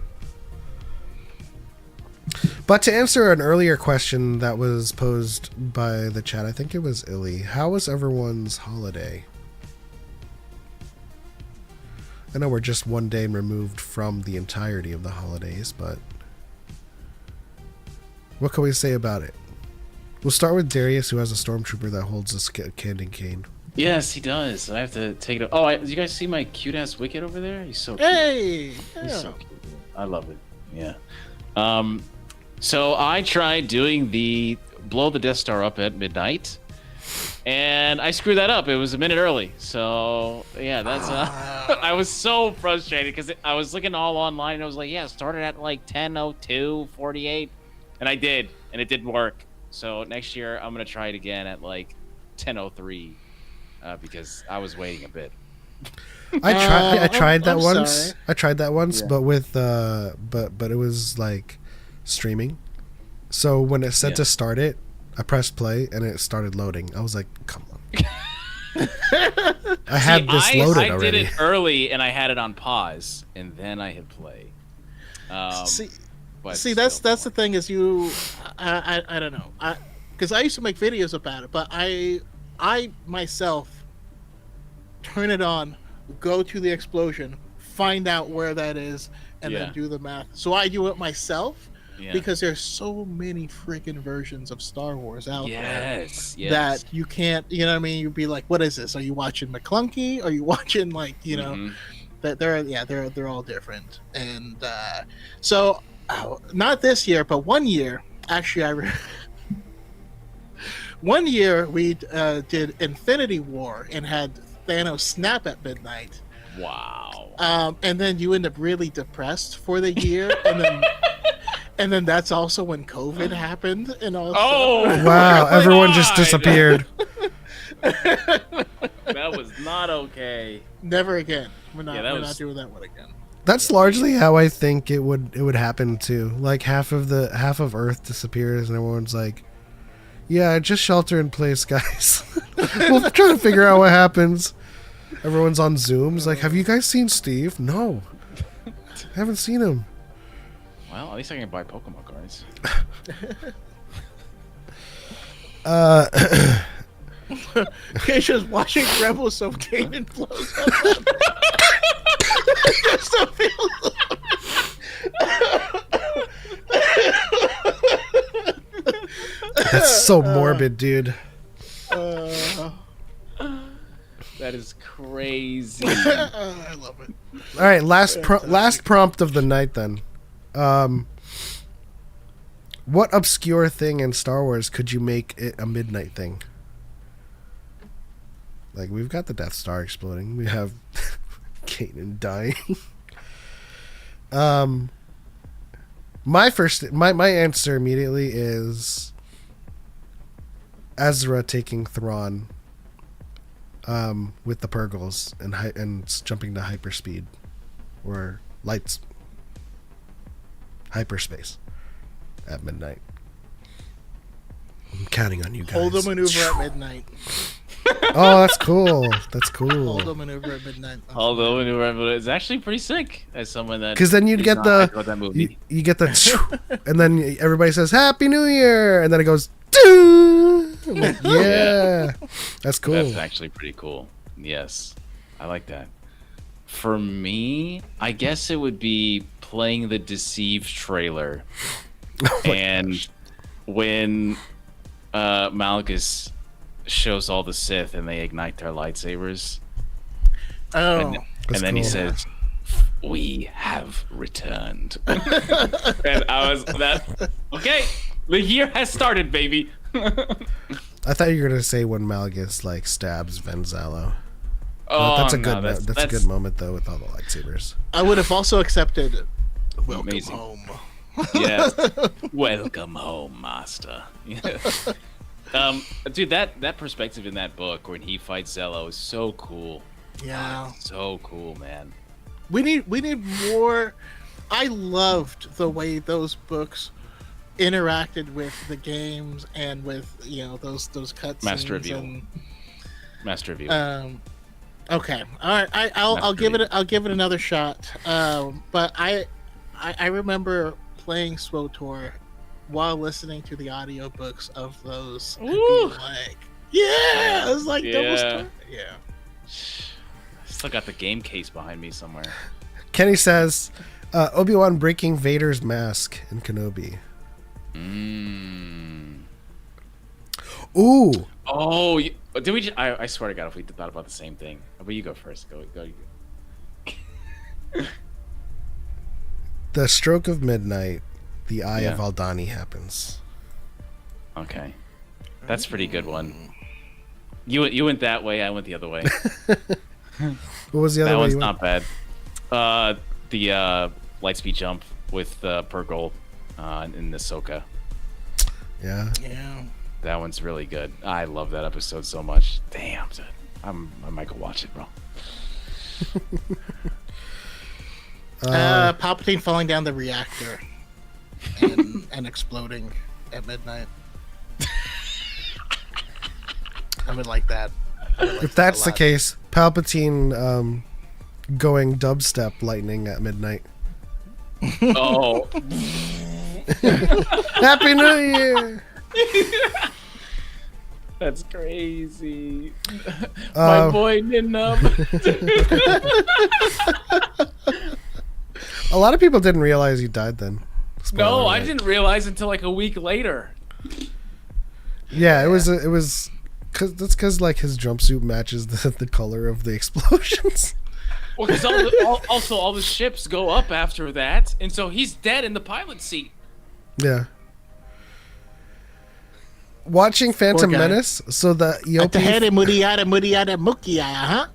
But to answer an earlier question that was posed by the chat, I think it was Illy. How was everyone's holiday? I know we're just one day removed from the entirety of the holidays, but what can we say about it? We'll start with Darius, who has a stormtrooper that holds a candy cane. Yes, he does. I have to take it. Oh, you guys see my cute ass Wicket over there? He's so cute. Hey, He's so cute. I love it. Yeah. So I tried doing the blow the Death Star up at midnight, and I screwed that up. It was a minute early. So yeah, that's. I was so frustrated because I was looking all online, and I was like, yeah, started at like 10:02:48, and I did, and it didn't work. So next year I'm gonna try it again at like 10:03. Because I was waiting a bit. I tried that I'm once. sorry. I tried that once, Yeah. but with but it was like streaming. So when it said to start it, I pressed play and it started loading. I was like, "Come on!" I had this loaded I already. did it early and I had it on pause, and then I hit play. See, that's the thing is I don't know, because I used to make videos about it, but I myself turn it on, go to the explosion, find out where that is, and then do the math. So I do it myself because there's so many freaking versions of Star Wars out there that you can't, you know what I mean? You'd be like, what is this? Are you watching McClunky? Are you watching like, you know, that they're all different. And so not this year, but one year, actually one year we did Infinity War and had Thanos snap at midnight. Wow. And then you end up really depressed for the year, and then that's also when COVID happened and all. Oh Wow! Everyone just disappeared. That was not okay. Never again. We're not doing that one again. That's largely how I think it would happen too. Like half of Earth disappears, and everyone's like, "Yeah, just shelter in place, guys. We'll try to figure out what happens." Everyone's on Zooms. Like, have you guys seen Steve? No, I haven't seen him. Well, at least I can buy Pokemon cards. Keisha's watching Rebels so Kanan blows up. Just so feels. That's so morbid, dude. That is crazy. I love it. All right, last prompt of the night then. What obscure thing in Star Wars could you make it a midnight thing? Like, we've got the Death Star exploding. We have Kanan dying. My answer immediately is Ezra taking Thrawn with the Purgles and jumping to hyperspeed or hyperspace at midnight. I'm counting on you guys. Hold the maneuver at midnight. Oh, that's cool. That's cool. Hold the maneuver at midnight. Although it's actually pretty sick as someone that. Because then you'd get that the movie. you get the and then everybody says Happy New Year, and then it goes. Doo! I'm like, yeah, that's cool. That's actually pretty cool. Yes, I like that. For me, I guess it would be playing the Deceived trailer, and when Malgus shows all the Sith and they ignite their lightsabers. Oh, and then he cool. says, "We have returned." And I was okay. The year has started, baby. I thought you were gonna say when Malgus like stabs Venzalo. Oh, that's a no, good. That's a good moment though with all the lightsabers. I would have also accepted. Welcome Amazing. home. Yes. Welcome home, master. Dude, that perspective in that book when he fights Zello is so cool. Yeah, So cool, man. we need more. I loved the way those books interacted with the games and with those cutscenes. Master Reveal. Master Review. Okay, all right. I'll give it another shot. But I remember playing SWTOR while listening to the audiobooks of those and Ooh. being like, yeah, it's like double Yeah. story. Yeah. Still got the game case behind me somewhere. Kenny says, Obi-Wan breaking Vader's mask in Kenobi. Ooh. Oh, did we? I swear to God, if we thought about the same thing. But you go first. Go. The stroke of midnight, the Eye Yeah. of Aldani happens. Okay, that's a pretty good one. You went that way. I went the other way. What was the other That way one's you went? not bad. The Lightspeed jump with Purgle in the Ahsoka. Yeah. Yeah. That one's really good. I love that episode so much. Damn, dude. I might go watch it, bro. Palpatine falling down the reactor and exploding at midnight. I would like that. If that's the case, Palpatine going dubstep lightning at midnight. Oh, Happy New Year! that's crazy. My boy Ninub. A lot of people didn't realize he died then. Spoiler No, I alert. didn't realize until like a week later. Yeah, it was because like his jumpsuit matches the color of the explosions. Well, because also all the ships go up after that, and so he's dead in the pilot seat. Yeah. Watching Phantom guy. Menace, so the Atahede Eope, muriada muriada mukia, huh?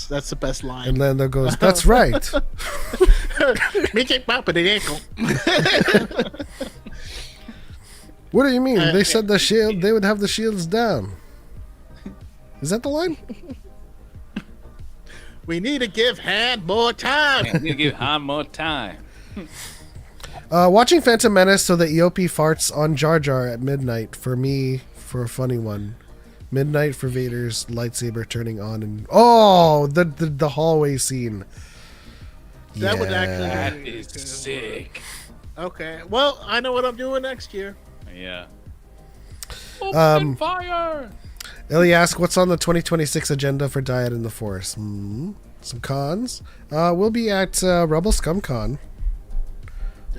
That's the best and line. then there goes, "That's right." Mickey Papa de Deco. What do you mean? They said the shield. They would have the shields down. Is that the line? We need to give hand more time. We need to give Han more time. Watching Phantom Menace, so the Eope farts on Jar Jar at midnight for me for a funny one. Midnight for Vader's lightsaber turning on and the hallway scene. That would That actually is sick. Okay. Well, I know what I'm doing next year. Yeah. Open Um, fire! Illy asks, what's on the 2026 agenda for DYAD in the Force? Some cons. We'll be at Rebel Scum Con.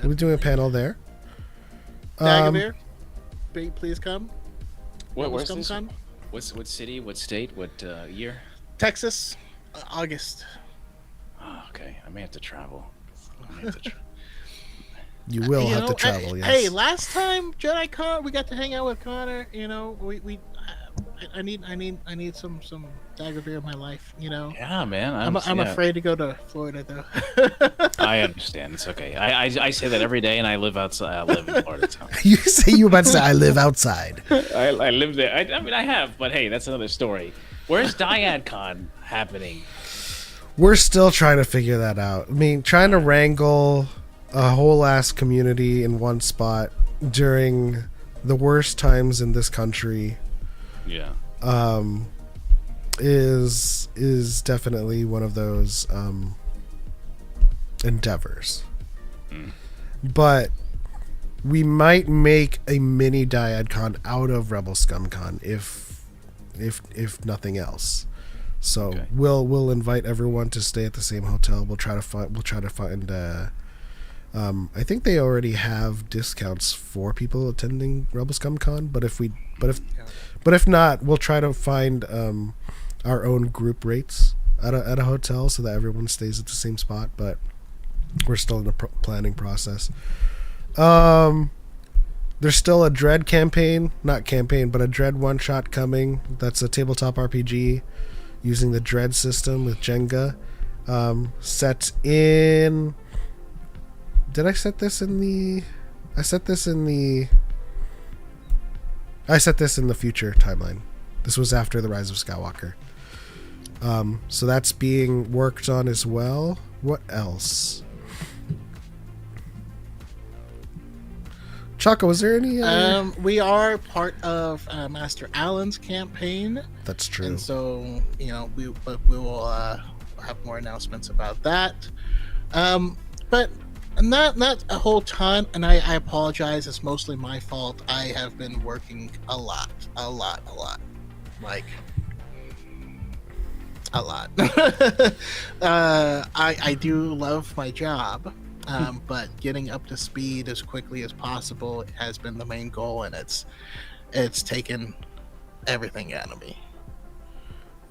We'll be doing a panel there. Dagobert, please come. Where's Scum this? Con? What city? What state? What year? Texas, August. Oh, okay. I may have to travel. I may have to You will You have know, to travel, yes. Hey, last time Jedi Con, we got to hang out with Connor. You know, I need some Dagobert in my life. You know. Yeah, man. I'm yeah. afraid to go to Florida though. I understand. It's okay. I say that every day, and I live outside. I live in Florida town. You say you about to say I live outside. I live there. I mean, I have, but hey, that's another story. Where's DYAD Con happening? We're still trying to figure that out. I mean, trying to wrangle a whole ass community in one spot during the worst times in this country Yeah. is definitely one of those endeavors. But we might make a mini DYAD Con out of Rebel Scum Con if nothing else. So Okay. we'll invite everyone to stay at the same hotel. We'll try to find I think they already have discounts for people attending Rebel Scum Con, but if not, we'll try to find our own group rates at a hotel so that everyone stays at the same spot, but we're still in the planning process. There's still a Dread campaign, not campaign, but a Dread one shot coming. That's a tabletop RPG using the Dread system with Jenga. Set in. Did I set this in the? I set this in the future timeline. This was after the Rise of Skywalker. So that's being worked on as well. What else? Choco, was there any? We are part of Master Allen's campaign, That's true. and so we will have more announcements about that. But Not a whole ton, and I apologize. It's mostly my fault. I have been working a lot, like a lot. I do love my job, but getting up to speed as quickly as possible has been the main goal, and it's taken everything out of me.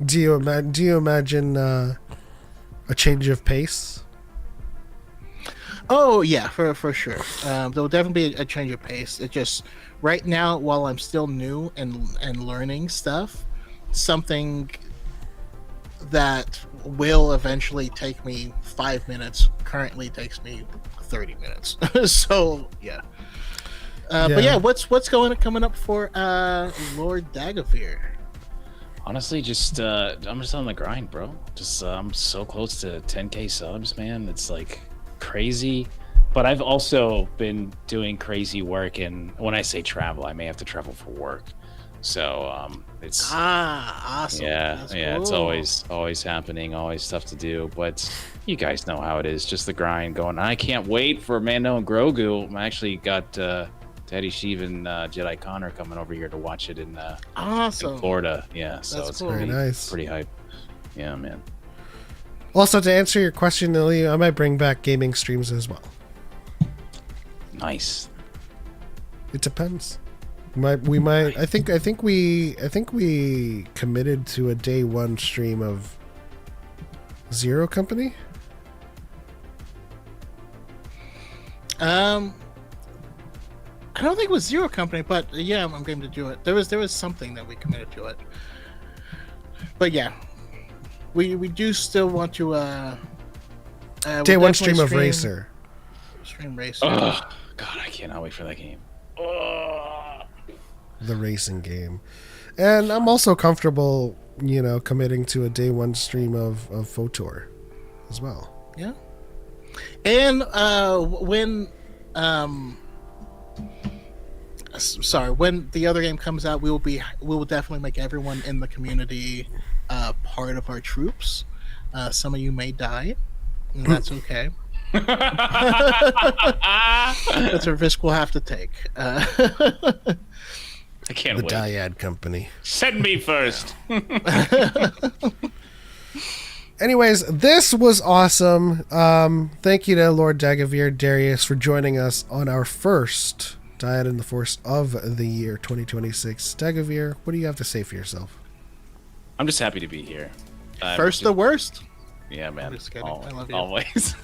Do you imagine a change of pace? Oh yeah, for sure. There'll definitely be a change of pace. It just right now, while I'm still new and learning stuff, something that will eventually take me 5 minutes currently takes me 30 minutes. So yeah. But yeah, what's coming up for Lord Dagavir? Honestly, just I'm just on the grind, bro. Just I'm so close to 10K subs, man. It's like crazy. But I've also been doing crazy work, and when I say travel, I may have to travel for work. So it's awesome. Yeah, That's yeah. cool. It's always happening, always stuff to do. But you guys know how it is. Just the grind going. I can't wait for Mando and Grogu. I actually got Daddy Sheev and Jedi Connor coming over here to watch it in Awesome. Florida. Yeah, so That's it's cool. gonna be Very nice. pretty hype. Yeah, man. Also, to answer your question, Lily, I might bring back gaming streams as well. Nice. It depends. We might. I think we committed to a day one stream of Zero Company. I don't think it was Zero Company, but yeah, I'm going to do it. There was something that we committed to it. But yeah, we do still want to Day we'll one definitely stream of Racer. Stream Racer. Oh God, I cannot wait for that game. The racing game. And I'm also comfortable, committing to a day one stream of Photor as well. Yeah. And when when the other game comes out, we will definitely make everyone in the community part of our troops. Some of you may die, and that's okay. That's a risk we'll have to take. I can't The wait. DYAD company. Send me first. Anyways, this was awesome. Thank you to Lord Dagavir Darius for joining us on our first Dyad in the Force of the year 2026. Dagavir, what do you have to say for yourself? I'm just happy to be here. First the worst. Yeah, man. I'm just kidding. I love you. Always.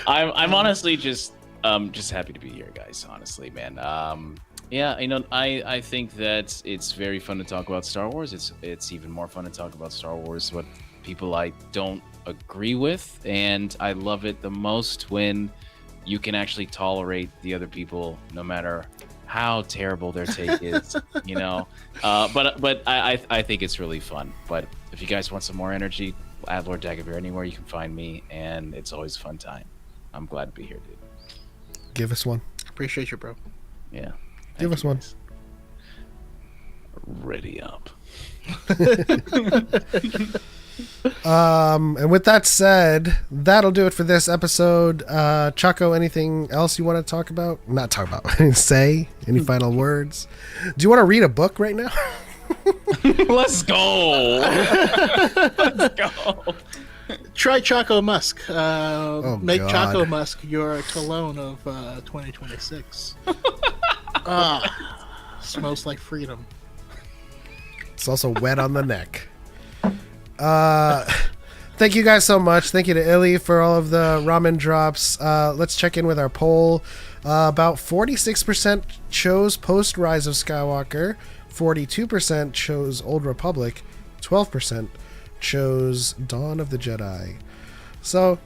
I'm honestly just happy to be here, guys. Honestly, man. Yeah, I think that it's very fun to talk about Star Wars. It's even more fun to talk about Star Wars with people I don't agree with, and I love it the most when you can actually tolerate the other people, no matter how terrible their take is. But I think it's really fun. But if you guys want some more energy, add Lord Dagavir anywhere you can find me, and it's always a fun time. I'm glad to be here, dude. Give us one. Appreciate you, bro. Yeah. Give us one. Guys. Ready up. And with that said, that'll do it for this episode. Choco, anything else you want to talk about? Not talk about. Say any final words? Do you want to read a book right now? Let's go. Let's go. Try Choco Musk. Make God. Choco Musk your cologne of 2026. Smells like freedom. It's also wet on the neck. Thank you guys so much. Thank you to Illy for all of the ramen drops. Let's check in with our poll. About 46% chose post Rise of Skywalker, 42% chose Old Republic, 12% chose Dawn of the Jedi. So,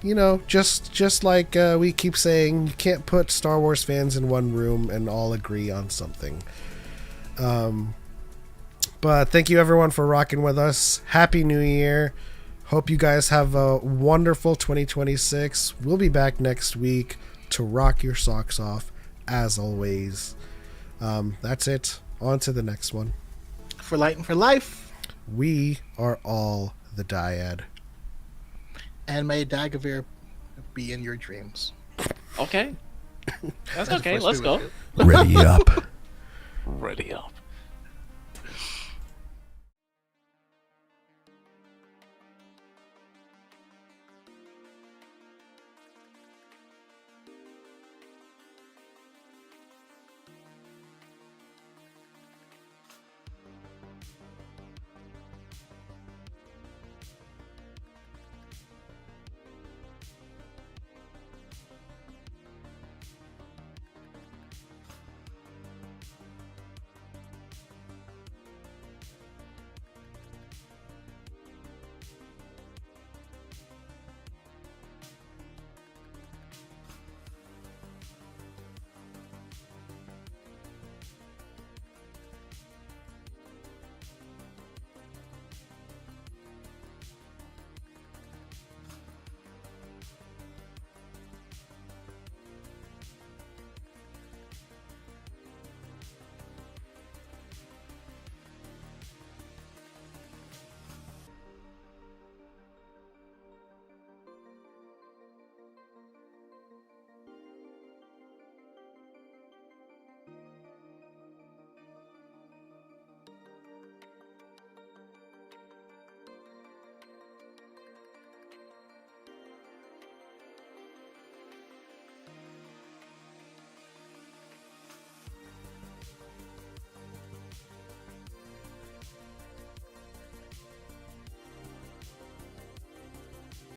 just like we keep saying, you can't put Star Wars fans in one room and all agree on something. But thank you everyone for rocking with us. Happy New Year. Hope you guys have a wonderful 2026. We'll be back next week to rock your socks off, as always. That's it. On to the next one. For light and for life. We are all the Dyad. and may Dagavir be in your dreams. Okay. That's okay. Force Let's be go. with you. Ready up. Ready up.